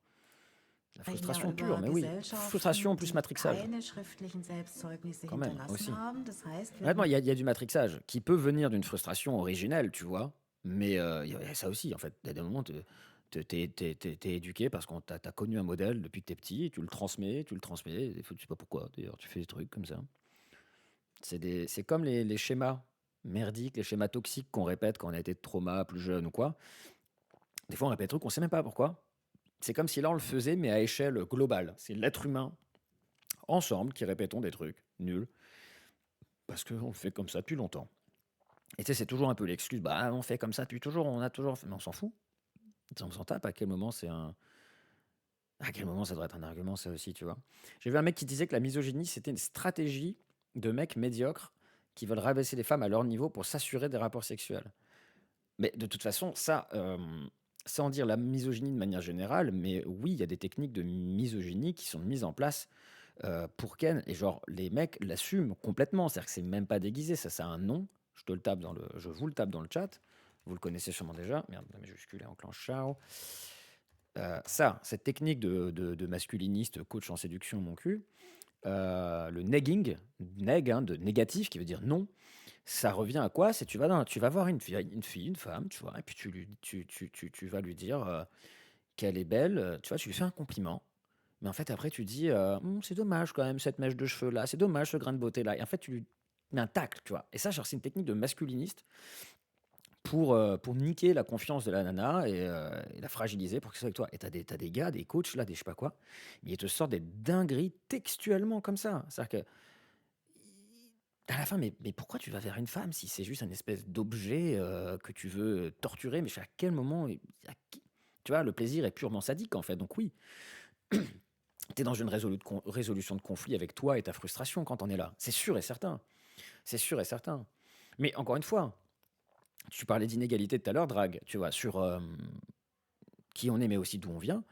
La frustration pure, mais oui. Frustration plus matrixage.
keine schriftlichen Selbstzeugnisse
Quand même,
hinterlassen
aussi.
haben. Das heißt, wir
Honnêtement, il y a du matrixage qui peut venir d'une frustration originelle, tu vois. Mais il y a ça aussi, en fait. Il y a des moments, t'es éduqué parce qu'on t'as connu un modèle depuis que t'es petit, et tu le transmets. Des fois, tu sais pas pourquoi, d'ailleurs, tu fais des trucs comme ça. C'est comme les schémas merdiques, les schémas toxiques qu'on répète quand on a été trauma, plus jeune ou quoi. Des fois, on répète des trucs, on sait même pas pourquoi. C'est comme si là, on le faisait, mais à échelle globale. C'est l'être humain, ensemble, qui répétons des trucs nuls, parce qu'on le fait comme ça depuis longtemps. Et tu sais, c'est toujours un peu l'excuse, bah, on fait comme ça depuis toujours, on a toujours fait, mais on s'en fout. On s'en tape, à quel moment à quel moment ça devrait être un argument, ça aussi, tu vois. J'ai vu un mec qui disait que la misogynie, c'était une stratégie de mecs médiocres qui veulent rabaisser les femmes à leur niveau pour s'assurer des rapports sexuels. Mais de toute façon, ça, sans dire la misogynie de manière générale, mais oui, il y a des techniques de misogynie qui sont mises en place pour Ken. Et genre, les mecs l'assument complètement. C'est-à-dire que c'est même pas déguisé, ça a un nom. Je vous le tape dans le chat. Vous le connaissez sûrement déjà. Merde, la majuscule est enclenche. Ciao. Cette technique de masculiniste, coach en séduction, mon cul, le negging, de négatif, qui veut dire non, ça revient à quoi? C'est tu vas voir une fille, une femme, tu vois, et puis tu vas lui dire qu'elle est belle, tu vois, tu lui fais un compliment, Mais en fait, après, tu dis, c'est dommage quand même, cette mèche de cheveux là, c'est dommage ce grain de beauté là. Et en fait, tu lui mets un tacle, tu vois. Et ça, genre, c'est une technique de masculiniste pour niquer la confiance de la nana et la fragiliser pour qu'elle soit avec toi. Et t'as des gars, des coachs là, des je sais pas quoi, mais ils te sortent des dingueries textuellement comme ça. C'est-à-dire que à la fin, mais pourquoi tu vas vers une femme si c'est juste un espèce d'objet que tu veux torturer? Mais à quel moment, tu vois, le plaisir est purement sadique en fait. Donc oui, tu es dans une résolution de conflit avec toi et ta frustration quand on est là. C'est sûr et certain. C'est sûr et certain. Mais encore une fois, tu parlais d'inégalité tout à l'heure, Drag, tu vois, sur qui on est, mais aussi d'où on vient.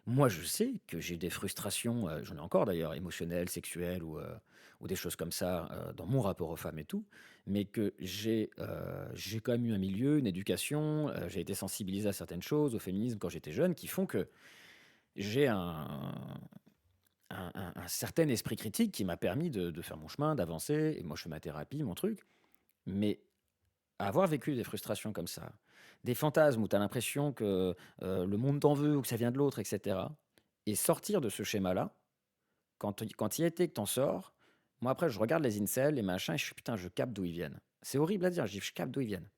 Moi, je sais que j'ai des frustrations, j'en ai encore d'ailleurs, émotionnelles, sexuelles ou des choses comme ça dans mon rapport aux femmes et tout, mais que j'ai quand même eu un milieu, une éducation, j'ai été sensibilisé à certaines choses, au féminisme quand j'étais jeune, qui font que j'ai un certain esprit critique qui m'a permis de faire mon chemin, d'avancer. Et moi, je fais ma thérapie, mon truc. Mais avoir vécu des frustrations comme ça, des fantasmes où tu as l'impression que le monde t'en veut ou que ça vient de l'autre, etc. Et sortir de ce schéma-là, quand il y était que t'en sors, moi après je regarde les incels, les machins, et je suis putain, je capte d'où ils viennent. C'est horrible à dire, je capte d'où ils viennent.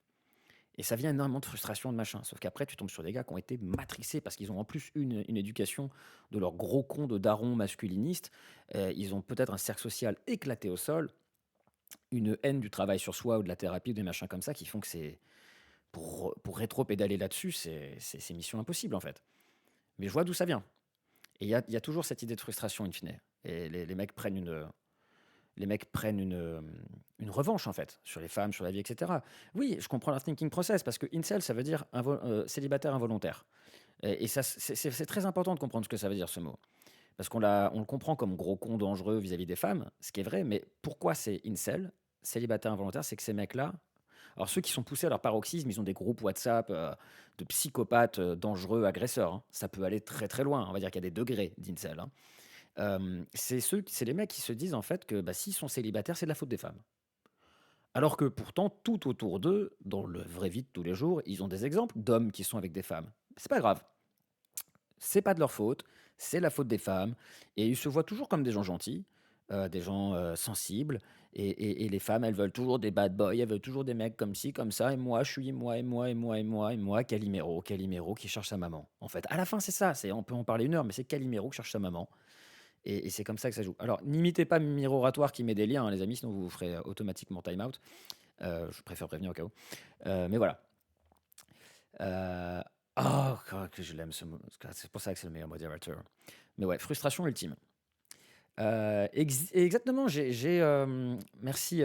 Et ça vient énormément de frustration, de machin. Sauf qu'après, tu tombes sur des gars qui ont été matrixés parce qu'ils ont en plus une éducation de leur gros con de daron masculiniste. Ils ont peut-être un cercle social éclaté au sol, une haine du travail sur soi ou de la thérapie ou des machins comme ça qui font que c'est. Pour rétro-pédaler là-dessus, c'est mission impossible en fait. Mais je vois d'où ça vient. Et il y a toujours cette idée de frustration in fine. Et les mecs prennent une revanche en fait sur les femmes, sur la vie, etc. Oui, je comprends leur thinking process parce que incel, ça veut dire célibataire involontaire. Et ça, c'est très important de comprendre ce que ça veut dire ce mot. Parce on le comprend comme gros con dangereux vis-à-vis des femmes, ce qui est vrai, mais pourquoi c'est incel, célibataire involontaire? C'est que ces mecs-là, alors ceux qui sont poussés à leur paroxysme, ils ont des groupes WhatsApp de psychopathes dangereux, agresseurs, hein. Ça peut aller très très loin, on va dire qu'il y a des degrés d'incel, hein. C'est les mecs qui se disent en fait que s'ils sont célibataires, c'est de la faute des femmes. Alors que pourtant, tout autour d'eux, dans le vrai vie de tous les jours, ils ont des exemples d'hommes qui sont avec des femmes. C'est pas grave, c'est pas de leur faute, c'est la faute des femmes, et ils se voient toujours comme des gens gentils, des gens sensibles, et les femmes, elles veulent toujours des bad boys, elles veulent toujours des mecs comme ci, comme ça, et moi, je suis moi, et moi, et moi, et moi, et moi, Calimero qui cherche sa maman. En fait, à la fin, c'est ça, on peut en parler une heure, mais c'est Calimero qui cherche sa maman. Et c'est comme ça que ça joue. Alors, n'imitez pas Miroratoire qui met des liens, hein, les amis, sinon vous vous ferez automatiquement time out. Je préfère prévenir au cas où. Mais voilà. Oh, que je l'aime ce mot. C'est pour ça que c'est le meilleur modérateur. Mais ouais, frustration ultime. Exactement, merci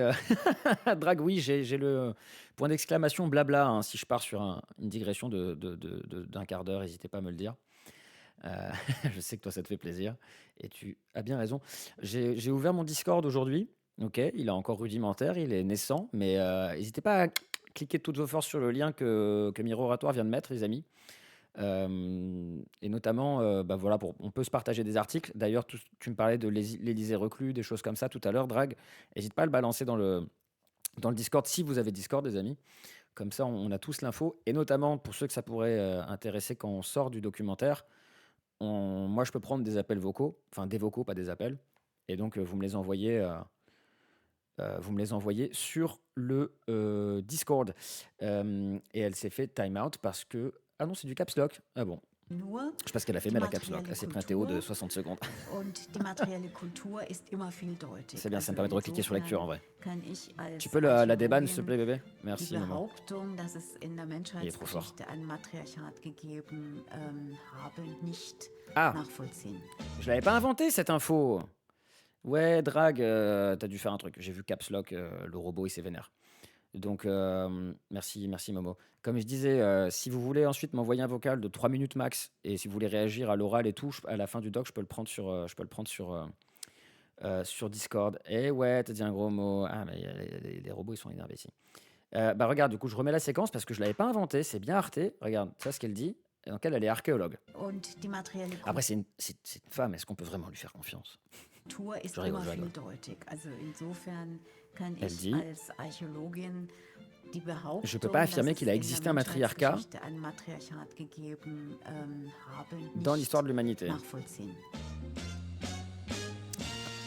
Drag, oui, j'ai le point d'exclamation blabla, hein, si je pars sur une digression d'un quart d'heure, n'hésitez pas à me le dire. Je sais que toi, ça te fait plaisir et tu as bien raison. J'ai ouvert mon Discord aujourd'hui. Ok, il est encore rudimentaire, il est naissant, mais n'hésitez pas à cliquer de toutes vos forces sur le lien que Miro Oratoire vient de mettre, les amis. Et notamment, voilà, on peut se partager des articles. D'ailleurs, tu me parlais de l'Élysée reclus, des choses comme ça tout à l'heure, Drag. N'hésite pas à le balancer dans le Discord si vous avez Discord, les amis. Comme ça, on a tous l'info. Et notamment, pour ceux que ça pourrait intéresser quand on sort du documentaire, moi, je peux prendre des appels vocaux, enfin des vocaux, pas des appels. Et donc, vous me les envoyez sur le Discord. Et elle s'est fait time out parce que. Ah non, c'est du caps lock. Ah bon.
Nur
Je sais pas ce qu'elle a fait, mais la caps lock. Elle s'est pris un TO de 60 secondes.
Und die materielle Kultur ist immer vieldeutig.
C'est bien, ça me permet de recliquer sur lecture en vrai.
Kann ich als
Tu peux la débanne,
Archäologin
s'il te plaît, bébé?
die
Merci, maman.
Behauptung, dass es in der
Il est trop fort.
Menschheitsgeschichte ein Matriarchat gegeben habe, nicht
Ah,
nachvollziehen.
je l'avais pas inventé cette info. Ouais, Drag, t'as dû faire un truc. J'ai vu Caps Lock, le robot, il s'est vénère. Donc, merci Momo. Comme je disais, si vous voulez ensuite m'envoyer un vocal de 3 minutes max, et si vous voulez réagir à l'oral et tout, à la fin du doc, je peux le prendre sur Discord. Et ouais, t'as dit un gros mot. Ah, mais les robots, ils sont énervés ici. Regarde, du coup, je remets la séquence parce que je l'avais pas inventé. C'est bien Arte. Regarde, ça, ce qu'elle dit. Et donc, elle est archéologue.
Und die materielle
Après, c'est une femme. Est-ce qu'on peut vraiment lui faire confiance?
Kultur ist
Je rigole,
immer
je rigole.
vieldeutig. Also insofern kann
Elle
ich
dit,
als Archäologin die Behauptung,
Je peux pas affirmer
dass
qu'il
es
a
in der
existé un matriarcat
Menschheitsgeschichte ein Matriarchat gegeben habe,
dans
nicht
l'histoire de l'humanité.
nachvollziehen.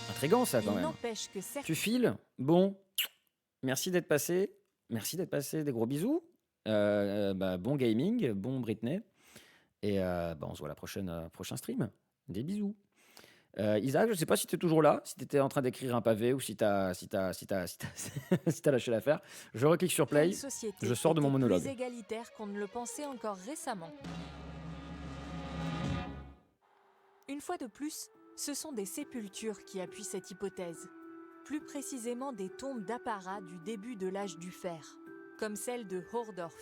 Intriguant ça quand
Il
même.
n'empêche que certains
Tu files, bon, merci d'être passé, des gros bisous. Bon gaming, bon Britney. Et on se voit à la prochain stream. Des bisous. Isaac, je sais pas si tu es toujours là, si tu étais en train d'écrire un pavé ou si tu as, si t'as- si t'as- si t'as- si t'as lâché l'affaire. Je reclique sur play.
sociétés
je sors de mon
étaient
monologue.
plus égalitaires qu'on ne le pensait encore récemment. Une fois de plus, ce sont des sépultures qui appuient cette hypothèse. Plus précisément des tombes d'apparat du début de l'âge du fer, comme celle de Hordorf.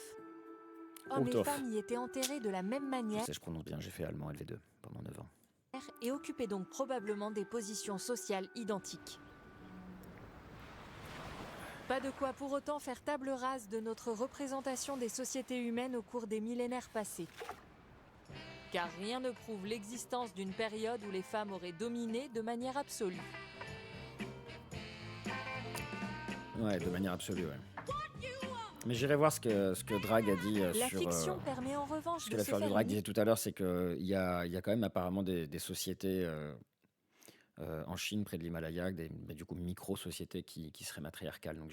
Hommes et
Hordorf.
femmes y étaient enterrés de la même
Je
manière
sais, je prononce bien, j'ai fait allemand LV2 pendant 9 ans.
et occupaient donc probablement des positions sociales identiques. Pas de quoi pour autant faire table rase de notre représentation des sociétés humaines au cours des millénaires passés. Car rien ne prouve l'existence d'une période où les femmes auraient dominé de manière absolue.
Ouais, de manière absolue, ouais. Mais j'irai voir ce que Drag a dit
La
sur...
fiction permet en revanche
ce
de
que la
se
fleur du
faire
Drag
une
disait tout à l'heure, c'est qu'il y a quand même apparemment des sociétés en Chine, près de l'Himalaya, du coup micro-sociétés qui seraient matriarcales. Donc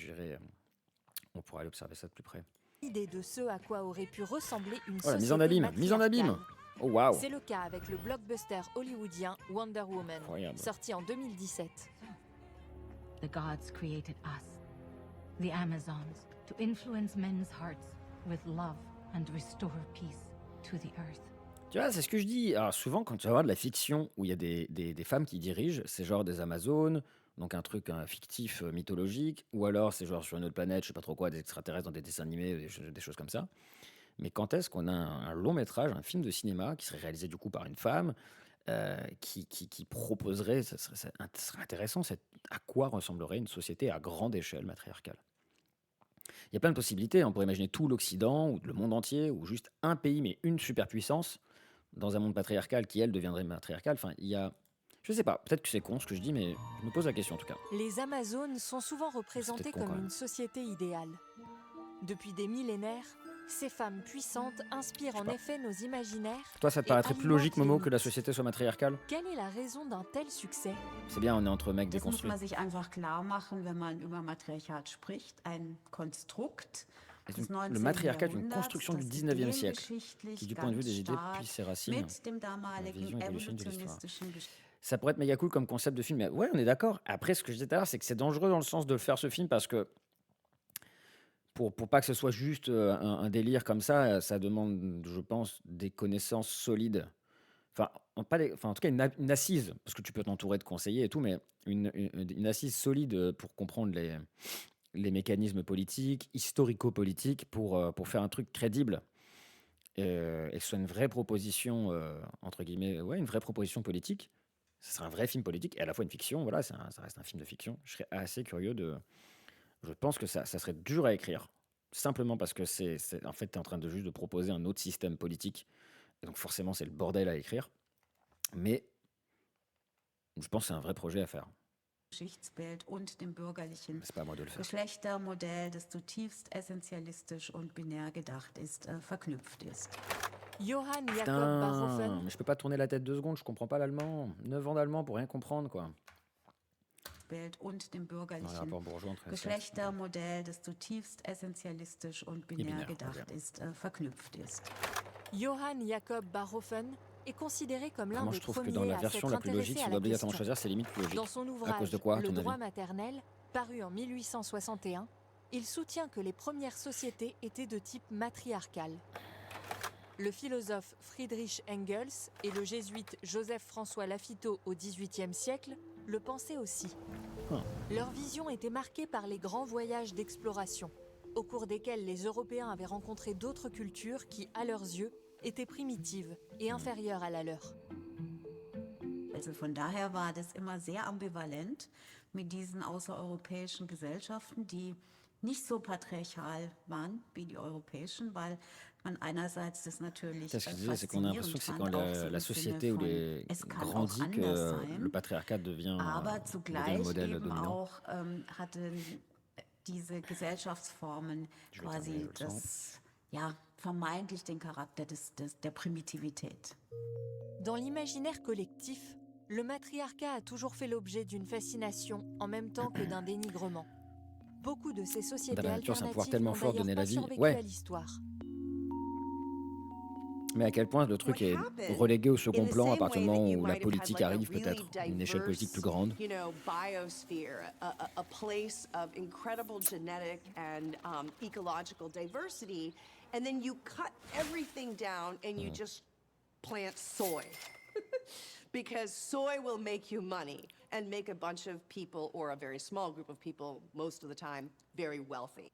on pourra aller observer ça de plus près.
idée de ce à quoi aurait pu ressembler une
Voilà,
société
mise en abîme, mise en abîme.
matriarcale.
Oh waouh.
C'est le cas avec le blockbuster hollywoodien Wonder Woman,
Incroyable.
sorti en 2017.
The gods created us, the Amazons, to influence men's hearts with love and restore peace to the earth.
Tu vois, c'est ce que je dis. Alors souvent, quand tu vas voir de la fiction où il y a des femmes qui dirigent, c'est genre des Amazones, donc un truc fictif, mythologique, ou alors c'est genre sur une autre planète, je sais pas trop quoi, des extraterrestres dans des dessins animés, des choses comme ça. Mais quand est-ce qu'on a un long métrage, un film de cinéma qui serait réalisé du coup par une femme, qui proposerait, ça serait intéressant, à quoi ressemblerait une société à grande échelle matriarcale. Il y a plein de possibilités, on pourrait imaginer tout l'Occident, ou le monde entier, ou juste un pays, mais une superpuissance, dans un monde patriarcal qui, elle, deviendrait matriarcale. Enfin, il y a... Je sais pas, peut-être que c'est con ce que je dis, mais je me pose la question en tout cas.
Les Amazones sont souvent représentées
con, quand
comme
même.
une société idéale. Depuis des millénaires, ces femmes puissantes inspirent en
pas.
effet nos imaginaires.
Toi, ça te
Et
paraîtrait plus logique,
alimente
Momo,
les
que la
mythes.
société soit matriarcale?
Quelle est la raison d'un tel succès?
C'est bien, on est entre mecs
Das muss
déconstruits.
man sich einfach klar machen, wenn man über Matriarchat spricht. Ein Konstrukt des 19.
Le matriarcat est une
Jahrhunderts,
construction du
das
19e siècle,
ideengeschichtlich
qui, du point de vue
ganz
des idées,
stark
puise ses racines.
mit dem damaligen
Vision évolutionniste de l'histoire.
evolutionistischen
Ça pourrait être méga cool comme concept de film, mais ouais, on est d'accord. Après, ce que je disais tout à l'heure, c'est que c'est dangereux dans le sens de faire ce film parce que pour pas que ce soit juste un délire comme ça demande, je pense, des connaissances solides. Enfin, en tout cas, une assise, parce que tu peux t'entourer de conseillers et tout, mais une assise solide pour comprendre les mécanismes politiques, historico-politiques, pour faire un truc crédible. Et que ce soit une vraie proposition, entre guillemets, ouais, une vraie proposition politique. Ce serait un vrai film politique et à la fois une fiction. Voilà, ça reste un film de fiction. Je serais assez curieux de. Je pense que ça serait dur à écrire, simplement parce que en fait, tu es en train de juste de proposer un autre système politique. Et donc forcément, c'est le bordel à écrire. Mais je pense que c'est un vrai projet à faire.
Geschichtsbild und dem bürgerlichen
C'est pas à moi de le faire.
Geschlechtermodell, das zutiefst essentialistisch und binär gedacht ist, verknüpft ist.
Johann Jakob
Putain,
Barofen,
mais je peux pas tourner la tête 2 secondes, je comprends pas l'allemand. 9 ans d'allemand pour rien comprendre, quoi.
Bild und dem
Dans les
bürgerlichen
rapports bourgeois entre les sexes.
Geschlechtermodell, das zutiefst essentialistisch und binär
binär,
gedacht
okay.
ist, verknüpft ist.
Johann Jakob Barofen est considéré comme l'un
Moi,
des
je trouve que
premiers
dans la
à
version
s'être
la plus logique,
intéressé
si
à
on
la
doit obligatoirement
question.
choisir, c'est limite plus logique.
Dans son
À
ouvrage
cause de quoi, à
Le
ton
droit
avis?
maternel, paru en 1861, il soutient que les premières sociétés étaient de type matriarcal. Le philosophe Friedrich Engels et le jésuite Joseph-François Lafitau au XVIIIe siècle le pensaient aussi.
Ah.
Leur vision était marquée par les grands voyages d'exploration, au cours desquels les Européens avaient rencontré d'autres cultures qui, à leurs yeux, étaient primitives et inférieures à la leur.
Also von daher war das immer sehr ambivalent mit diesen außereuropäischen Gesellschaften, die nicht so patriarchal waren wie die europäischen, weil man einerseits das natürlich
C'est ce que je disais, c'est qu'on a l'impression que c'est quand la société où les grandit que le patriarcat devient
aber
le
zugleich
modèle
eben
dominant.
auch hatten diese Gesellschaftsformen
Je vais
quasi
terminer, je le
das, ja, vermeintlich den Charakter der Primitivität.
Dans l'imaginaire collectif, le matriarcat a toujours fait l'objet d'une fascination en même temps que d'un dénigrement. Beaucoup de ces sociétés
Dans la nature, c'est un pouvoir
alternatives
tellement
n'ont
fort de
d'ailleurs
donner
pas
la vie.
survécu
Ouais.
à l'histoire.
Mais à quel point le truc est relégué au second plan à partir du moment où la politique arrive, peut-être, une échelle politique plus grande.
Biosphere, a place of incredible genetic and ecological diversity, and then you cut everything down and you just plant soy. Because soy will make you money and make a bunch of people, or a very small group of people, most of the time, very wealthy.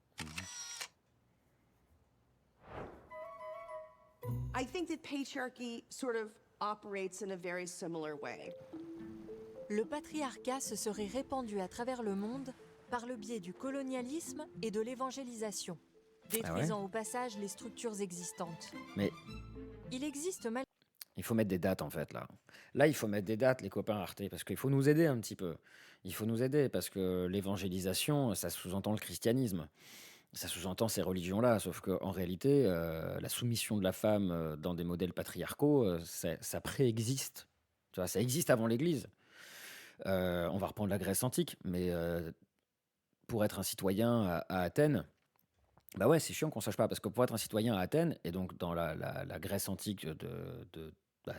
I think that patriarchy sort of operates in a very similar way.
Le patriarcat se serait répandu à travers le monde par le biais du colonialisme et de l'évangélisation, détruisant au passage les structures existantes.
Mais
Il existe mal...
il faut mettre des dates en fait là. Là, il faut mettre des dates, les copains Arte, parce qu'il faut nous aider un petit peu. Il faut nous aider parce que l'évangélisation, ça sous-entend le christianisme. Ça sous-entend ces religions-là, sauf qu'en réalité, la soumission de la femme dans des modèles patriarcaux, ça préexiste. Tu vois, ça existe avant l'Église. On va reprendre la Grèce antique, mais pour être un citoyen à Athènes, bah ouais, c'est chiant qu'on sache pas, parce que pour être un citoyen à Athènes, et donc dans la Grèce antique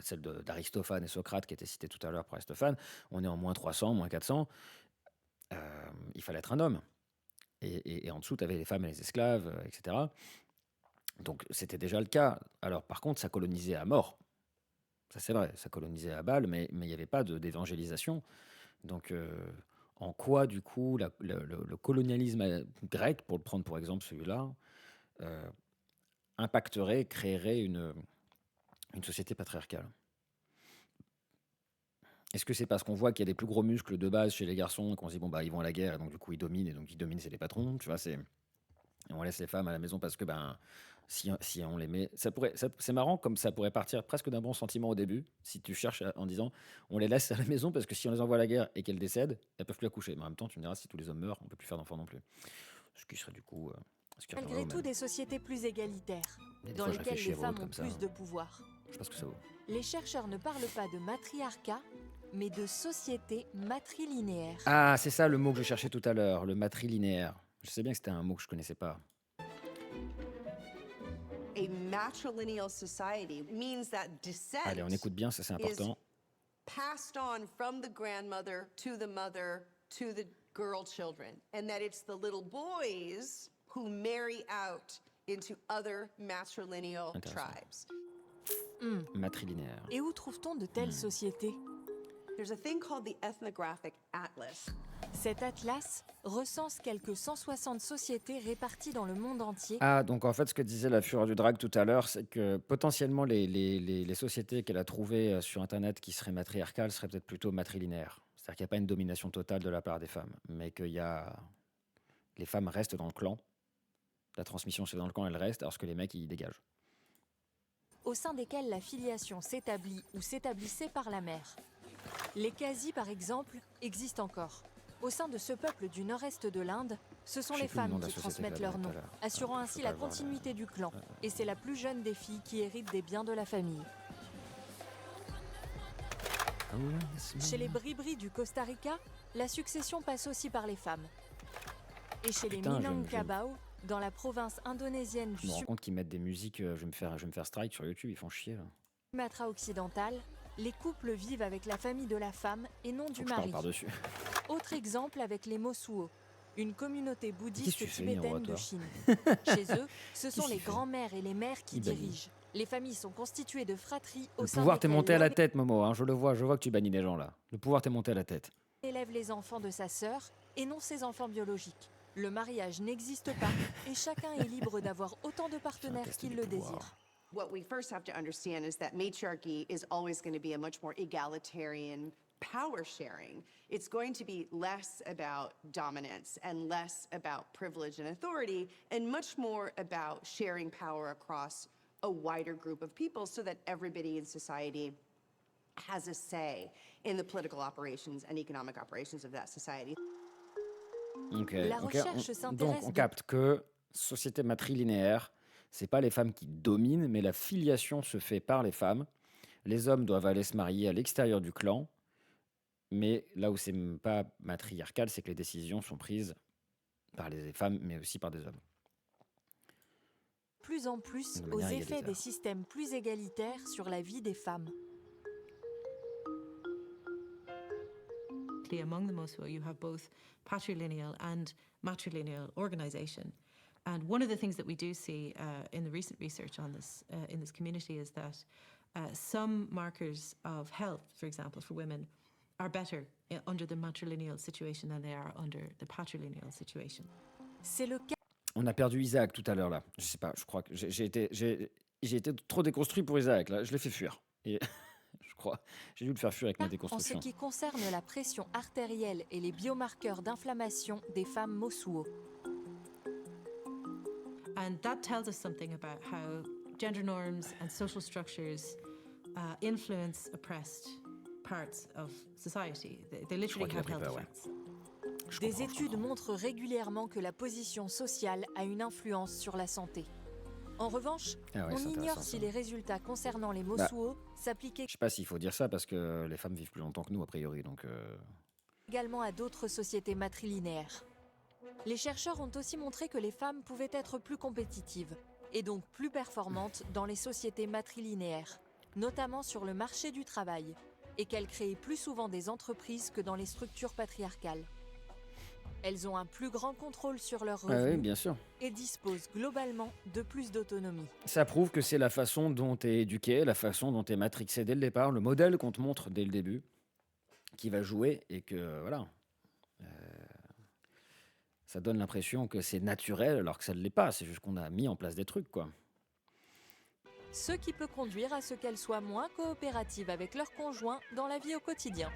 celle d'Aristophane et Socrate qui était citée tout à l'heure par Aristophane, on est en moins 300, moins 400, il fallait être un homme. Et en dessous, tu avais les femmes et les esclaves, etc. Donc c'était déjà le cas. Alors par contre, ça colonisait à mort. Ça c'est vrai, ça colonisait à balle, mais il n'y avait pas d'évangélisation. Donc en quoi, du coup, le colonialisme grec, pour le prendre pour exemple celui-là, impacterait, créerait une société patriarcale? Est-ce que c'est parce qu'on voit qu'il y a des plus gros muscles de base chez les garçons et qu'on se dit, bon, bah, ils vont à la guerre et donc du coup, ils dominent, et donc ils dominent, c'est les patrons, tu vois, et on laisse les femmes à la maison parce que, ben, si on les met. C'est marrant comme ça pourrait partir presque d'un bon sentiment au début, si tu cherches en disant, on les laisse à la maison parce que si on les envoie à la guerre et qu'elles décèdent, elles peuvent plus accoucher. Mais en même temps, tu me diras, si tous les hommes meurent, on peut plus faire d'enfants non plus. Ce qui serait du coup.
Malgré tout, des sociétés plus égalitaires,
Des
dans
fois, je
lesquelles
réfléchis
les
à voix
femmes
haute
ont
comme ça.
plus de pouvoir.
Je sais pas ce que ça vaut.
Les chercheurs ne parlent pas de matriarcat, mais de société matrilinéaire.
Ah, c'est ça le mot que je cherchais tout à l'heure, le matrilinéaire. Je sais bien que c'était un mot que je connaissais pas.
A matrilineal society means that descent
Allez, on écoute bien, ça c'est important.
passed on from the grandmother to the mother to the girl children, and that it's the little boys who marry out into other matrilineal
Intéressant.
tribes.
Matrilinéaire.
Et où trouve-t-on de telles sociétés?
There's a thing called the Ethnographic Atlas.
Cet atlas recense quelques 160 sociétés réparties dans le monde entier.
Ah, donc en fait, ce que disait la Fureur du Drag tout à l'heure, c'est que potentiellement les sociétés qu'elle a trouvées sur Internet qui seraient matriarcales seraient peut-être plutôt matrilinéaires. C'est-à-dire qu'il n'y a pas une domination totale de la part des femmes, mais que les femmes restent dans le clan. La transmission, c'est dans le clan, elle reste, alors que les mecs, ils dégagent.
Au sein desquelles la filiation s'établit ou s'établissait par la mère. Les Khazis, par exemple, existent encore. Au sein de ce peuple du nord-est de l'Inde, ce sont
Je sais
les
plus le nom
femmes
de la
qui
société
transmettent
qu'elle a
leur
donnée
nom,
tout à l'heure.
assurant
Faut
ainsi
pas
la
le voir,
continuité du clan. Et c'est la plus jeune des filles qui hérite des biens de la famille. Chez les Bribri du Costa Rica, la succession passe aussi par les femmes. Et chez les
Putain,
Minangkabau, dans la province indonésienne
Je
du
me rends compte qu'ils mettent des musiques, je vais me faire strike sur YouTube, ils font chier là.
Sumatra occidental, les couples vivent avec la famille de la femme et non
Faut
du
que je parle
mari.
par-dessus.
Autre exemple avec les Mosuo, une communauté bouddhiste
Qu'est-ce que tu fais,
tibétaine de
miroir,
Chine. Chez eux, ce sont
Qu'est-ce
les
qu'il fait
grands-mères et les mères qui
Il bannit.
dirigent. Les familles sont constituées de fratries au
Le
sein
pouvoir t'est
desquelles
monté à la
l'homme
tête, Momo, hein, je vois que tu bannis les gens là. Le pouvoir t'est monté à la tête.
élève les enfants de sa sœur et non ses enfants biologiques. Le mariage n'existe pas et chacun est libre d'avoir autant de partenaires
test
qu'il
du
le
pouvoir.
désire.
What we first have to understand is that matriarchy is always going to be a much more egalitarian power sharing. It's going to be less about dominance and less about privilege and authority, and much more about sharing power across a wider group of people so that everybody in society has a say in the political operations and economic operations of that society.
Ok,
La
ok,
recherche
donc
s'intéresse
on
de
capte que société matrilinéaire, c'est pas les femmes qui dominent, mais la filiation se fait par les femmes. Les hommes doivent aller se marier à l'extérieur du clan, mais là où c'est pas matriarcal, c'est que les décisions sont prises par les femmes, mais aussi par des hommes,
plus en plus
de
aux
manière
effets des
égalitaire.
systèmes plus égalitaires sur la vie des femmes.
Among the Mosuo, you have both patrilineal and matrilineal organization. And one of the things that we do see in the recent research on this in this community is that some markers of health, for example, for women, are better under the matrilineal situation than they are under the patrilineal situation.
C'est le cas
On a perdu Isaac tout à l'heure là. Je sais pas, je crois que j'ai été trop déconstruit pour Isaac là. Je l'ai fait fuir. Et je crois, j'ai dû le faire fuir avec ma
en ce
déconstruction.
qui concerne la pression artérielle et les biomarqueurs d'inflammation des femmes Mosuo.
And that tells us something about how gender norms and social structures influence oppressed parts of society. They literally
qu'il a
have
pris
health
peur, ouais.
effects.
Je
Des
comprends, je
études
comprends.
montrent régulièrement que la position sociale a une influence sur la santé. En revanche,
Ah ouais,
on
c'est
ignore
intéressant,
si
ça.
les résultats concernant les Mosuo s'appliquaient
Je sais pas s'il faut dire ça parce que les femmes vivent plus longtemps que nous a priori, donc
également à d'autres sociétés matrilinéaires. Les chercheurs ont aussi montré que les femmes pouvaient être plus compétitives et donc plus performantes dans les sociétés matrilinéaires, notamment sur le marché du travail, et qu'elles créaient plus souvent des entreprises que dans les structures patriarcales. Elles ont un plus grand contrôle sur leurs
ah oui,
revenus
bien sûr.
et disposent globalement de plus d'autonomie.
Ça prouve que c'est la façon dont tu es éduqué, la façon dont tu es matrixé dès le départ, le modèle qu'on te montre dès le début, qui va jouer et que voilà. Ça donne l'impression que c'est naturel alors que ça ne l'est pas, c'est juste qu'on a mis en place des trucs quoi.
Ce qui peut conduire à ce qu'elles soient moins coopératives avec leurs conjoints dans la vie au quotidien.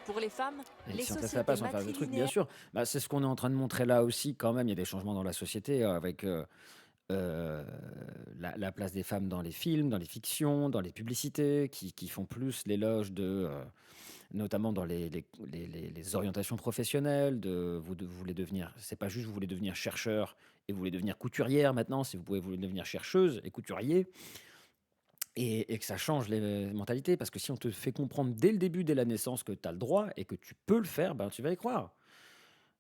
Pour les femmes,
Et
les
si on te laisse
sociétés
la place en faire des trucs, bien
matrilinéaires
sûr. Bah, c'est ce qu'on est en train de montrer là aussi quand même. Il y a des changements dans la société avec la place des femmes dans les films, dans les fictions, dans les publicités, qui font plus l'éloge de, notamment dans les orientations professionnelles, vous voulez devenir, c'est pas juste vous voulez devenir chercheur et vous voulez devenir couturière maintenant, si vous voulez devenir chercheuse et couturier. Et que ça change les mentalités, parce que si on te fait comprendre dès le début, dès la naissance, que tu as le droit et que tu peux le faire, ben tu vas y croire.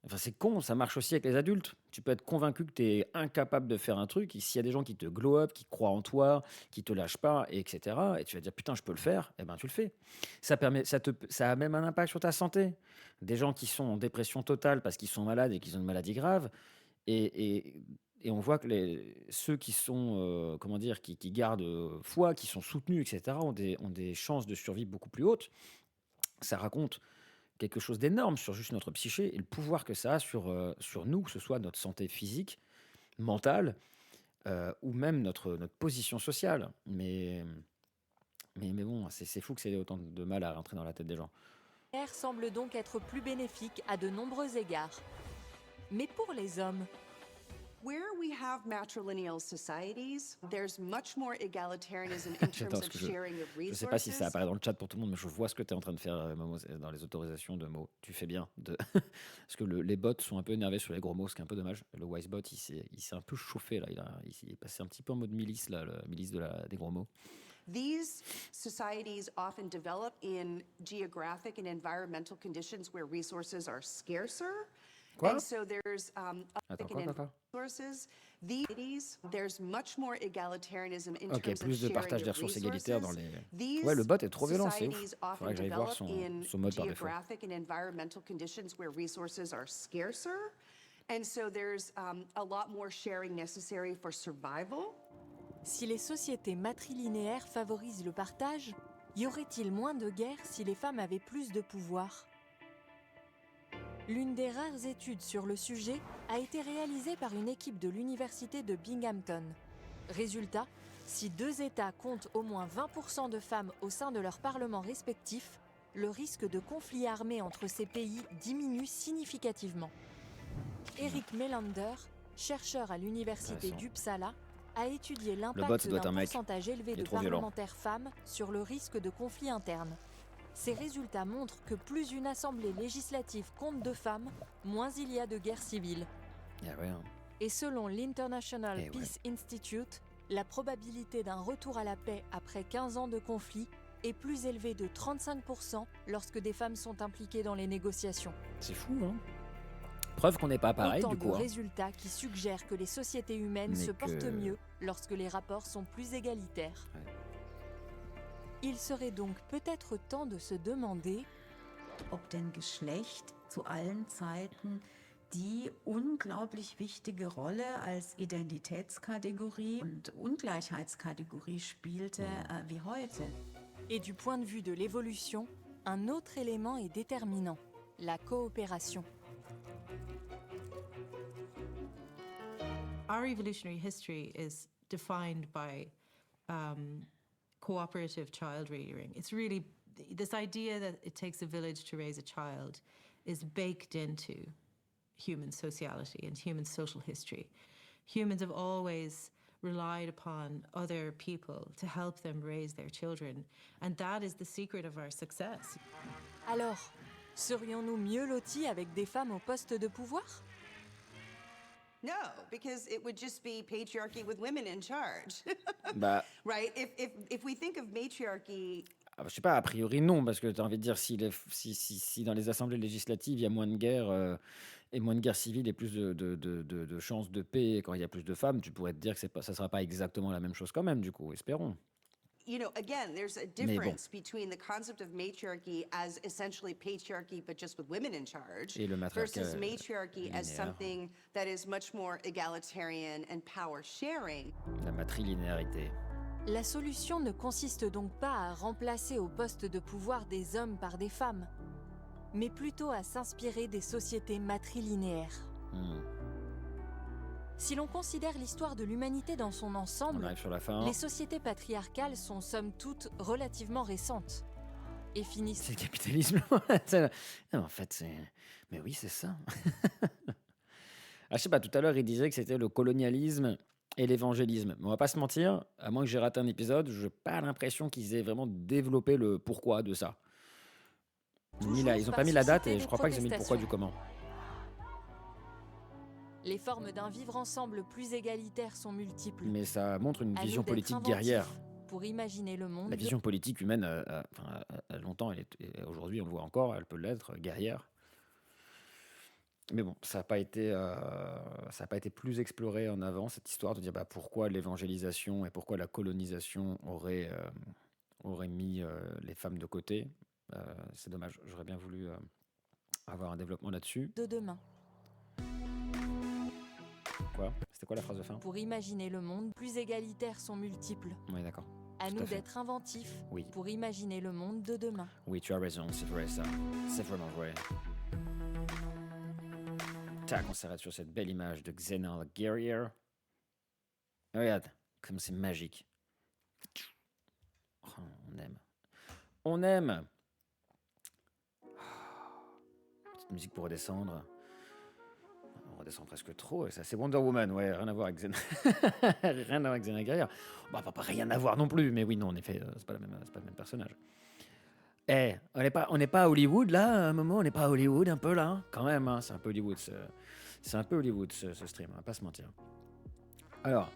Enfin, c'est con, ça marche aussi avec les adultes. Tu peux être convaincu que tu es incapable de faire un truc, et s'il y a des gens qui te glow up, qui croient en toi, qui te lâchent pas, et etc., et tu vas dire putain, je peux le faire, et ben tu le fais. Ça a même un impact sur ta santé. Des gens qui sont en dépression totale parce qu'ils sont malades et qu'ils ont une maladie grave, et on voit que ceux qui sont, comment dire, qui gardent foi, qui sont soutenus, etc., ont des chances de survie beaucoup plus hautes. Ça raconte quelque chose d'énorme sur juste notre psyché et le pouvoir que ça a sur nous, que ce soit notre santé physique, mentale, ou même notre position sociale. Mais bon, c'est fou que c'est autant de mal à rentrer dans la tête des gens.
semblent donc être plus bénéfiques à de nombreux égards. Mais pour les hommes,
Where we have matrilineal societies, there's much more egalitarianism in terms
J'adore
of
ce que
sharing of
Je sais pas si ça
resources.
apparaît dans le chat pour tout le monde, mais je vois ce que tu es en train de faire, Momo, dans les autorisations de mots. Tu fais bien. Parce que les bots sont un peu énervés sur les gros mots, ce qui est un peu dommage. Le Wisebot, il s'est un peu chauffé, là. Il est passé un petit peu en mode milice, là, la milice des gros mots.
These societies often develop in geographic and environmental conditions where resources are scarcer.
Quoi?
And so there's
Attends, quoi?
resources. There's much more egalitarianism in
Ok,
terms of
plus de
sharing
partage des
of
ressources égalitaires dans
resources.
les...
These
Ouais, le bot est trop violent, c'est ouf.
societies
Faudrait
often
que j'aille voir
develop in
son mode par défaut.
geographic and environmental conditions where resources are scarcer. And so there's a lot more sharing necessary for survival.
si les sociétés matrilinéaires favorisent le partage, y aurait-il moins de guerres si les femmes avaient plus de pouvoir ? L'une des rares études sur le sujet a été réalisée par une équipe de l'université de Binghamton. Résultat, si 2 États comptent au moins 20% de femmes au sein de leurs parlements respectifs, le risque de conflit armé entre ces pays diminue significativement. Eric Melander, chercheur à l'université
Intéressant.
d'Uppsala, a étudié
bot,
l'impact
ça doit être
d'un
un mec.
pourcentage élevé
Il est
de
trop violent.
parlementaires femmes sur le risque de conflit interne. Ces résultats montrent que plus une assemblée législative compte de femmes, moins il y a de guerres civiles.
Ah ouais, hein.
Et selon l'International
Eh ouais.
Peace Institute, la probabilité d'un retour à la paix après 15 ans de conflit est plus élevée de 35% lorsque des femmes sont impliquées dans les négociations.
C'est fou, hein. Preuve qu'on n'est pas pareil,
Autant
du coup.
de
hein.
résultats qui suggèrent que les sociétés humaines
Mais
se
que-
portent mieux lorsque les rapports sont plus égalitaires.
Ouais.
Il serait donc peut-être temps de se demander
ob denn Geschlecht zu allen Zeiten die unglaublich wichtige Rolle als Identitätskategorie und Ungleichheitskategorie spielte wie heute.
Et du point de vue de l'évolution, un autre élément est déterminant, la coopération.
Our evolutionary history is defined by cooperative child rearing. It's really this idea that it takes a village to raise a child is baked into human sociality and human social history. Humans have always relied upon other people to help them raise their children, and that is the secret of our success.
Alors, serions-nous mieux lotis avec des femmes au poste de pouvoir ?
No, because it would just be patriarchy with women in charge,
Bah,
right? If we think of matriarchy,
je sais pas, a priori non, parce que tu as envie de dire, si dans les assemblées législatives, il y a moins de guerres et moins de guerres civiles et plus de chances de paix quand il y a plus de femmes, tu pourrais te dire que ça sera pas exactement la même chose quand même, du coup, espérons.
you know, again, there's a
bon.
difference between the concept of matriarchy as essentially patriarchy, but just with women in charge,
Et le matriarcat
versus matriarchy as
linéaire.
something that is much more egalitarian and power sharing.
La matrilinéarité.
La solution ne consiste donc pas à remplacer au poste de pouvoir des hommes par des femmes, mais plutôt à s'inspirer des sociétés matrilinéaires. Si l'on considère l'histoire de l'humanité dans son
On
ensemble,
arrive sur la fin.
les sociétés patriarcales sont somme toute relativement récentes et finissent
C'est le capitalisme. Non, en fait, c'est. Mais oui, c'est ça. Ah, je sais pas, tout à l'heure, il disait que c'était le colonialisme et l'évangélisme. Mais on va pas se mentir, à moins que j'ai raté un épisode, je n'ai pas l'impression qu'ils aient vraiment développé le pourquoi de ça. Ils ont
par
pas mis la date
susciter
et
des
je crois pas qu'ils aient mis le pourquoi du
protestations.
comment.
Les formes d'un vivre ensemble plus égalitaire sont multiples.
Mais ça montre une
À nous
vision
d'être
politique
inventifs
guerrière.
pour imaginer le monde.
La vision politique humaine, longtemps, et aujourd'hui on le voit encore, elle peut l'être, guerrière. Mais bon, ça n'a pas été plus exploré en avant, cette histoire de dire pourquoi l'évangélisation et pourquoi la colonisation aurait mis les femmes de côté. C'est dommage, j'aurais bien voulu avoir un développement là-dessus.
De demain.
Quoi ? C'était quoi la phrase de fin ?
Pour imaginer le monde plus égalitaire sont multiples.
Oui, d'accord.
À
Tout
nous
à fait.
d'être inventifs
Oui.
pour imaginer le monde de demain.
Oui, tu as raison, c'est vrai ça. C'est vraiment vrai. Tac, on s'arrête sur cette belle image de Xena la guerrière. Regarde, comme c'est magique. Oh, on aime. On aime. Petite musique pour redescendre. On redescend presque trop. Et ça, c'est Wonder Woman, ouais, rien à voir avec Xena. Rien à voir avec Xena la guerrière. Bah, pas rien à voir non plus, mais oui, non, en effet, c'est pas le même personnage. Eh, on n'est pas à Hollywood là, à un moment, on n'est pas à Hollywood un peu là, hein, quand même, hein, c'est un peu Hollywood ce stream, on va pas se mentir. Alors,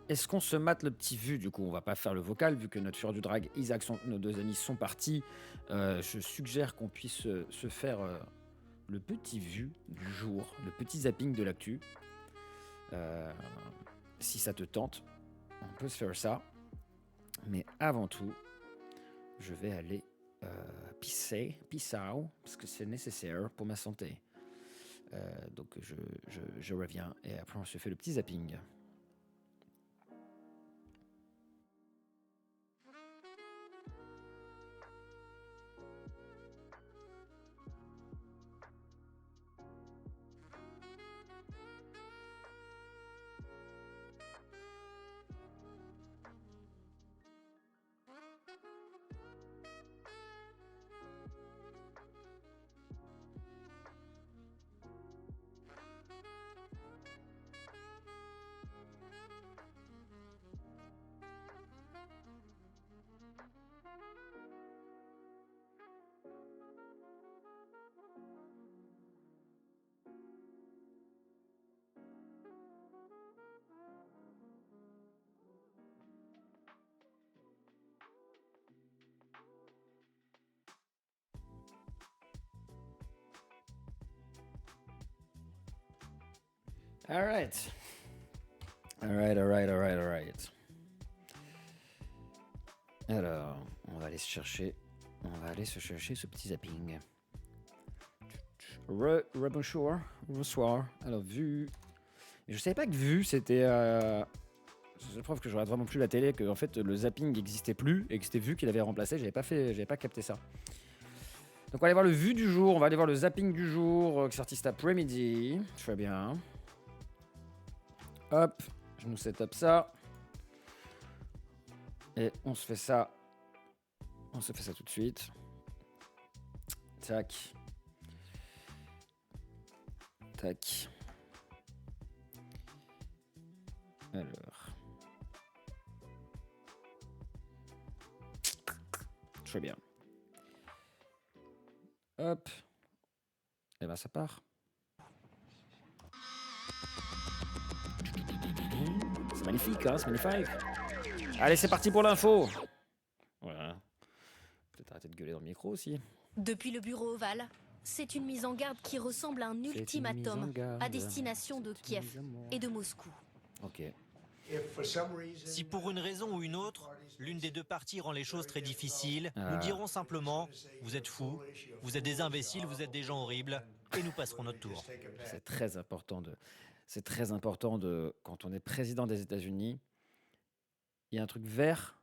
est-ce qu'on se mate le petit vu du coup? On va pas faire le vocal vu que notre fureur du drag, Isaac, nos deux amis sont partis. Je suggère qu'on puisse se faire le petit vu du jour, le petit zapping de l'actu. Si ça te tente. On peut se faire ça, mais avant tout, je vais aller pisser, parce que c'est nécessaire pour ma santé. Donc je reviens et après on se fait le petit zapping. All right. All right. Alors, on va aller se chercher ce petit zapping. Bonsoir. Alors, Vue. Je savais pas que Vue, c'était... C'est la preuve que je regarde vraiment plus la télé, que en fait, le zapping n'existait plus et que c'était Vue qui l'avait remplacé. J'avais pas capté ça. Donc, on va aller voir le Vue du jour. On va aller voir le zapping du jour qui est sorti cet après-midi. Très bien. Hop, je nous setup ça. Et on se fait ça. On se fait ça tout de suite. Tac. Tac. Alors. Très bien. Hop. Et ben ça part. C'est magnifique, hein, c'est magnifique. Allez, c'est parti pour l'info. Voilà. Peut-être arrêter de gueuler dans le micro aussi.
Depuis le bureau ovale, c'est une mise en garde qui ressemble à un ultimatum à destination de Kiev et de Moscou.
Ok.
Si pour une raison ou une autre, l'une des deux parties rend les choses très difficiles, nous dirons simplement « Vous êtes fous, vous êtes des imbéciles, vous êtes des gens horribles » et nous passerons notre tour.
C'est très important de quand on est président des États-Unis, il y a un truc vert.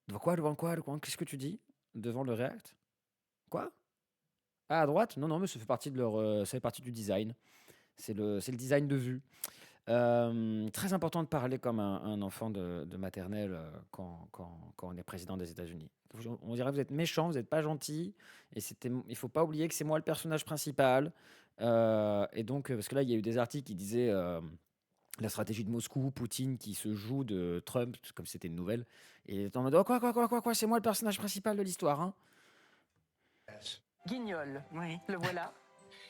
Devant quoi? Qu'est-ce que tu dis? Devant le React? Quoi? Ah, à droite? Non, mais ça fait partie du design. C'est le design de Vue. Très important de parler comme un enfant de maternelle quand on est président des États-Unis. On dirait que vous êtes méchant, vous n'êtes pas gentil, et il faut pas oublier que c'est moi le personnage principal. Et donc, parce que là, il y a eu des articles qui disaient la stratégie de Moscou, Poutine qui se joue de Trump, comme c'était une nouvelle, et en mode oh, quoi, c'est moi le personnage principal de l'histoire, hein.
Guignol, le voilà.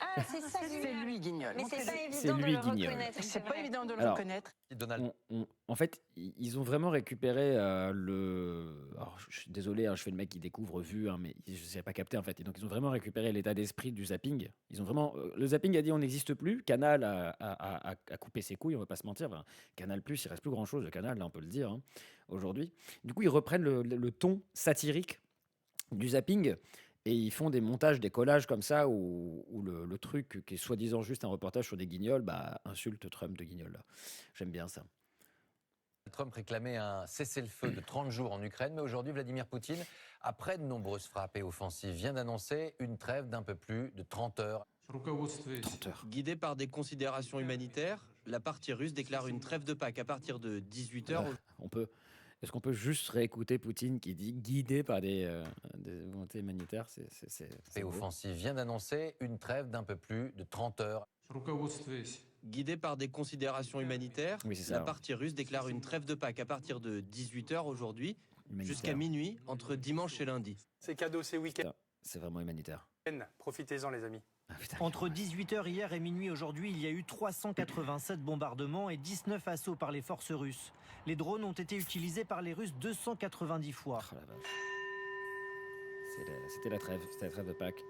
Ah, c'est ça,
C'est lui, Guignol.
Mais c'est pas
C'est
évident de
lui,
le
Guignol.
reconnaître.
C'est pas évident de le
Alors,
reconnaître.
Donald.
En fait, ils ont vraiment récupéré Alors, je suis désolé, hein, je fais le mec qui découvre Vue, hein, mais je ne savais pas capté en fait. Et donc, ils ont vraiment récupéré l'état d'esprit du zapping. Ils ont vraiment. Le zapping a dit on n'existe plus. Canal a coupé ses couilles, on ne va pas se mentir. Enfin, Canal, il reste plus grand chose de Canal, là, on peut le dire, hein, aujourd'hui. Du coup, ils reprennent le ton satirique du zapping. Et ils font des montages, des collages comme ça où le truc qui est soi-disant juste un reportage sur des guignols, insulte Trump de guignol. Là. J'aime bien ça.
Trump réclamait un cessez-le-feu de 30 jours en Ukraine, mais aujourd'hui, Vladimir Poutine, après de nombreuses frappes et offensives, vient d'annoncer une trêve d'un peu plus de 30 heures.
30 heures.
Guidée par des considérations humanitaires, la partie russe déclare une trêve de Pâques à partir de 18h.
Est-ce qu'on peut juste réécouter Poutine qui dit guidé par des volontés humanitaires?
Et offensive vient d'annoncer une trêve d'un peu plus de 30 heures.
Guidée par des considérations humanitaires,
Oui, c'est ça,
la
ouais.
partie russe déclare une trêve de Pâques à partir de 18h aujourd'hui,
Humanitaire.
jusqu'à minuit, entre dimanche et lundi.
C'est cadeau, c'est week-end.
Putain, c'est vraiment humanitaire.
Profitez-en, les amis.
Ah, putain,
Entre
ouais.
18h hier et minuit aujourd'hui, il y a eu 387 bombardements et 19 assauts par les forces russes. Les drones ont été utilisés par les Russes 290 fois.
Oh la vache. C'était la trêve de Pâques.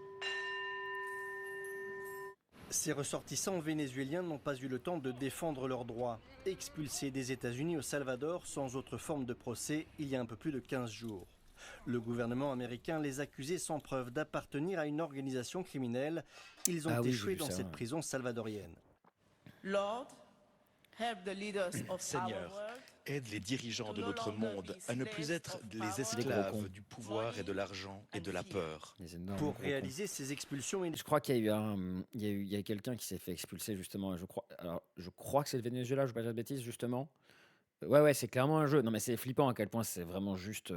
Ces ressortissants vénézuéliens n'ont pas eu le temps de défendre leurs droits. Expulsés des États-Unis au Salvador sans autre forme de procès il y a un peu plus de 15 jours. Le gouvernement américain les accusait sans preuve d'appartenir à une organisation criminelle. Ils ont échoué dans cette prison salvadorienne.
Lord, help the leaders of
Seigneur, aide les dirigeants de notre monde à ne plus être les esclaves du pouvoir et de l'argent et de la peur.
Pour réaliser ces expulsions,
Je crois qu'il y a eu quelqu'un qui s'est fait expulser justement. Je crois que c'est le Venezuela, je ne vais pas dire de bêtises justement. Ouais, c'est clairement un jeu. Non mais c'est flippant à quel point c'est vraiment juste.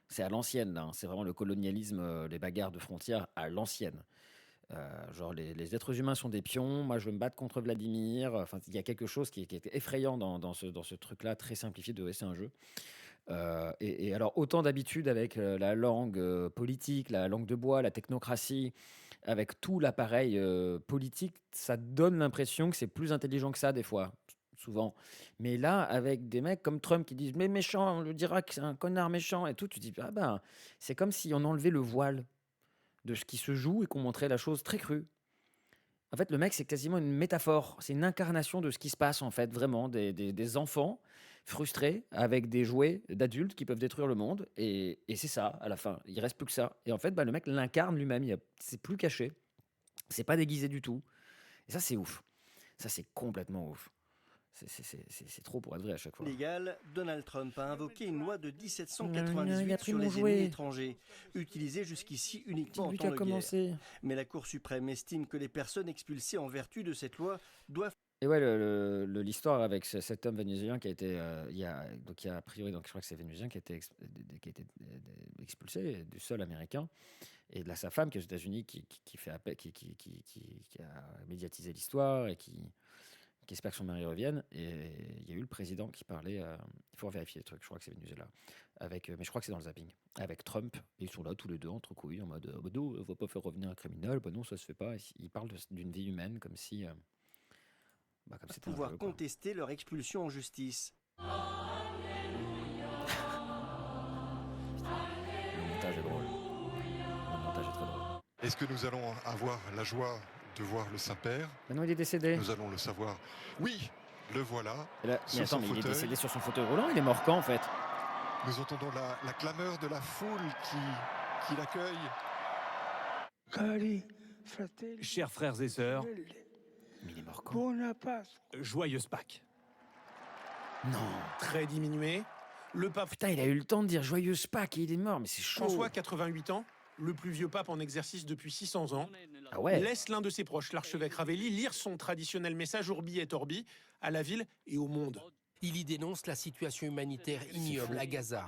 C'est à l'ancienne là. Hein. C'est vraiment le colonialisme, les bagarres de frontières à l'ancienne. Genre les êtres humains sont des pions. Moi, je veux me battre contre Vladimir. Enfin, il y a quelque chose qui est effrayant dans ce truc-là, très simplifié de c'est un jeu. Et alors, autant d'habitude avec la langue politique, la langue de bois, la technocratie, avec tout l'appareil politique, ça donne l'impression que c'est plus intelligent que ça, des fois, souvent. Mais là, avec des mecs comme Trump qui disent « Mais méchant, on le dira que c'est un connard méchant » et tout, tu te dis « Ah ben, c'est comme si on enlevait le voile de ce qui se joue et qu'on montrait la chose très crue. » En fait, le mec, c'est quasiment une métaphore. C'est une incarnation de ce qui se passe, en fait, vraiment. Des enfants frustrés avec des jouets d'adultes qui peuvent détruire le monde. Et c'est ça, à la fin. Il reste plus que ça. Et en fait, le mec l'incarne lui-même. C'est plus caché. C'est pas déguisé du tout. Et ça, c'est ouf. Ça, c'est complètement ouf. C'est trop pour être vrai à chaque fois.
Légal, Donald Trump a invoqué une loi de
Il a
1798
pris
sur
mon
les
jouet.
ennemis étrangers, utilisée jusqu'ici uniquement en
Lui
temps
qui a
de
commencé.
guerre. Mais la Cour suprême estime que les personnes expulsées en vertu de cette loi doivent...
Et ouais, l'histoire avec cet homme vénézuélien qui a été, il y a a priori, donc je crois que c'est vénézuélien qui a été, expulsé du sol américain, et de sa femme qui est aux États-Unis qui fait appel, qui a médiatisé l'histoire et qui espère que son mari revienne. Et il y a eu le président qui parlait, il faut vérifier les trucs, je crois que c'est Venezuela, mais je crois que c'est dans le zapping, avec Trump, et ils sont là tous les deux entre couilles en mode bah non, on va pas faire revenir un criminel, bah non, ça se fait pas. Ils parlent d'une vie humaine comme si. Comme c'était
pouvoir
un jeu, quoi.
contester leur expulsion en justice.
Le montage est drôle. Le montage est très drôle.
Est-ce que nous allons avoir la joie de voir le Saint-Père?
Maintenant, il est décédé.
Nous allons le savoir. Oui, le voilà.
Et là,
sur son
il est
fauteuil.
décédé sur son fauteuil roulant. Il est mort quand, en fait?
Nous entendons la clameur de la foule qui l'accueille.
Chers frères et sœurs,
Mais il est mort quand?
joyeuse Pâques.
Non.
Très diminué, le pape
Putain, il a eu le temps de dire joyeuse Pâques et il est mort, mais c'est chaud.
François, 88 ans, le plus vieux pape en exercice depuis 600 ans,
Ah ouais.
laisse l'un de ses proches, l'archevêque Ravelli, lire son traditionnel message Urbi et Orbi à la ville et au monde.
Il y dénonce la situation humanitaire ignoble à Gaza,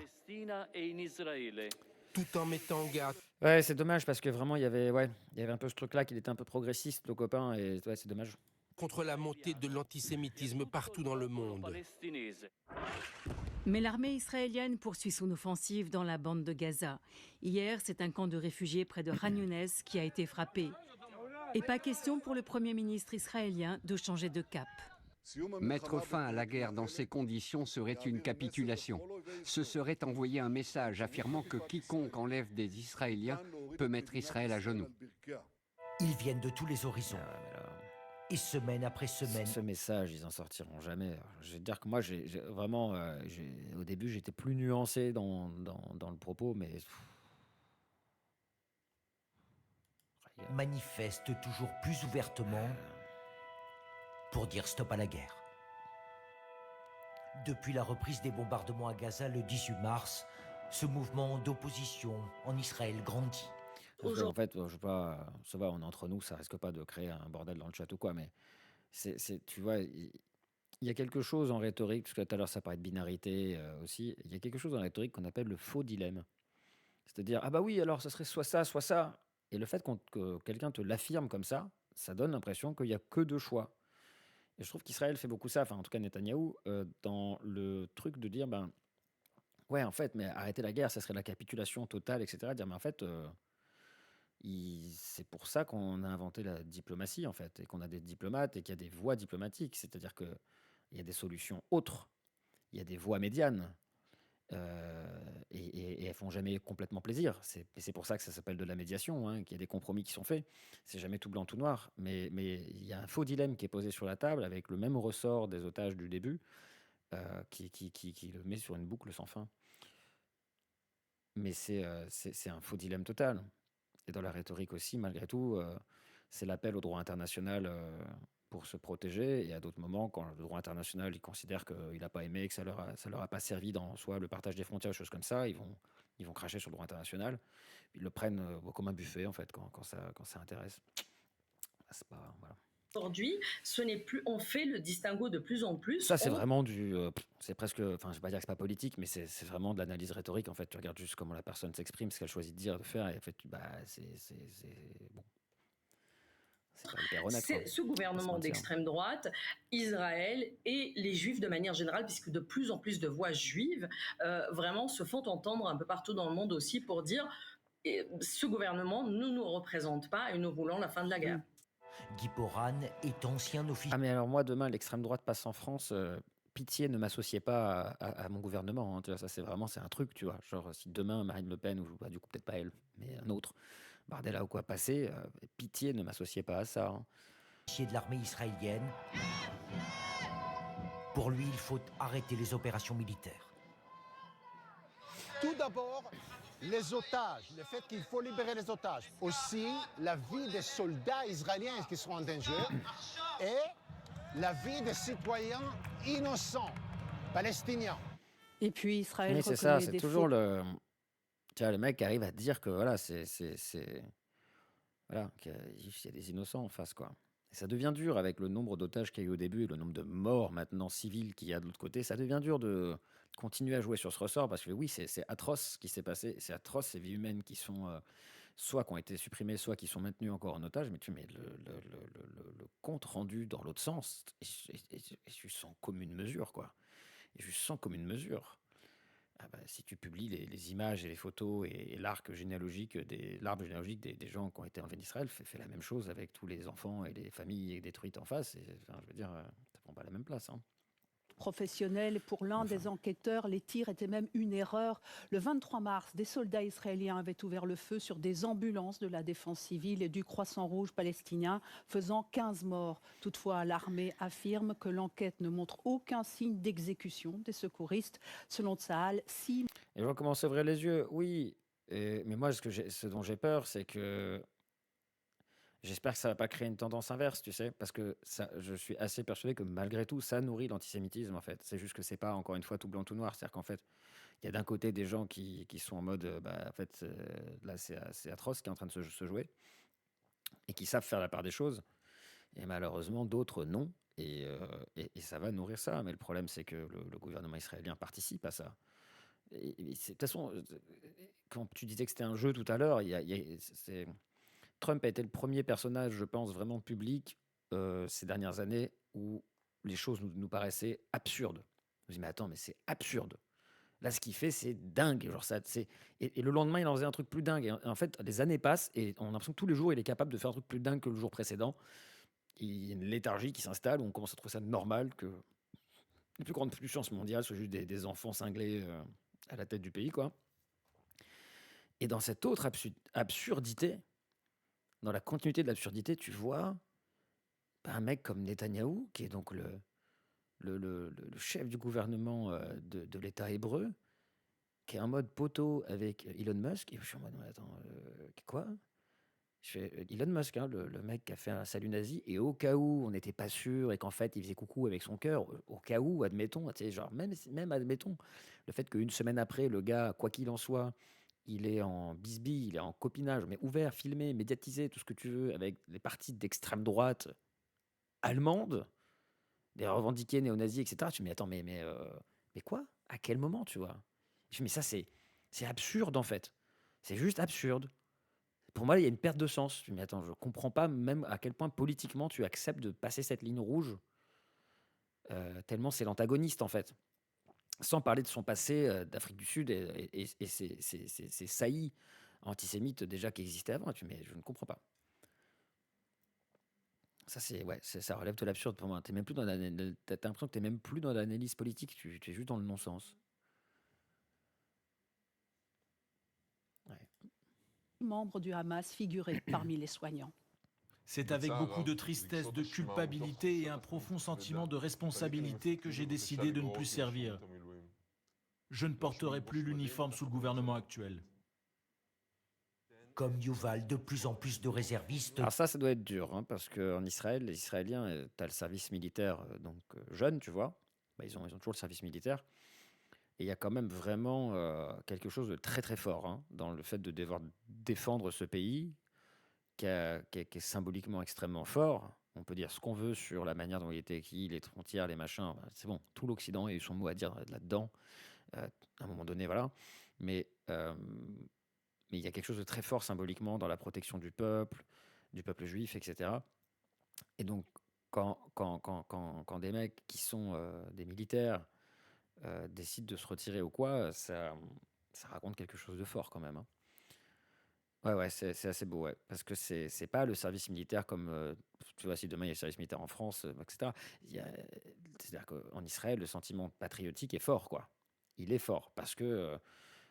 tout en mettant en garde.
Ouais, c'est dommage parce que vraiment, il y avait un peu ce truc-là, qu'il était un peu progressiste, le copain, et ouais, c'est dommage.
Contre la montée de l'antisémitisme partout dans le monde.
Mais l'armée israélienne poursuit son offensive dans la bande de Gaza. Hier, c'est un camp de réfugiés près de Khan Younes qui a été frappé. Et pas question pour le Premier ministre israélien de changer de cap.
Mettre fin à la guerre dans ces conditions serait une capitulation. Ce serait envoyer un message affirmant que quiconque enlève des Israéliens peut mettre Israël à genoux.
Ils viennent de tous les horizons. Et semaine après semaine.
Ce message, ils en sortiront jamais. Je vais te dire que moi, vraiment, au début, j'étais plus nuancé dans le propos, mais.
Manifestent toujours plus ouvertement pour dire stop à la guerre. Depuis la reprise des bombardements à Gaza le 18 mars, ce mouvement d'opposition en Israël grandit.
En fait, je sais pas, ça va, on est entre nous, ça risque pas de créer un bordel dans le chat ou quoi, mais tu vois, il y a quelque chose en rhétorique, parce que tout à l'heure ça parlait de binarité aussi, il y a quelque chose en rhétorique qu'on appelle le faux dilemme. C'est-à-dire, ah bah oui, alors ça serait soit ça, soit ça. Et le fait que quelqu'un te l'affirme comme ça donne l'impression qu'il n'y a que deux choix. Et je trouve qu'Israël fait beaucoup ça, enfin en tout cas Netanyahou, dans le truc de dire, ouais, en fait, mais arrêter la guerre, ça serait la capitulation totale, etc. Dire, mais en fait, c'est pour ça qu'on a inventé la diplomatie, en fait, et qu'on a des diplomates et qu'il y a des voies diplomatiques. C'est-à-dire qu'il y a des solutions autres, il y a des voies médianes, et elles font jamais complètement plaisir. C'est pour ça que ça s'appelle de la médiation, hein, qu'il y a des compromis qui sont faits. C'est jamais tout blanc, tout noir. Mais il y a un faux dilemme qui est posé sur la table avec le même ressort des otages du début, qui le met sur une boucle sans fin. Mais c'est un faux dilemme total. Et dans la rhétorique aussi, malgré tout, c'est l'appel au droit international pour se protéger. Et à d'autres moments, quand le droit international il considère qu'il n'a pas aimé, que ça leur a pas servi dans soit le partage des frontières, choses comme ça, ils vont cracher sur le droit international. Ils le prennent comme un buffet, en fait, quand ça intéresse. C'est pas, voilà.
Aujourd'hui, ce n'est plus, on fait le distinguo de plus en plus.
Ça, c'est vraiment c'est presque, enfin, je vais pas dire que c'est pas politique, mais c'est vraiment de l'analyse rhétorique. En fait, tu regardes juste comment la personne s'exprime, ce qu'elle choisit de dire, de faire, et en fait, c'est bon. C'est pas hyper honnête.
C'est ce gouvernement d'extrême droite, Israël et les Juifs de manière générale, puisque de plus en plus de voix juives vraiment se font entendre un peu partout dans le monde aussi pour dire ce gouvernement ne nous représente pas et nous voulons la fin de la guerre.
Guy Boran est ancien officier.
Ah mais alors moi demain l'extrême droite passe en France, pitié ne m'associez pas à mon gouvernement, hein, tu vois, ça c'est un truc, tu vois, genre si demain Marine Le Pen ou du coup peut-être pas elle mais un autre Bardella ou quoi passer, pitié ne m'associez pas à ça, hein.
De l'armée israélienne. Pour lui, il faut arrêter les opérations militaires.
Tout d'abord, les otages, le fait qu'il faut libérer les otages. Aussi, la vie des soldats israéliens qui sont en danger et la vie des citoyens innocents palestiniens.
Et puis Israël
Oui, c'est
reconnaît
ça, c'est
des
toujours
faits.
tu vois, le mec qui arrive à dire que voilà, voilà, qu'il y a des innocents en face, quoi. Et ça devient dur avec le nombre d'otages qu'il y a eu au début et le nombre de morts maintenant civils qu'il y a de l'autre côté. Ça devient dur de continuer à jouer sur ce ressort parce que oui, c'est atroce ce qui s'est passé. C'est atroce ces vies humaines qui sont soit qui ont été supprimées, soit qui sont maintenues encore en otage. Mais tu mets le compte rendu dans l'autre sens et je sens comme une mesure, quoi. Et je sens comme une mesure. Ah bah, si tu publies les images et les photos et l'arbre généalogique des gens qui ont été enlevés d'Israël, fais la même chose avec tous les enfants et les familles détruites en face. Enfin, je veux dire, ça prend pas la même place. Hein.
Professionnel. Pour l'un des enquêteurs, les tirs étaient même une erreur. Le 23 mars, des soldats israéliens avaient ouvert le feu sur des ambulances de la défense civile et du Croissant Rouge palestinien, faisant 15 morts. Toutefois, l'armée affirme que l'enquête ne montre aucun signe d'exécution des secouristes. Selon Tsahal, 6...
Les gens commencent à ouvrir les yeux, oui. Mais moi, ce dont j'ai peur, c'est que j'espère que ça va pas créer une tendance inverse, tu sais, parce que je suis assez persuadé que malgré tout, ça nourrit l'antisémitisme, en fait. C'est juste que c'est pas, encore une fois, tout blanc, tout noir. C'est-à-dire qu'en fait, il y a d'un côté des gens qui sont en mode, en fait, là, c'est atroce ce qui est en train de se jouer, et qui savent faire la part des choses, et malheureusement, d'autres non, et ça va nourrir ça. Mais le problème, c'est que le gouvernement israélien participe à ça. De toute façon, quand tu disais que c'était un jeu tout à l'heure, Trump a été le premier personnage, je pense, vraiment public ces dernières années où les choses nous paraissaient absurdes. Je me dis, mais attends, mais c'est absurde. Là, ce qu'il fait, c'est dingue. Genre et le lendemain, il en faisait un truc plus dingue. Et en fait, les années passent et on a l'impression que tous les jours, il est capable de faire un truc plus dingue que le jour précédent. Il y a une léthargie qui s'installe où on commence à trouver ça normal que les plus grandes puissances mondiales soient juste des enfants cinglés à la tête du pays, quoi. Et dans cette autre absurdité, dans la continuité de l'absurdité, tu vois un mec comme Netanyahou, qui est donc le chef du gouvernement de l'État hébreu, qui est en mode poteau avec Elon Musk. Et je suis en mode, mais attends, quoi? Je fais Elon Musk, hein, le mec qui a fait un salut nazi, et au cas où on n'était pas sûr et qu'en fait il faisait coucou avec son cœur, au cas où, admettons, tu sais, genre même admettons, le fait qu'une semaine après, le gars, quoi qu'il en soit, il est en bisbille, il est en copinage, mais ouvert, filmé, médiatisé, tout ce que tu veux, avec les partis d'extrême droite allemande, des revendiqués néo-nazis, etc. Tu me dis, attends, mais quoi? À quel moment, tu vois? Je me dis, mais ça, c'est absurde, en fait. C'est juste absurde. Pour moi, il y a une perte de sens. Je me dis, attends, je comprends pas même à quel point politiquement tu acceptes de passer cette ligne rouge, tellement c'est l'antagoniste, en fait. Sans parler de son passé d'Afrique du Sud et ces saillies antisémites déjà qui existaient avant. Mais je ne comprends pas. Ça, ça relève de l'absurde pour moi. T'as l'impression que tu n'es même plus dans l'analyse politique, tu es juste dans le non-sens.
Membres du Hamas figuraient parmi les soignants.
C'est avec beaucoup de tristesse, de culpabilité et un profond sentiment de responsabilité que j'ai décidé de ne plus servir. Je ne porterai plus l'uniforme sous le gouvernement actuel.
Comme Yuval, de plus en plus de réservistes...
Alors ça doit être dur, hein, parce qu'en Israël, les Israéliens, tu as le service militaire jeune, tu vois. Ils ont toujours le service militaire. Et il y a quand même vraiment quelque chose de très très fort hein, dans le fait de devoir défendre ce pays qui est symboliquement extrêmement fort. On peut dire ce qu'on veut sur la manière dont il était acquis, les frontières, les machins. C'est bon, tout l'Occident a eu son mot à dire là-dedans. À un moment donné, voilà. Mais il y a quelque chose de très fort symboliquement dans la protection du peuple juif, etc. Et donc, quand des mecs qui sont des militaires décident de se retirer ou quoi, ça raconte quelque chose de fort quand même. Hein. Ouais, c'est assez beau, ouais. Parce que c'est pas le service militaire comme, tu vois, si demain il y a le service militaire en France, etc. C'est-à-dire qu'en Israël, le sentiment patriotique est fort, quoi. Il est fort parce que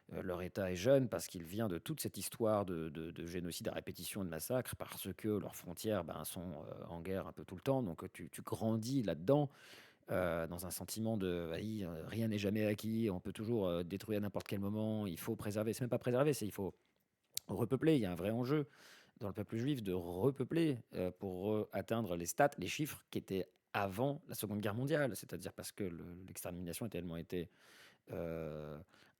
leur État est jeune parce qu'il vient de toute cette histoire de génocide à répétition et de massacre, parce que leurs frontières sont en guerre un peu tout le temps. Donc tu grandis là-dedans, dans un sentiment de rien n'est jamais acquis, on peut toujours détruire à n'importe quel moment, il faut préserver. C'est même pas préserver, c'est il faut repeupler. Il y a un vrai enjeu dans le peuple juif de repeupler pour atteindre les stats, les chiffres qui étaient avant la Seconde Guerre mondiale. C'est-à-dire parce que l'extermination a tellement été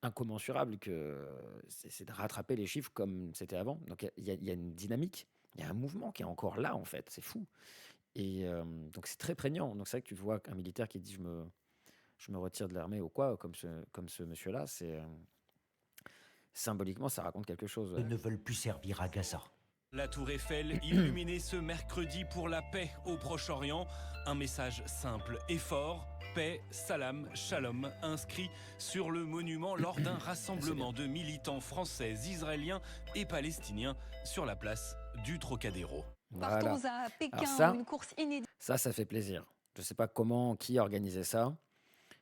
incommensurable que c'est de rattraper les chiffres comme c'était avant. Donc il y a une dynamique, il y a un mouvement qui est encore là en fait, c'est fou. Et donc c'est très prégnant. Donc c'est vrai que tu vois qu'un militaire qui dit je me retire de l'armée ou quoi, comme ce monsieur-là, c'est symboliquement ça raconte quelque chose.
Ils ne veulent plus servir à Gaza.
La tour Eiffel illuminée ce mercredi pour la paix au Proche-Orient. Un message simple et fort. Paix, salam, shalom, inscrit sur le monument lors d'un rassemblement de militants français, israéliens et palestiniens sur la place du Trocadéro.
Voilà.
Partons à Pékin,
Alors ça,
une course inédite.
Ça fait plaisir. Je ne sais pas qui a organisé ça,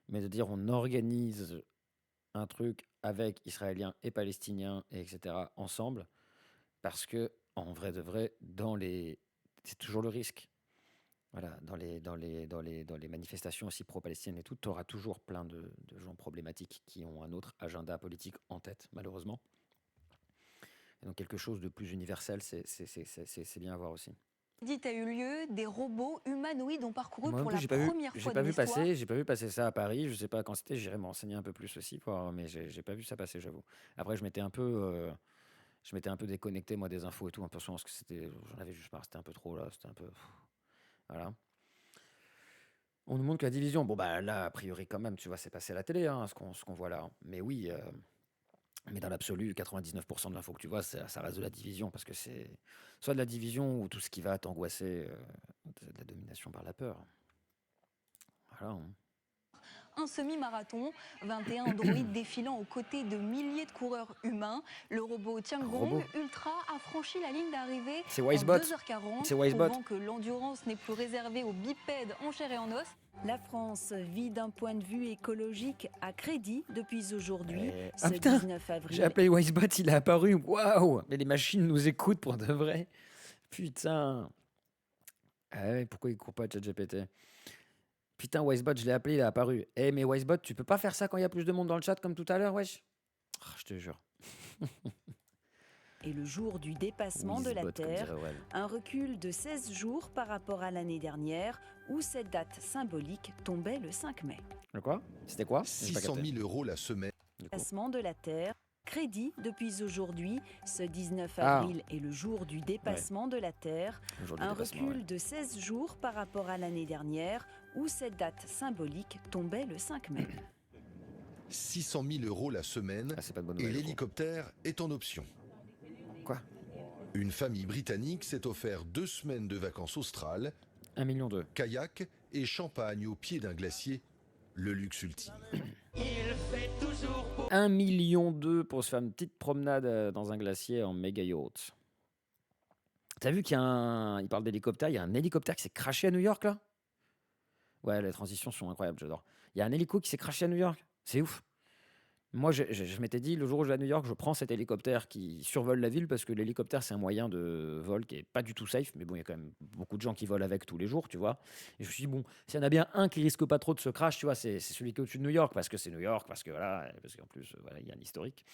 mais de dire on organise un truc avec Israéliens et Palestiniens, et etc., ensemble, parce que en vrai de vrai, c'est toujours le risque. Voilà, dans les manifestations aussi pro-palestiniennes et tout, tu auras toujours plein de gens problématiques qui ont un autre agenda politique en tête, malheureusement. Et donc quelque chose de plus universel, c'est bien à voir aussi.
A eu lieu, des robots humanoïdes ont parcouru
Moi,
pour
non
la
plus,
première fois de l'histoire.
j'ai pas vu passer ça à Paris. Je sais pas quand c'était. J'irai me renseigner un peu plus aussi, mais j'ai pas vu ça passer, j'avoue. Après, je m'étais un peu déconnecté moi des infos et tout, un peu parce que j'en avais juste marre. C'était un peu trop là. C'était un peu, voilà. On nous montre que la division. Bon bah là, a priori quand même, tu vois, c'est passé à la télé, hein, ce qu'on voit là. Mais oui. Mais dans l'absolu, 99% de l'info que tu vois, ça reste de la division, parce que c'est soit de la division ou tout ce qui va t'angoisser, de la domination par la peur. Voilà.
Un semi-marathon, 21 androïdes défilant aux côtés de milliers de coureurs humains. Le robot Tiangong Ultra a franchi la ligne d'arrivée en 2h40, prouvant que l'endurance n'est plus réservée aux bipèdes en chair et en os.
La France vit d'un point de vue écologique à crédit depuis aujourd'hui, ce
putain,
19 avril.
J'ai appelé Wisebot, il est apparu. Waouh! Mais les machines nous écoutent pour de vrai. Putain. Ah ouais, pourquoi il court pas ChatGPT? Putain, Wisebot, je l'ai appelé, il est apparu. Mais Wisebot, tu peux pas faire ça quand il y a plus de monde dans le chat comme tout à l'heure, wesh? Je te jure.
Et le jour du dépassement de la Terre, un recul de 16 jours par rapport à l'année dernière, où cette date symbolique tombait le 5 mai.
Le quoi? C'était quoi?
600 000 € la semaine.
Dépassement de la Terre, crédit depuis aujourd'hui, ce 19 avril est le jour du dépassement de la Terre, un recul de 16 jours par rapport à l'année dernière, où cette date symbolique tombait le 5 mai.
600 000 € la semaine et l'hélicoptère est en option.
Quoi?
Une famille britannique s'est offert 2 semaines de vacances australes,
1,2 million,
kayak et champagne au pied d'un glacier, le luxe ultime.
1,2 million pour se faire une petite promenade dans un glacier en méga yacht. T'as vu qu'il il parle d'hélicoptère, il y a un hélicoptère qui s'est crashé à New York là? Ouais, les transitions sont incroyables, j'adore. Il y a un hélico qui s'est crashé à New York, c'est ouf. Moi, je m'étais dit, le jour où je vais à New York, je prends cet hélicoptère qui survole la ville, parce que l'hélicoptère, c'est un moyen de vol qui est pas du tout safe, mais bon, il y a quand même beaucoup de gens qui volent avec tous les jours, tu vois. Et je me suis dit, bon, s'il y en a bien un qui risque pas trop de se crash, tu vois, c'est celui qui est au-dessus de New York, parce que c'est New York, parce que voilà, parce qu'en plus, voilà, il y a un historique.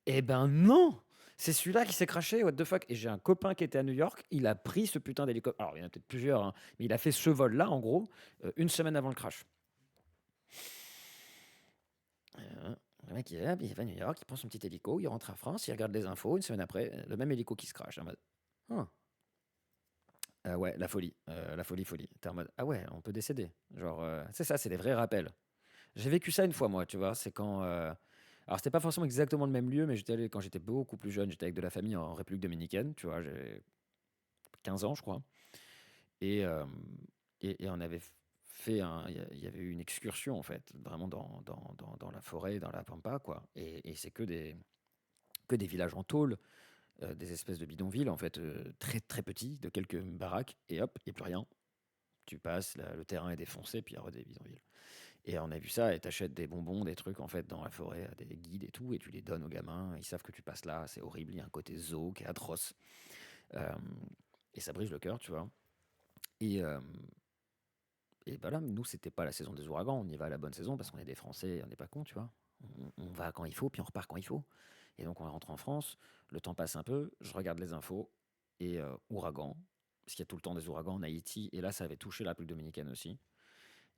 Eh ben non! C'est celui-là qui s'est crashé, what the fuck? Et j'ai un copain qui était à New York, il a pris ce putain d'hélicoptère. Alors, il y en a peut-être plusieurs, hein, mais il a fait ce vol-là, en gros, une semaine avant le crash. Le mec, il va à New York, il prend son petit hélico, il rentre à France, il regarde les infos, une semaine après, le même hélico qui se crache. En mode, ouais, la folie. T'es en mode, ah ouais, on peut décéder. Genre, c'est ça, c'est des vrais rappels. J'ai vécu ça une fois, moi, tu vois, c'est quand... Alors, c'était pas forcément exactement le même lieu, mais j'étais allé, quand j'étais beaucoup plus jeune, j'étais avec de la famille en République dominicaine, tu vois, j'ai 15 ans, je crois. Et on avait... il y avait eu une excursion en fait, vraiment dans la forêt, dans la pampa, quoi. Et c'est que des villages en tôle, des espèces de bidonvilles en fait, très très petits, de quelques baraques, et hop, il n'y a plus rien. Tu passes, le terrain est défoncé, puis il y a des bidonvilles. Et on a vu ça, et t'achètes des bonbons, des trucs en fait dans la forêt, à des guides et tout, et tu les donnes aux gamins. Ils savent que tu passes là, c'est horrible. Il y a un côté zoo qui est atroce. Et ça brise le cœur, tu vois. Et voilà, nous, c'était pas la saison des ouragans. On y va à la bonne saison parce qu'on est des Français, on n'est pas cons, tu vois. On va quand il faut, puis on repart quand il faut. Et donc, on rentre en France, le temps passe un peu, je regarde les infos, et ouragan, parce qu'il y a tout le temps des ouragans en Haïti, et là, ça avait touché la République dominicaine aussi.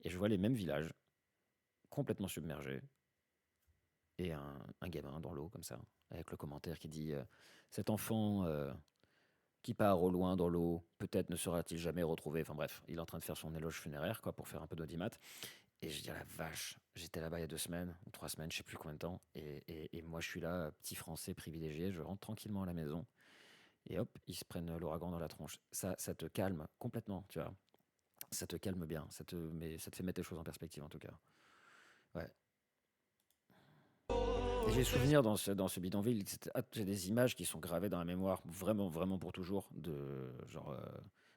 Et je vois les mêmes villages, complètement submergés, et un gamin dans l'eau, comme ça, avec le commentaire qui dit cet enfant qui part au loin dans l'eau, peut-être ne sera-t-il jamais retrouvé. Enfin bref, il est en train de faire son éloge funéraire, quoi, pour faire un peu d'audimat. Et je dis, la vache, j'étais là-bas il y a 2 semaines, ou 3 semaines, je sais plus combien de temps, et moi je suis là, petit Français privilégié, je rentre tranquillement à la maison, et hop, ils se prennent l'ouragan dans la tronche. Ça te calme complètement, tu vois. Ça te calme bien, ça te fait mettre les choses en perspective en tout cas. Ouais. Et j'ai souvenir dans ce bidonville, j'ai des images qui sont gravées dans la mémoire, vraiment, vraiment pour toujours, genre,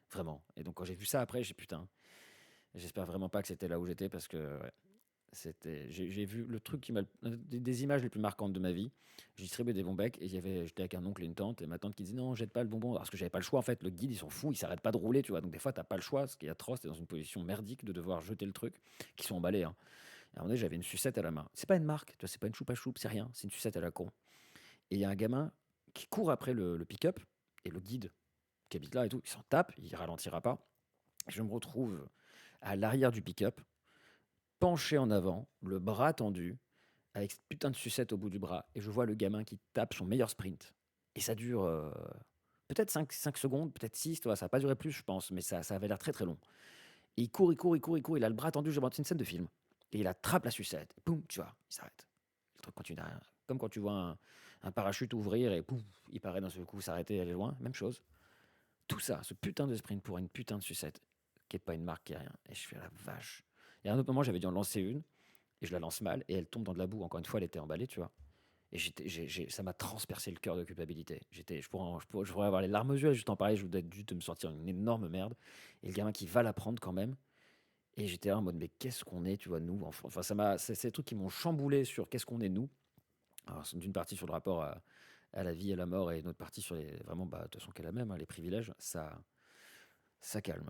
vraiment. Et donc quand j'ai vu ça après, j'ai putain, j'espère vraiment pas que c'était là où j'étais parce que ouais, j'ai vu le truc qui m'a des images les plus marquantes de ma vie. Je distribuais des bonbons et j'étais avec un oncle et une tante et ma tante qui disait non, jette pas le bonbon parce que j'avais pas le choix en fait. Le guide ils sont fous, ils s'arrêtent pas de rouler, tu vois. Donc des fois t'as pas le choix, ce qui est atroce, t'es dans une position merdique de devoir jeter le truc, qui sont emballés. Hein. Et à un moment donné, j'avais une sucette à la main. C'est pas une marque, tu vois, c'est pas une choupa choupe, c'est rien, c'est une sucette à la con. Et il y a un gamin qui court après le pick-up et le guide qui habite là et tout, il s'en tape, il ralentira pas. Je me retrouve à l'arrière du pick-up, penché en avant, le bras tendu, avec cette putain de sucette au bout du bras, et je vois le gamin qui tape son meilleur sprint. Et ça dure peut-être 5 secondes, peut-être 6, ça n'a pas duré plus, je pense, mais ça avait l'air très très long. Et il court, il a le bras tendu, c'est une scène de film. Et il attrape la sucette, et boum, tu vois, il s'arrête. Le truc continue derrière. Comme quand tu vois un parachute ouvrir et pouf, il paraît d'un seul coup s'arrêter et aller loin, même chose. Tout ça, ce putain de sprint pour une putain de sucette, qui n'est pas une marque, qui est rien. Et je fais la vache. Et à un autre moment, j'avais dû en lancer une, et je la lance mal, et elle tombe dans de la boue. Encore une fois, elle était emballée, tu vois. Et ça m'a transpercé le cœur de culpabilité. Je pourrais avoir les larmes aux yeux, juste en parler, je voudrais juste de me sortir une énorme merde. Et le gamin qui va la prendre quand même. Et j'étais là en mode, mais qu'est-ce qu'on est, tu vois, nous. Enfin, c'est des trucs qui m'ont chamboulé sur qu'est-ce qu'on est, nous. Alors, d'une partie sur le rapport à la vie et à la mort, et une autre partie sur vraiment, de toute façon, qu'elle a même, hein, les privilèges, ça calme.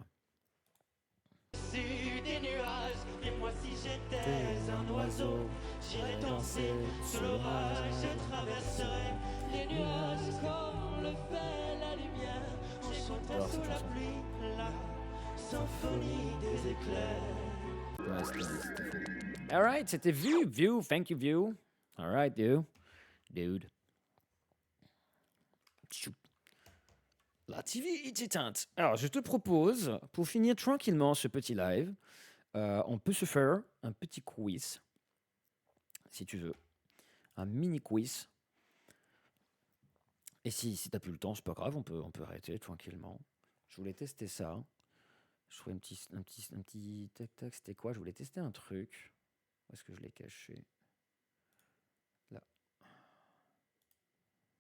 Des nuages, et moi si j'étais un oiseau, j'irais danser sous l'orage, je traverserais les nuages comme le fait la lumière, on chanterait sous la pluie, la symphonie des éclairs.
Ouais, alright, c'était View, thank you View. Alright, dude. La TV est éteinte. Alors, je te propose, pour finir tranquillement ce petit live, on peut se faire un petit quiz, si tu veux. Un mini quiz. Et si t'as plus le temps, c'est pas grave, on peut arrêter tranquillement. Je voulais tester ça. Je trouvais un petit tac-tac, c'était quoi? Je voulais tester un truc. Où est-ce que je l'ai caché? Là.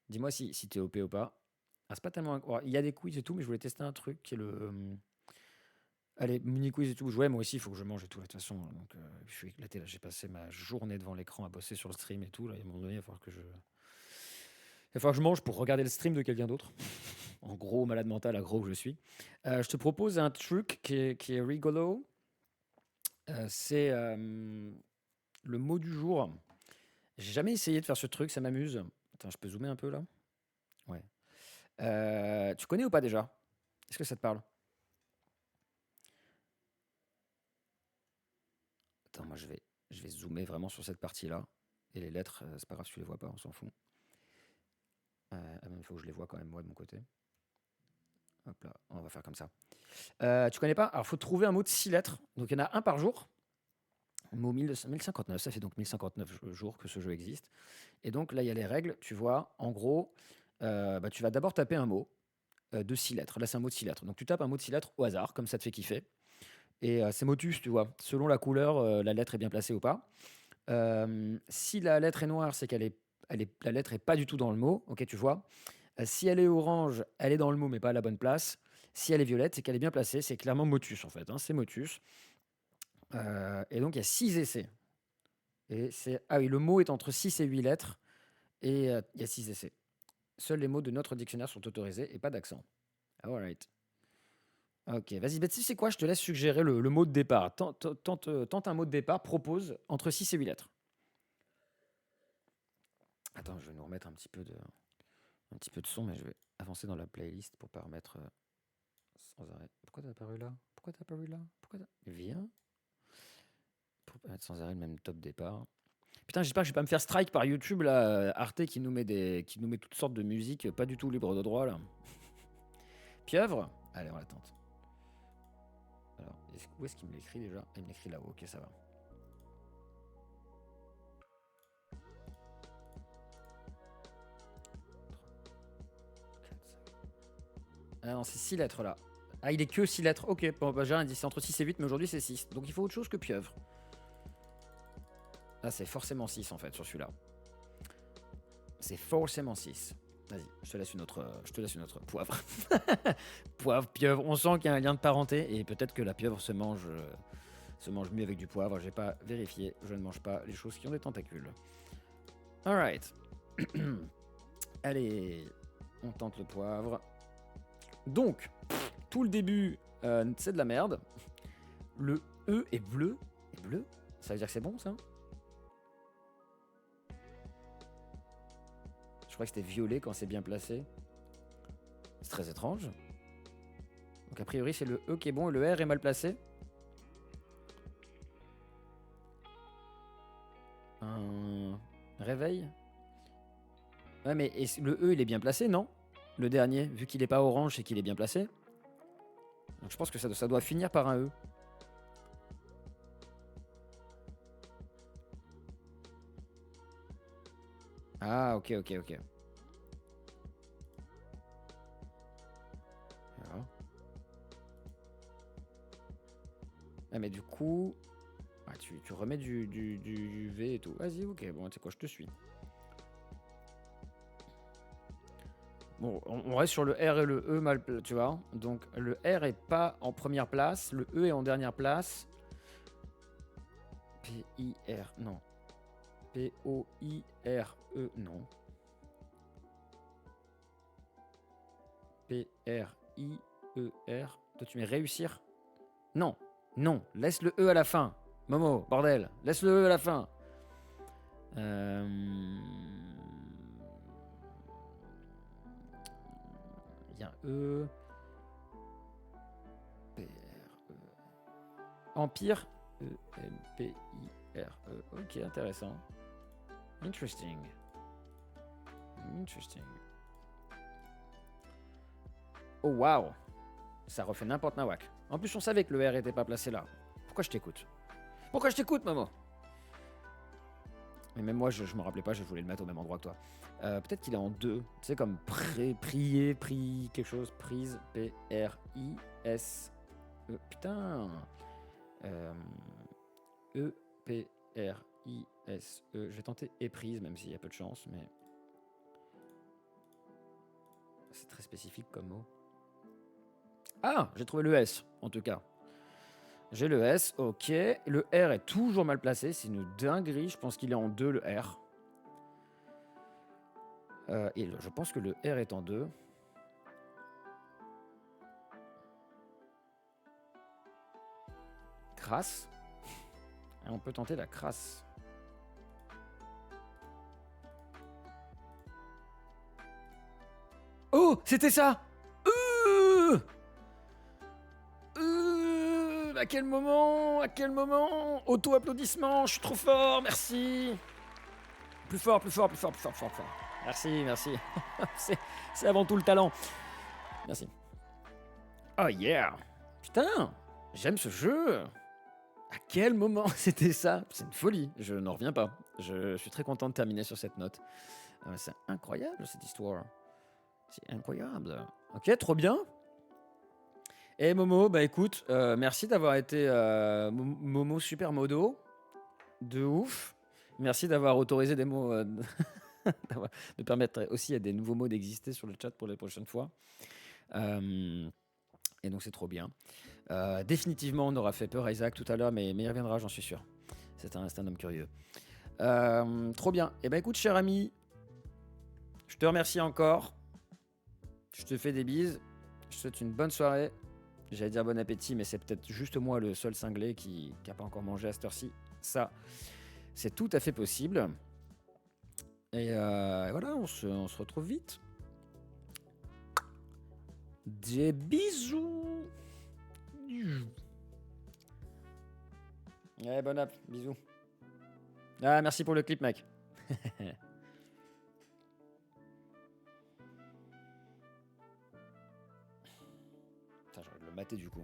Dis-moi si t'es OP ou pas. Ah, c'est pas tellement. Il y a des quiz et tout, mais je voulais tester un truc qui est le. Allez, mini quiz et tout. Ouais, moi aussi, il faut que je mange et tout, de toute façon. Donc, je suis éclaté là. J'ai passé ma journée devant l'écran à bosser sur le stream et tout. Là, à un moment donné, il va falloir que je mange pour regarder le stream de quelqu'un d'autre. En gros, malade mental, à gros que je suis. Je te propose un truc qui est rigolo. C'est le mot du jour. J'ai jamais essayé de faire ce truc, ça m'amuse. Attends, je peux zoomer un peu là? Ouais. Tu connais ou pas déjà? Est-ce que ça te parle? Attends, moi je vais zoomer vraiment sur cette partie-là. Et les lettres, c'est pas grave si tu les vois pas, on s'en fout. Il faut que je les vois quand même moi de mon côté. Hop là, on va faire comme ça. Tu connais pas? Alors, il faut trouver un mot de 6 lettres. Donc, il y en a un par jour. Le mot 1059, ça fait donc 1059 jours que ce jeu existe. Et donc, là, il y a les règles. Tu vois, en gros, tu vas d'abord taper un mot de 6 lettres. Là, c'est un mot de 6 lettres. Donc, tu tapes un mot de 6 lettres au hasard, comme ça te fait kiffer. Et c'est motus, tu vois. Selon la couleur, la lettre est bien placée ou pas. Si la lettre est noire, c'est la lettre est pas du tout dans le mot. Ok, tu vois. Si elle est orange, elle est dans le mot, mais pas à la bonne place. Si elle est violette, c'est qu'elle est bien placée. C'est clairement motus, en fait. Hein, c'est motus. Et donc, il y a 6 essais. Et ah oui, le mot est entre 6 et 8 lettres. Et il y a 6 essais. Seuls les mots de notre dictionnaire sont autorisés et pas d'accent. All right. Ok, vas-y, Betsy, c'est quoi? Je te laisse suggérer le mot de départ. Tente un mot de départ, propose entre 6 et 8 lettres. Attends, je vais nous remettre un petit peu de son, mais je vais avancer dans la playlist pour pas remettre sans arrêt. Pourquoi t'as apparu là? Viens. Pour pas mettre sans arrêt le même top départ. Putain, j'espère que je vais pas me faire strike par YouTube, là. Arte qui nous met toutes sortes de musiques pas du tout libres de droit, là. Pieuvre? Allez, on la tente. Alors, où est-ce qu'il me l'écrit déjà? Il me l'écrit là-haut, ok, ça va. Ah non, c'est 6 lettres là. Ah, il est que 6 lettres. Ok, bon, bah, j'ai rien dit, c'est entre 6 et 8, mais aujourd'hui c'est 6. Donc il faut autre chose que pieuvre. Ah, c'est forcément 6 en fait sur celui-là. C'est forcément 6. Vas-y, je te laisse une autre poivre. Poivre, pieuvre, on sent qu'il y a un lien de parenté et peut-être que la pieuvre se mange mieux avec du poivre. J'ai pas vérifié, je ne mange pas les choses qui ont des tentacules. Alright. Allez, on tente le poivre. Donc, tout le début, c'est de la merde. Le E est bleu. Ça veut dire que c'est bon, ça? Je crois que c'était violet quand c'est bien placé. C'est très étrange. Donc, a priori, c'est le E qui est bon et le R est mal placé. Un réveil. Ouais, mais le E, il est bien placé, non? Le dernier, vu qu'il n'est pas orange, c'est qu'il est bien placé. Donc je pense que ça doit finir par un E. Ah, ok. Voilà. Ah, mais du coup... Ah, tu remets du V et tout. Vas-y, ok, bon, tu sais quoi, je te suis. Bon, on reste sur le R et le E mal, tu vois. Donc le R est pas en première place, le E est en dernière place. P-I-R, non. P-O-I-R-E, non. P-R-I-E-R. Toi, tu mets réussir? Non, laisse le E à la fin. Momo, bordel, laisse le E à la fin. Il y a un E. P-R-E. Empire. E-M-P-I-R-E. Ok, intéressant. Interesting. Oh, waouh. Ça refait n'importe nawak. En plus, on savait que le R était pas placé là. Pourquoi je t'écoute, Momo? Mais même moi, je me rappelais pas, je voulais le mettre au même endroit que toi. Peut-être qu'il est en 2. Tu sais, comme prier, quelque chose. Prise. P-R-I-S-E. Putain. E-P-R-I-S-E. Je vais tenter éprise, même s'il y a peu de chance, mais... C'est très spécifique comme mot. Ah, j'ai trouvé le S, en tout cas. J'ai le S, ok. Le R est toujours mal placé, c'est une dinguerie. Je pense qu'il est en 2, le R. Et je pense que le R est en 2. Crasse. Et on peut tenter la crasse. Oh, c'était ça! À quel moment? Auto-applaudissement, je suis trop fort, merci. Plus fort. Merci. c'est avant tout le talent. Merci. Oh yeah. Putain, j'aime ce jeu. À quel moment c'était ça? C'est une folie, je n'en reviens pas. Je suis très content de terminer sur cette note. C'est incroyable cette histoire. C'est incroyable. Ok, trop bien. Et Momo, bah écoute, merci d'avoir été Momo Super Modo. De ouf. Merci d'avoir autorisé des mots, de permettre aussi à des nouveaux mots d'exister sur le chat pour les prochaines fois. Et donc c'est trop bien. Définitivement, on aura fait peur à Isaac tout à l'heure, mais il reviendra, j'en suis sûr. C'est un homme curieux. Trop bien. Eh ben écoute, cher ami, je te remercie encore. Je te fais des bises. Je te souhaite une bonne soirée. J'allais dire bon appétit, mais c'est peut-être juste moi le seul cinglé qui n'a pas encore mangé à cette heure-ci. Ça, c'est tout à fait possible. Et voilà, on se retrouve vite. Des bisous. Ouais, bon app, bisous. Ah, merci pour le clip, mec. Putain, j'ai envie de le mater du coup.